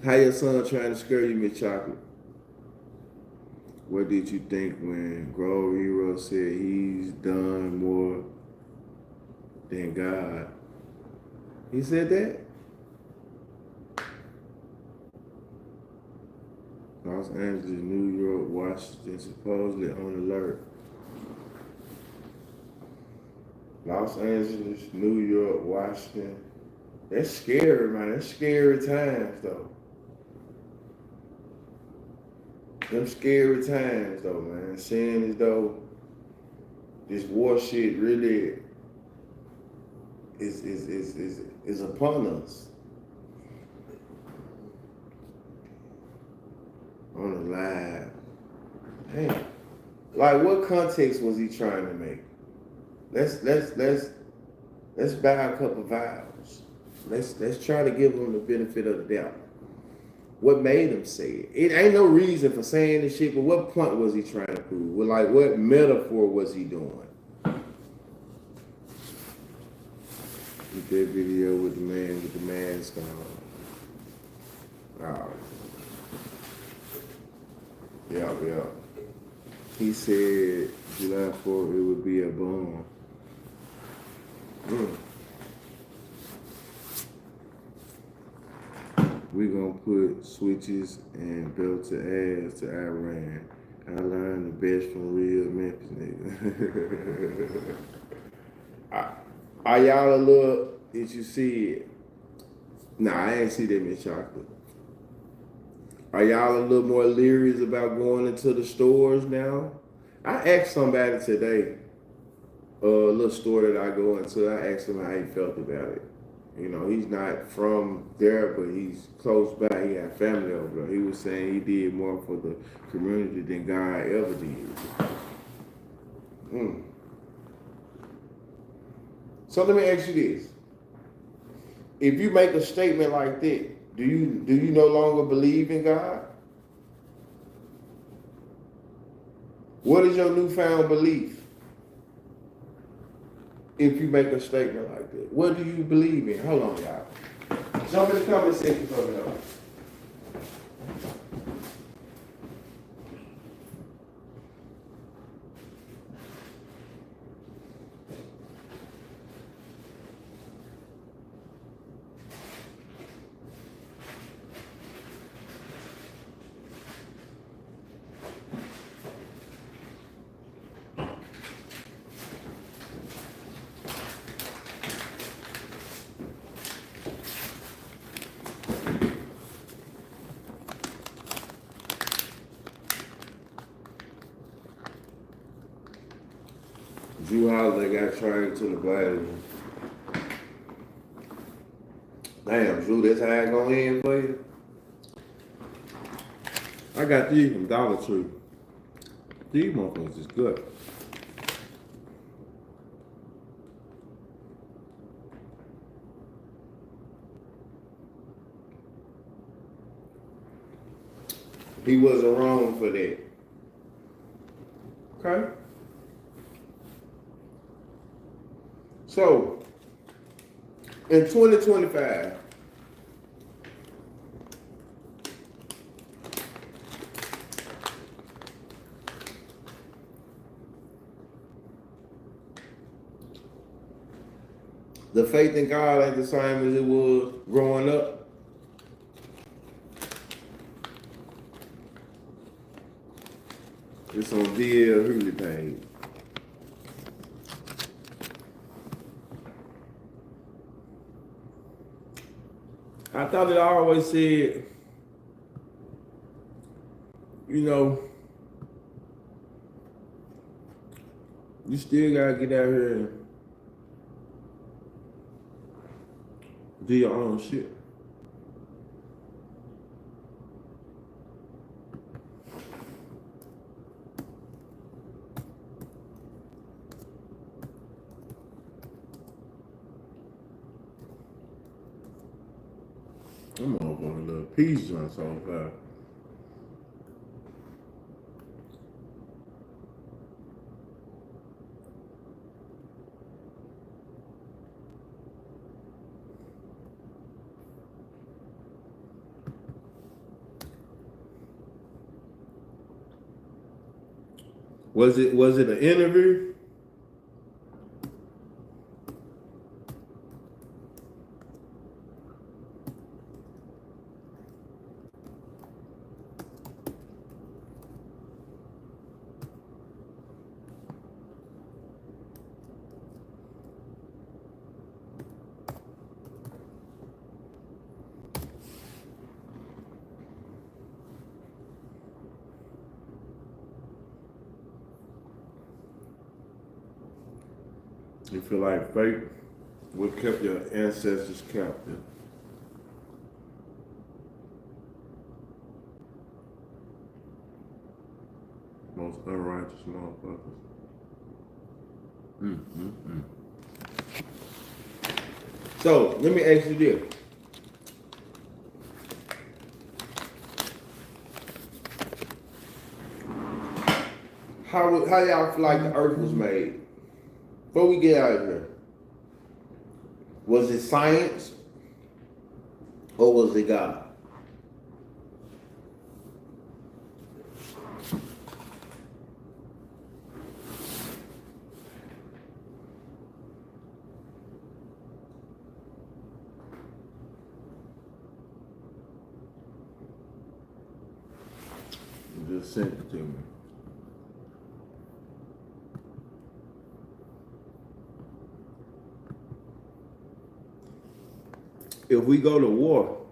How your son trying to scare you, Miss Chocolate? What did you think when Grove Hero said he's done more than God? He said that? Los Angeles, New York, Washington, supposedly on alert. Los Angeles, New York, Washington. That's scary, man. That's scary times, though. Them scary times, though, man. Seeing as though this war shit really is upon us. On the live. Damn. Like, what context was he trying to make? Let's buy a couple vowels. Let's try to give him the benefit of the doubt. What made him say it? It ain't no reason for saying this shit, but what point was he trying to prove? Well, like, what metaphor was he doing? With that video with the man with the mask on. Oh. Yeah. He said July 4th it would be a bomb. We gonna put switches and belt to ass to Iran. I learned the best from real Memphis niggas. Are y'all a little, did you see it? Nah, I ain't see that, Miss Chocolate. Are y'all a little more leery about going into the stores now? I asked somebody today, a little store that I go into, I asked him how he felt about it. You know, he's not from there, but he's close by. He got family over there. He was saying he did more for the community than God ever did. So let me ask you this. If you make a statement like that, do you no longer believe in God? What is your newfound belief? If you make a statement like that, what do you believe in? Hold on, y'all. Jump in the comment section for me. Drew Holiday got traded to the Blazers. Damn, Drew, that's how it gonna end for you? I got these from Dollar Tree. These motherfuckers is good. He wasn't wrong for that. Okay? So, in 2025, the faith in God ain't the same as it was growing up. It's on DL Hughley page. I thought it always said, you know, you still gotta get out here and do your own shit. I'm over on a little peace joint so far. Was it an interview? You feel like fate what kept your ancestors captive? Most unrighteous motherfuckers. So let me ask you this. How y'all feel like the earth was made? Before we get out of here, was it science or was it God? You just sent it to me. If we go to war,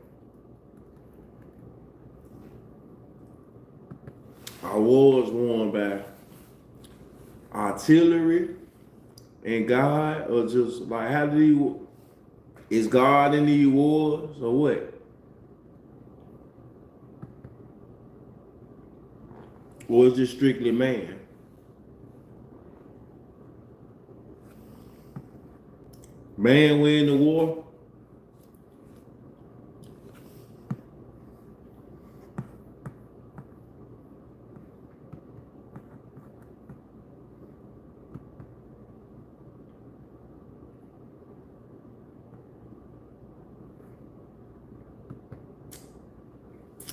our war is won by artillery and God, or just like how do you? Is God in these wars or what? Or is it strictly man? Man win the war?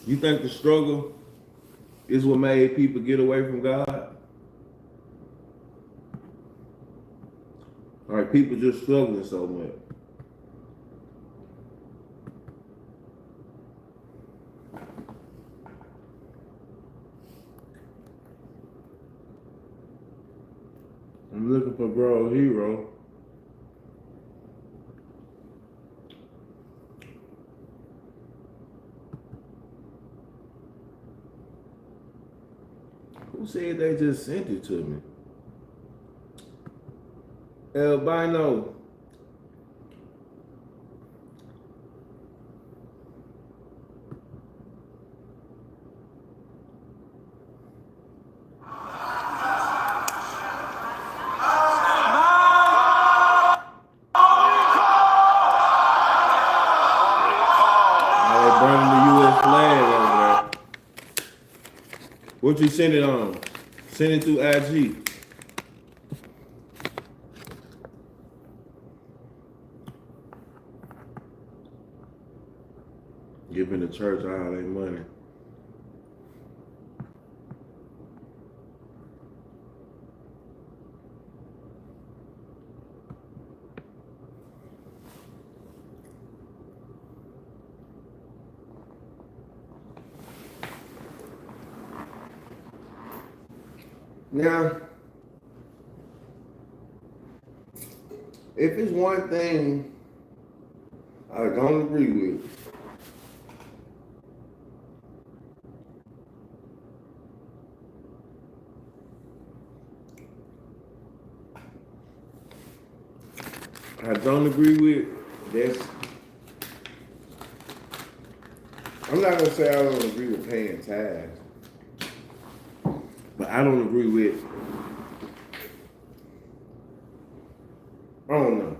You think the struggle is what made people get away from God? Like people just struggling so much. I'm looking for bro hero. Who said they just sent it to me? Albino. They burning the U.S. flag over there. What you send it on? Send it through IG. Giving the church all their money. Now, if it's one thing I don't agree with, that's, I'm not gonna say I don't agree with paying tax, but I don't agree with, I don't know.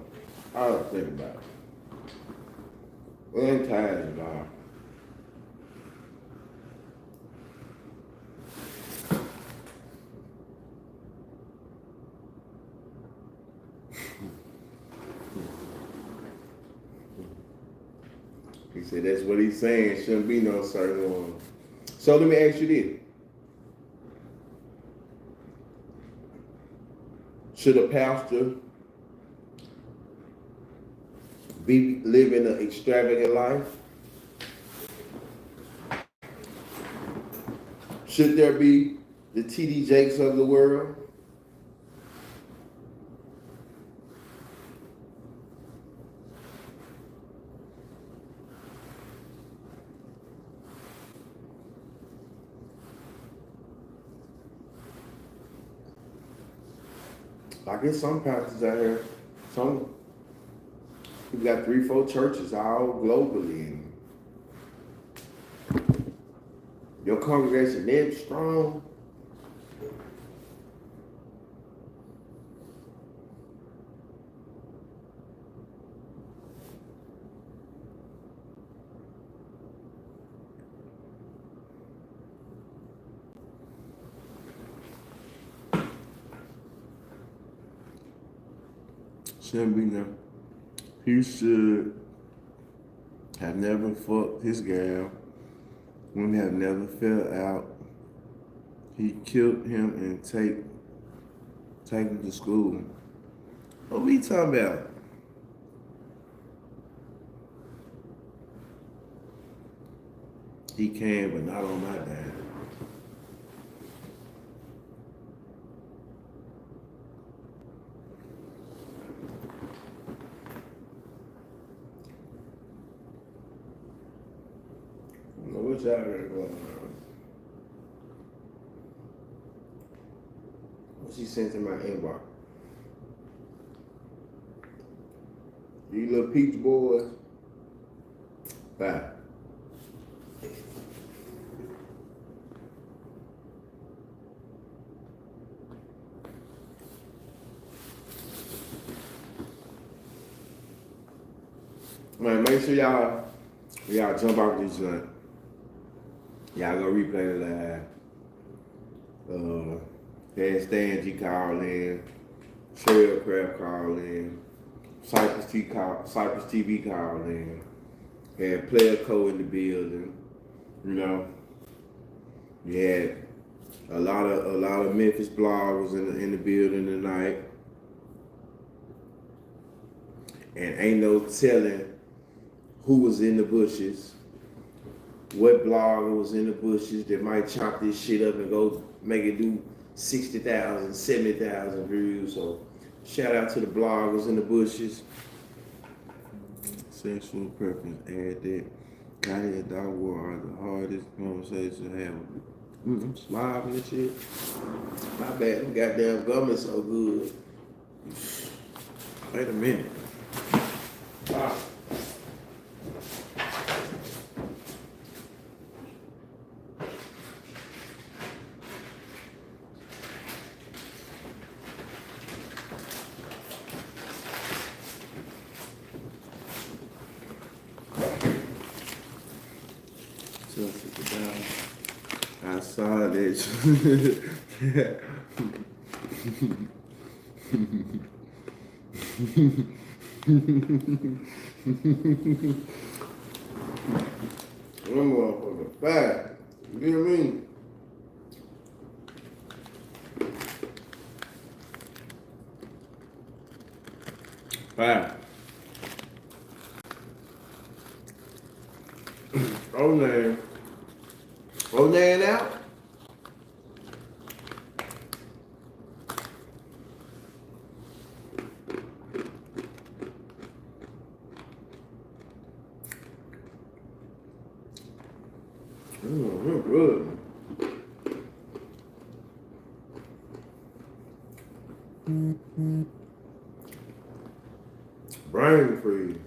I don't think about it. Well, tax involved. He said that's what he's saying. Shouldn't be no certain one. So let me ask you this. Should a pastor be living an extravagant life? Should there be the TD Jakes of the world? I guess some pastors out here, some people got 3-4 churches all globally. And your congregation that strong. Shouldn't be no. He should have never fucked his gal. Women have never fell out. He killed him and take him to school. What we talking about? He can, but not on my dime. What's out there going on? What she sent in my inbox? You little peach boys. Bye. Man, make sure y'all jump off this joint. Y'all go replay the live. Had Stan G call in, Cheryl Craft call in, Cypress TV call in, had Player Co in the building, you know. You had a lot of Memphis bloggers in the building tonight. And ain't no telling who was in the bushes. What blogger was in the bushes that might chop this shit up and go make it do 60,000, 70,000 views. So shout out to the bloggers in the bushes. Sexual preference, add that. Gotti and Dog War are the hardest conversations to have. I'm smiling and shit. My bad, them goddamn government so good. Wait a minute. Ah. I saw that. One motherfucker fat. You hear me? Fat. Oh man. Oh man out. Good. Brain freeze.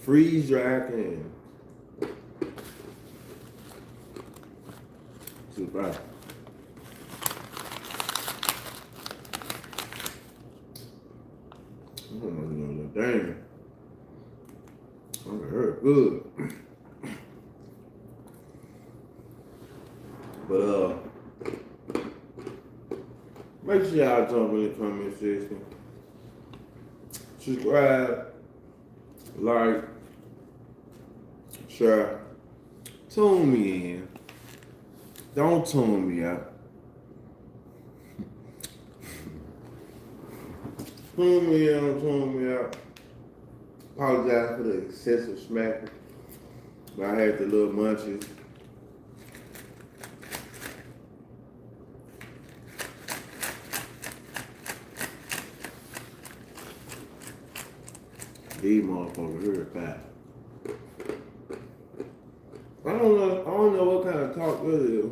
Freeze dry can. Too bad. Damn. I heard good. But make sure y'all jump in the comment section. Subscribe, like, share. Tune me in. Don't tune me out. Tune me in, don't tune me out. Apologize for the excessive smacking. But I had the little munchies. These motherfuckers here fat. I don't know what kind of talk this is.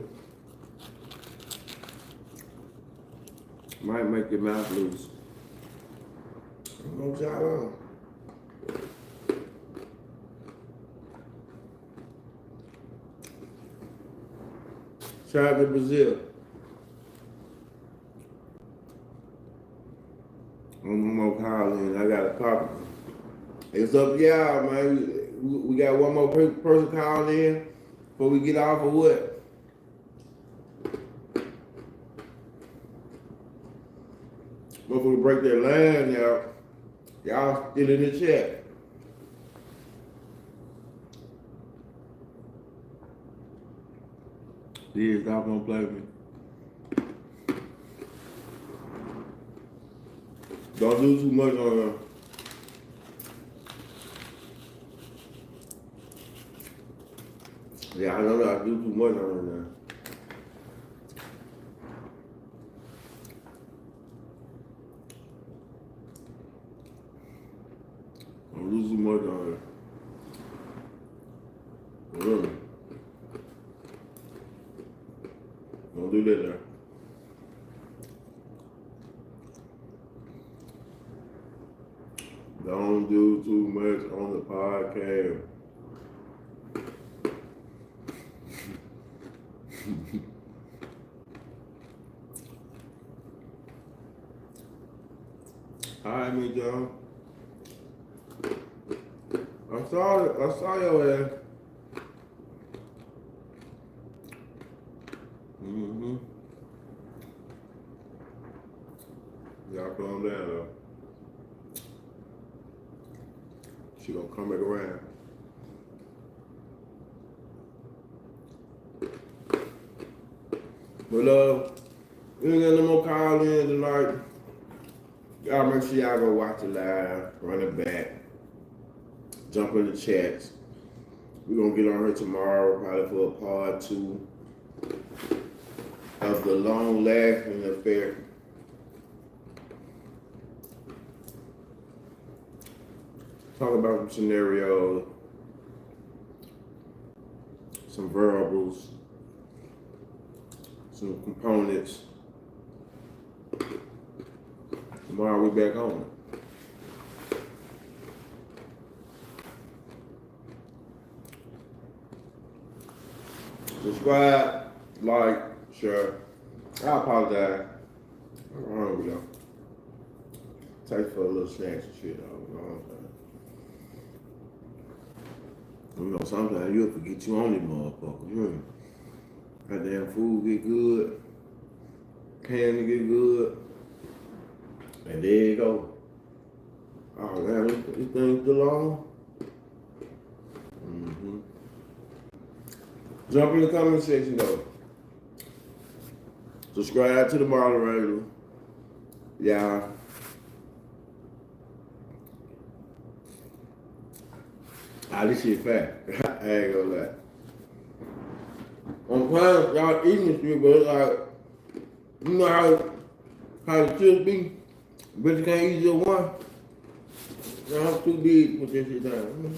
Might make your mouth loose. I don't know what y'all on. Shout out to Brazil. One more call in. I got a copy. It's up to y'all, man. We got one more person calling in before we get off or what? Before we break that line, y'all still in the chat. Please stop gonna play with me. Don't do too much on her. Yeah, I know that I do too much on her now. Don't do too much on her. Really. Don't do that now. Don't do too much on the podcast. All right, me, John. I saw your ass. Y'all calm down though. She gonna come back around. But we ain't got no more call in tonight. Y'all make sure y'all go watch it live, run it back, jump in the chats. We're gonna get on her tomorrow, probably for a part 2 of the long lasting affair. Talk about some scenarios, some variables, some components, Tomorrow we back on it. Subscribe, like, share. I apologize. I'm hungry though. Take for a little snacks and shit though. You know, sometimes you'll forget you on these motherfuckers. Goddamn food get good. Can get good. And there you go. Oh man, this thing still on? Jump in the comment section though. Subscribe to the moderator. Yeah. This shit fat. I ain't gonna lie. I'm trying y'all eating this shit, but it's like, you know how the chips be? But you can't eat just one. I'm too big to put this shit down.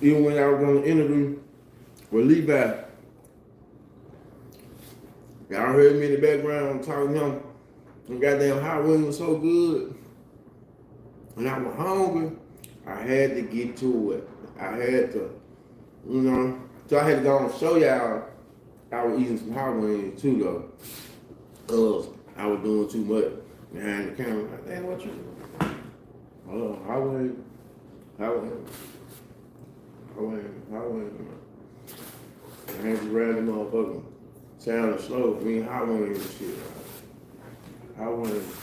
Even when I was on the interview with Levi, y'all heard me in the background talking to him. The goddamn hot wing was so good. And I was hungry. I had to get to it. I had to, so I had to go and show y'all I was eating some hot wings too though. I was doing too much behind the camera. Like, damn, what you doing? Hold on, hot wings. I ain't just random motherfucker. Sounding slow. I mean, hot wings and shit. Hot wings.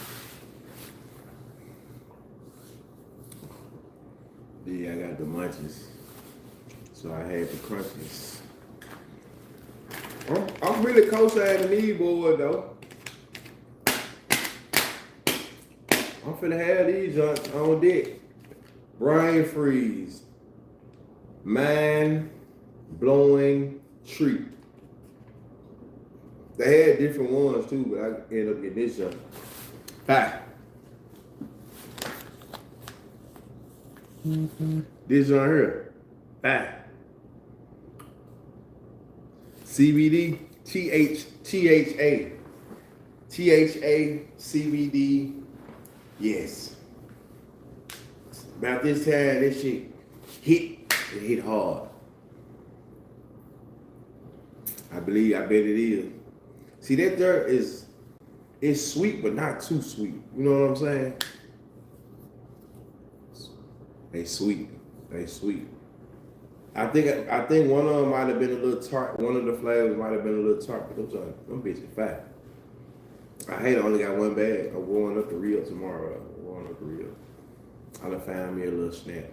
Yeah, I got the munchies. So I had the crunchies. I'm really co-signing these boys though. I'm finna have these joints on deck. Brain freeze. Mind blowing treat. They had different ones too, but I ended up getting this junk. Hi. This one here. Hi. CBD, THA, CBD. Yes. About this time, this shit hit hard. I bet it is. See, that dirt is sweet, but not too sweet. You know what I'm saying? They sweet. I think one of them might have been a little tart. One of the flavors might have been a little tart, but them bitches fat. I hate I only got one bag. I'm going up the Rio tomorrow. I done found me a little snack.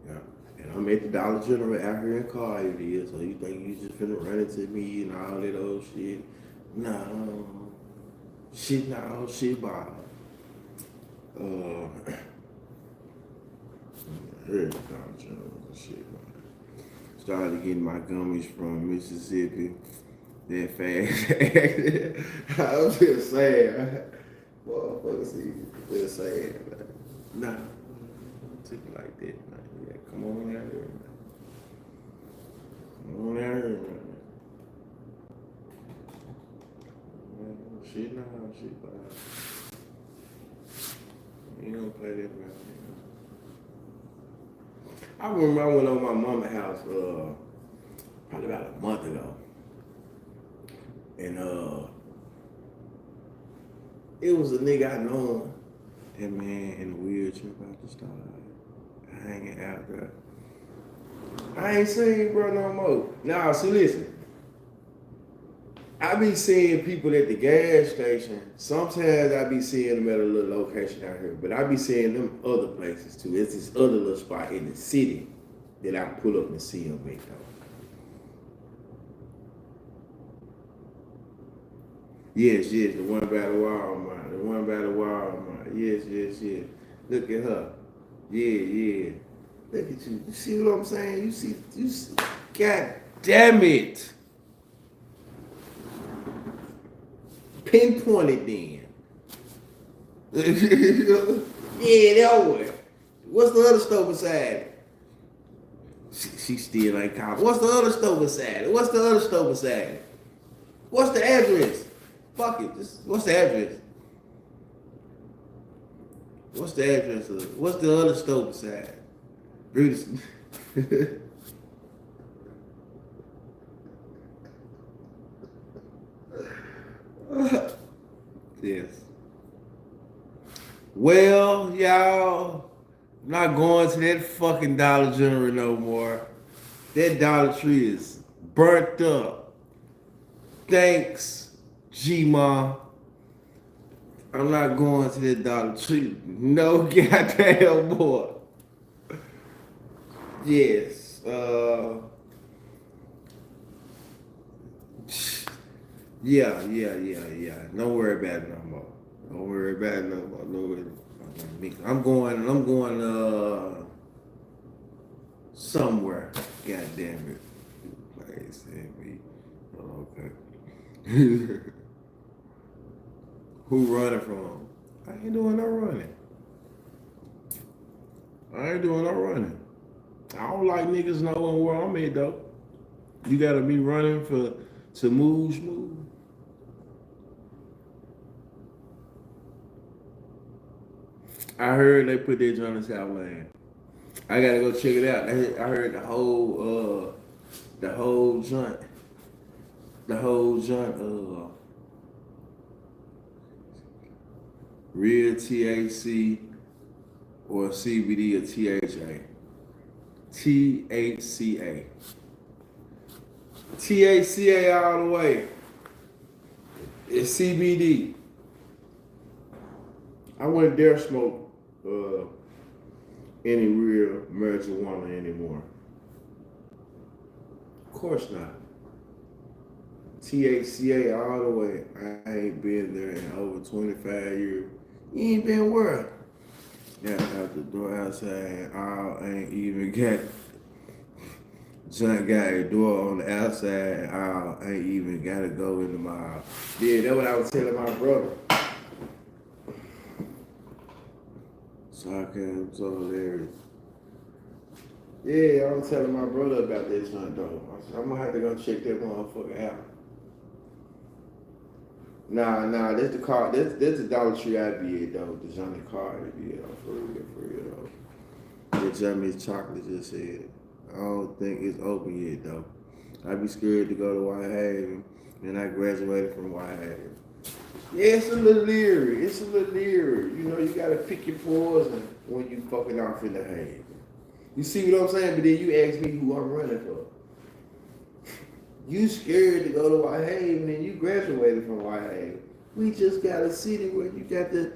Yeah. And I'm at the Dollar General out here in Carter, so you think you just finna run into me and all that old shit? No. Shit, Bob. Here's the Dollar General and shit, man. Started getting my gummies from Mississippi. That fast. I was just saying. Motherfuckers, just saying. Nah. Took it like that. Yeah, come on out here, man. Shit, bro. You don't play that, man. I remember I went over my mama's house probably about a month ago. And it was a nigga I know. That man in the wheelchair about to start hanging out there. I ain't seen bro no more. Nah, see, listen. I be seeing people at the gas station. Sometimes I be seeing them at a little location out here, but I be seeing them other places too. It's this other little spot in the city that I pull up and see them at though. Yes, the one by the Walmart. Yes. Look at her. Yeah. Look at you. You see what I'm saying? You see. God damn it. Pinpoint it then. Yeah, that way. What's the other store beside it? She still ain't calling. What's the other store beside it? What's the other store beside it? What's the address? Fuck it. What's the address? What's the address of it? What's the other store beside it? Brutus. Yes. Well, y'all, I'm not going to that fucking Dollar General no more. That Dollar Tree is burnt up. Thanks, G-Ma. I'm not going to that Dollar Tree no goddamn more. Yes. Yeah. Don't worry about it no more. Don't worry about it no more. No worry. I'm going somewhere. God damn it. Place and me. Okay. Who running from? I ain't doing no running. I don't like niggas knowing where I'm at though. You gotta be running to move. I heard they put that joint in Southland. I gotta go check it out. I heard the whole joint, real THC or CBD or THA. THCA. THCA all the way. It's CBD. I wouldn't dare smoke any real marijuana anymore. Of course not. THCA all the way. I ain't been there in over 25 years. You ain't been where? Yeah, out the door outside. I ain't even got a door on the outside. I ain't even gotta go in the mall. Yeah, that's what I was telling my brother. So there. Yeah, I was telling my brother about this joint though. I said, I'm gonna have to go check that motherfucker out. Nah, that's the car. That's the Dollar Tree I be at though. The Johnny car I be at for real though. The Jamie's chocolate just said. I don't think it's open yet though. I be scared to go to Whitehaven, and I graduated from Whitehaven. Yeah, it's a little leery. You know, you gotta pick your poison when you fucking off in the Haven. You see what I'm saying? But then you ask me who I'm running for. You scared to go to Whitehaven and you graduated from Whitehaven. We just got a city where you got to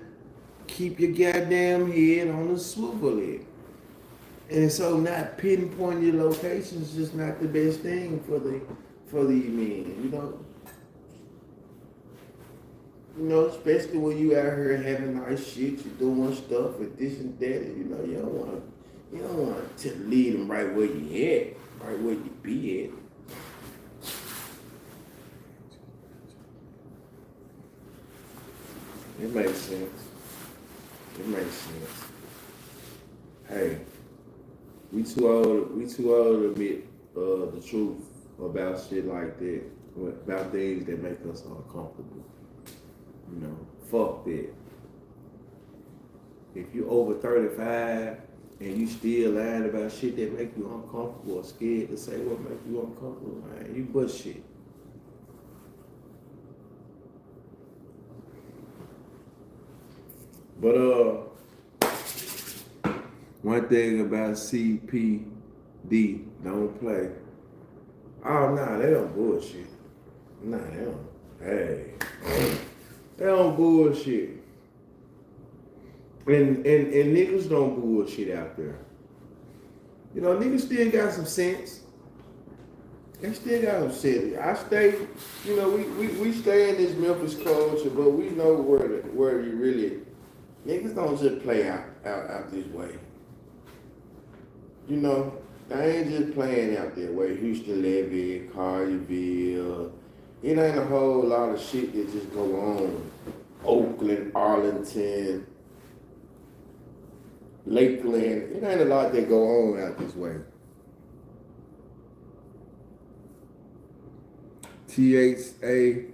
keep your goddamn head on the swivel head. And so not pinpointing your location is just not the best thing for the men, you know. You know, especially when you out here having nice shit, you doing stuff and this and that, and, you know, you don't want to lead them right where you at, right where you be at. It makes sense. Hey, we too old to admit the truth about shit like that, about things that make us uncomfortable. You know, fuck that. If you over 35 and you still lying about shit that make you uncomfortable or scared to say what make you uncomfortable, man, you bullshit. But one thing about CPD, don't play. Oh nah, they don't bullshit. Nah, they don't. Hey, they don't bullshit. And niggas don't bullshit out there. You know, niggas still got some sense. They still got some sense. I stay, you know, we stay in this Memphis culture, but we know where you really. Niggas don't just play out this way. You know, they ain't just playing out that way. Houston Levy, Collierville. It ain't a whole lot of shit that just go on. Oakland, Arlington, Lakeland. It ain't a lot that go on out this way. THA,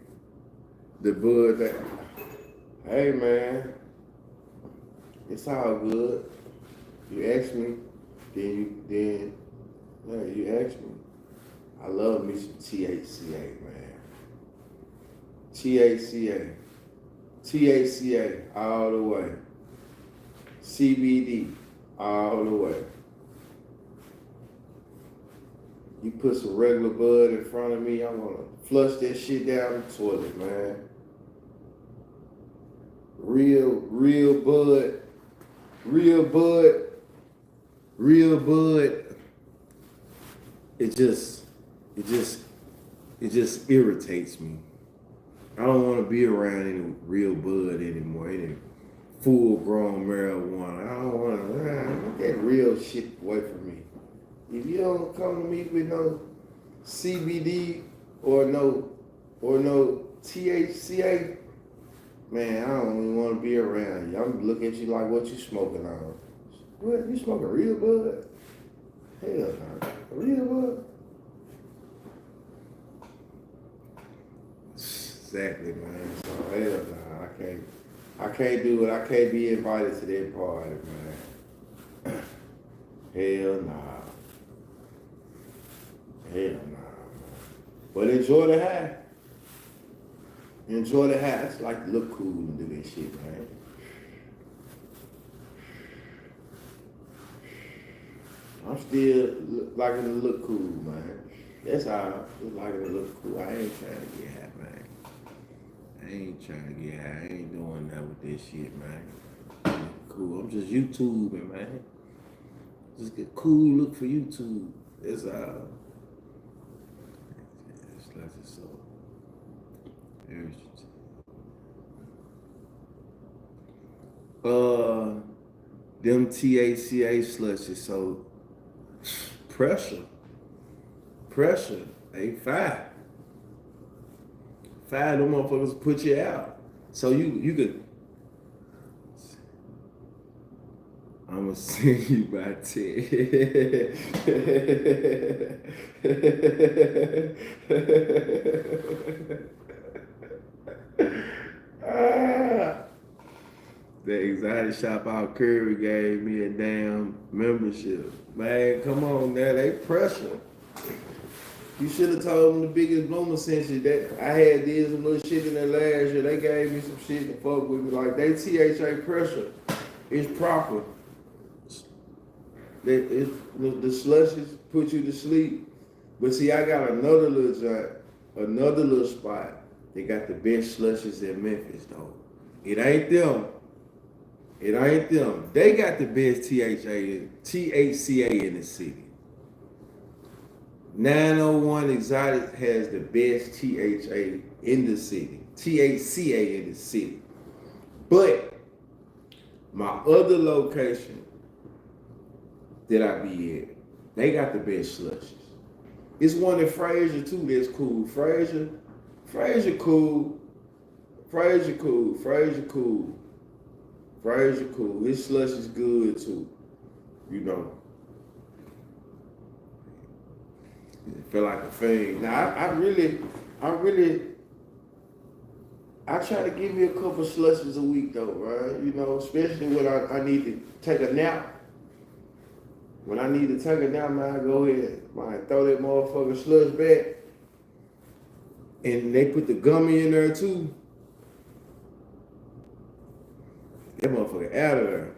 the bud that, hey man, it's all good. You ask me, then you ask me. I love me some THCA, man. THCA all the way. CBD all the way. You put some regular bud in front of me, I'm gonna flush that shit down the toilet, man. Real bud. It just irritates me. I don't want to be around any real bud anymore, any full-grown marijuana. I don't want to, get that real shit away from me. If you don't come to me with no CBD or no THCA, man, I don't even want to be around you. I'm looking at you like, what you smoking on? What, you smoking real bud? Hell no. Real bud? Exactly, man. So hell no, I can't do it. I can't be invited to that party, man. Hell nah. Hell nah, man. But enjoy the high. Enjoy the high. It's like to look cool and do that shit, man. I'm still liking to look cool, man. That's how I'm liking to look cool. I ain't trying to get high, man. I ain't trying to get high. I ain't doing that with this shit, man. Cool. I'm just YouTubing, man. Just get cool look for YouTube. That's all. That's just so. Them THCA slushes, so pressure, ain't fire. Fire, them motherfuckers put you out. So you could, I'ma send you by 10. The anxiety shop out Curry gave me a damn membership. Man, come on now, they pressure. You should have told them the biggest bloomer since that I had this little shit in there last year. They gave me some shit to fuck with me. Like, they THA pressure is proper. The slushes put you to sleep. But see, I got another little joint, another little spot. They got the best slushes in Memphis, though. It ain't them. They got the best THCA in the city. 901 Exotic has the best THCA in the city. But my other location that I be at, they got the best slushes. It's one in Fraser too that's cool. Fraser cool. His slush is good too. You know. It feel like a thing. Now I try to give me a couple slushes a week though, right? You know, especially when I need to take a nap. When I need to take a nap, man, I go ahead, man, throw that motherfucker slush back. And they put the gummy in there too. That motherfucker out of there.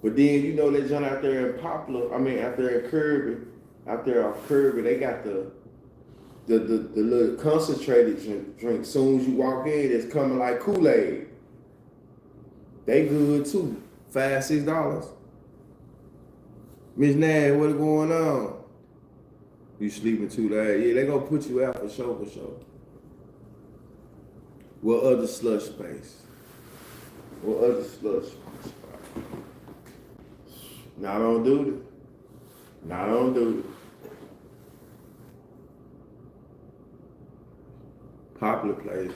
But then, you know, that joint out there in Poplar, out there in Kirby, out there off Kirby, they got the little concentrated drink. Soon as you walk in, it's coming like Kool-Aid. They good too. $5, $6. Miss Nash, what's going on? You sleeping too late? Yeah, they gonna put you out for sure. What other slush space? Now don't do it. Popular place.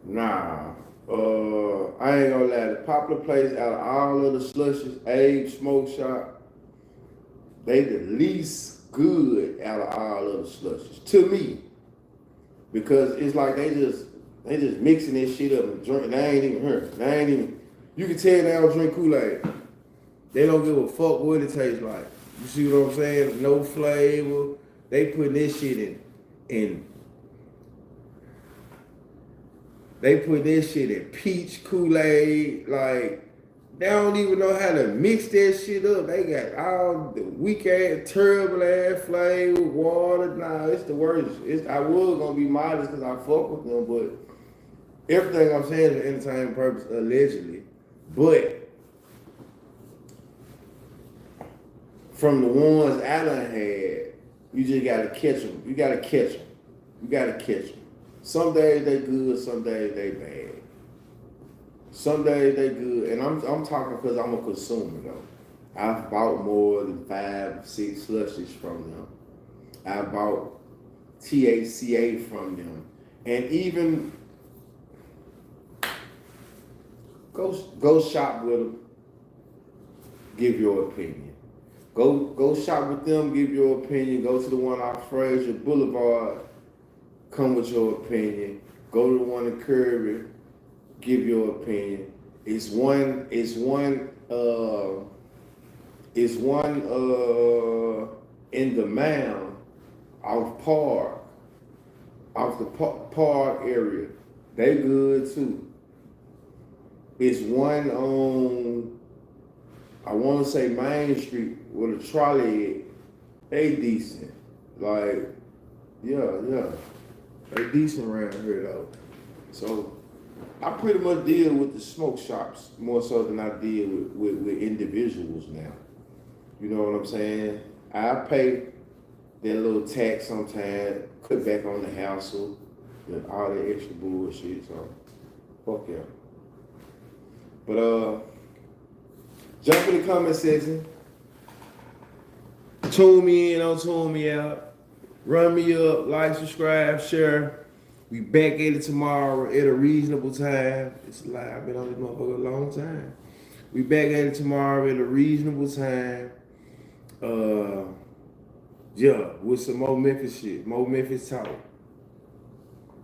Nah. I ain't gonna lie, the popular place out of all of the slushes, Abe Smoke Shop, they the least good out of all of the slushes to me, because it's like they just mixing this shit up and drinking. They ain't even her. They ain't even. You can tell they don't drink Kool-Aid. They don't give a fuck what it tastes like. You see what I'm saying? No flavor. They put this shit in. They put this shit in peach Kool-Aid. Like, they don't even know how to mix that shit up. They got all the weak ass, terrible ass flavor, water. Nah, it's the worst. I was gonna be modest because I fuck with them, but everything I'm saying is for entertainment purpose, allegedly. But from the ones I done had, you just gotta catch them. You gotta catch them. You gotta catch them. Some days they good, some days they bad. Some days they good, and I'm talking because I'm a consumer though. I've bought more than 5, 6 slushes from them. I bought THCA from them, and even go shop with them. Give your opinion. Go shop with them. Give your opinion. Go to the one off Fraser Boulevard. Come with your opinion. Go to the one in Kirby. Give your opinion. It's one in the mound off the park area. They good too. It's one on, I want to say Main Street with a trolley. They decent. Like, yeah. They decent around here though. So I pretty much deal with the smoke shops more so than I deal with individuals now. You know what I'm saying? I pay that little tax sometimes, cut back on the hassle, all that extra bullshit, so fuck yeah. But jump in the comment section. Tune me in, don't tune me out. Run me up, like, subscribe, share. We back at it tomorrow at a reasonable time. It's live. I've been on this motherfucker a long time. We back at it tomorrow at a reasonable time. With some more Memphis shit, more Memphis talk.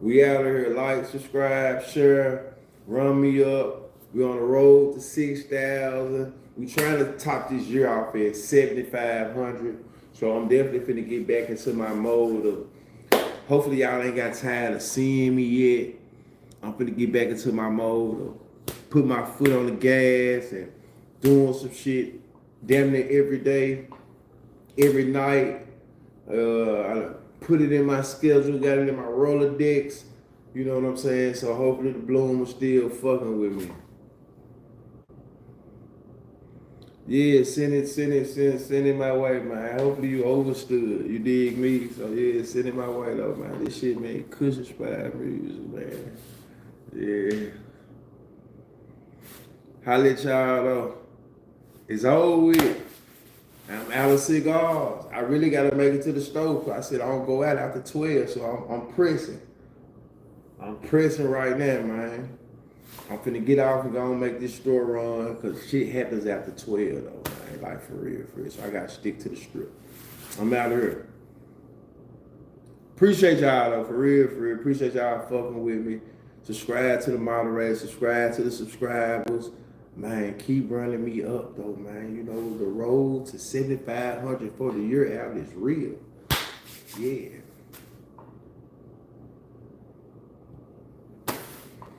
We out of here. Like, subscribe, share, run me up. We on the road to 6,000. We trying to top this year off at 7,500. So I'm definitely finna get back into my mode of, hopefully y'all ain't got tired of seeing me yet. I'm finna get back into my mode of put my foot on the gas and doing some shit damn near every day, every night. I put it in my schedule, got it in my Rolodex. You know what I'm saying? So hopefully the bloom was still fucking with me. Yeah, send it my way, man. Hopefully you understood. You dig me? So yeah, send it my way though, man. This shit, man, cushion inspired music, man. Yeah. Holla at y'all though. It's over with. I'm out of cigars. I really gotta make it to the stove. I said I don't go out after 12, so I'm pressing. I'm pressing right now, man. I'm finna get off and go and make this store run, cause shit happens after 12 though, man. Like for real. So I gotta stick to the strip. I'm out of here. Appreciate y'all though, for real. Appreciate y'all fucking with me. Subscribe to the moderators, subscribe to the subscribers. Man, keep running me up though, man. You know, the road to 7,500 for the year out is real. Yeah.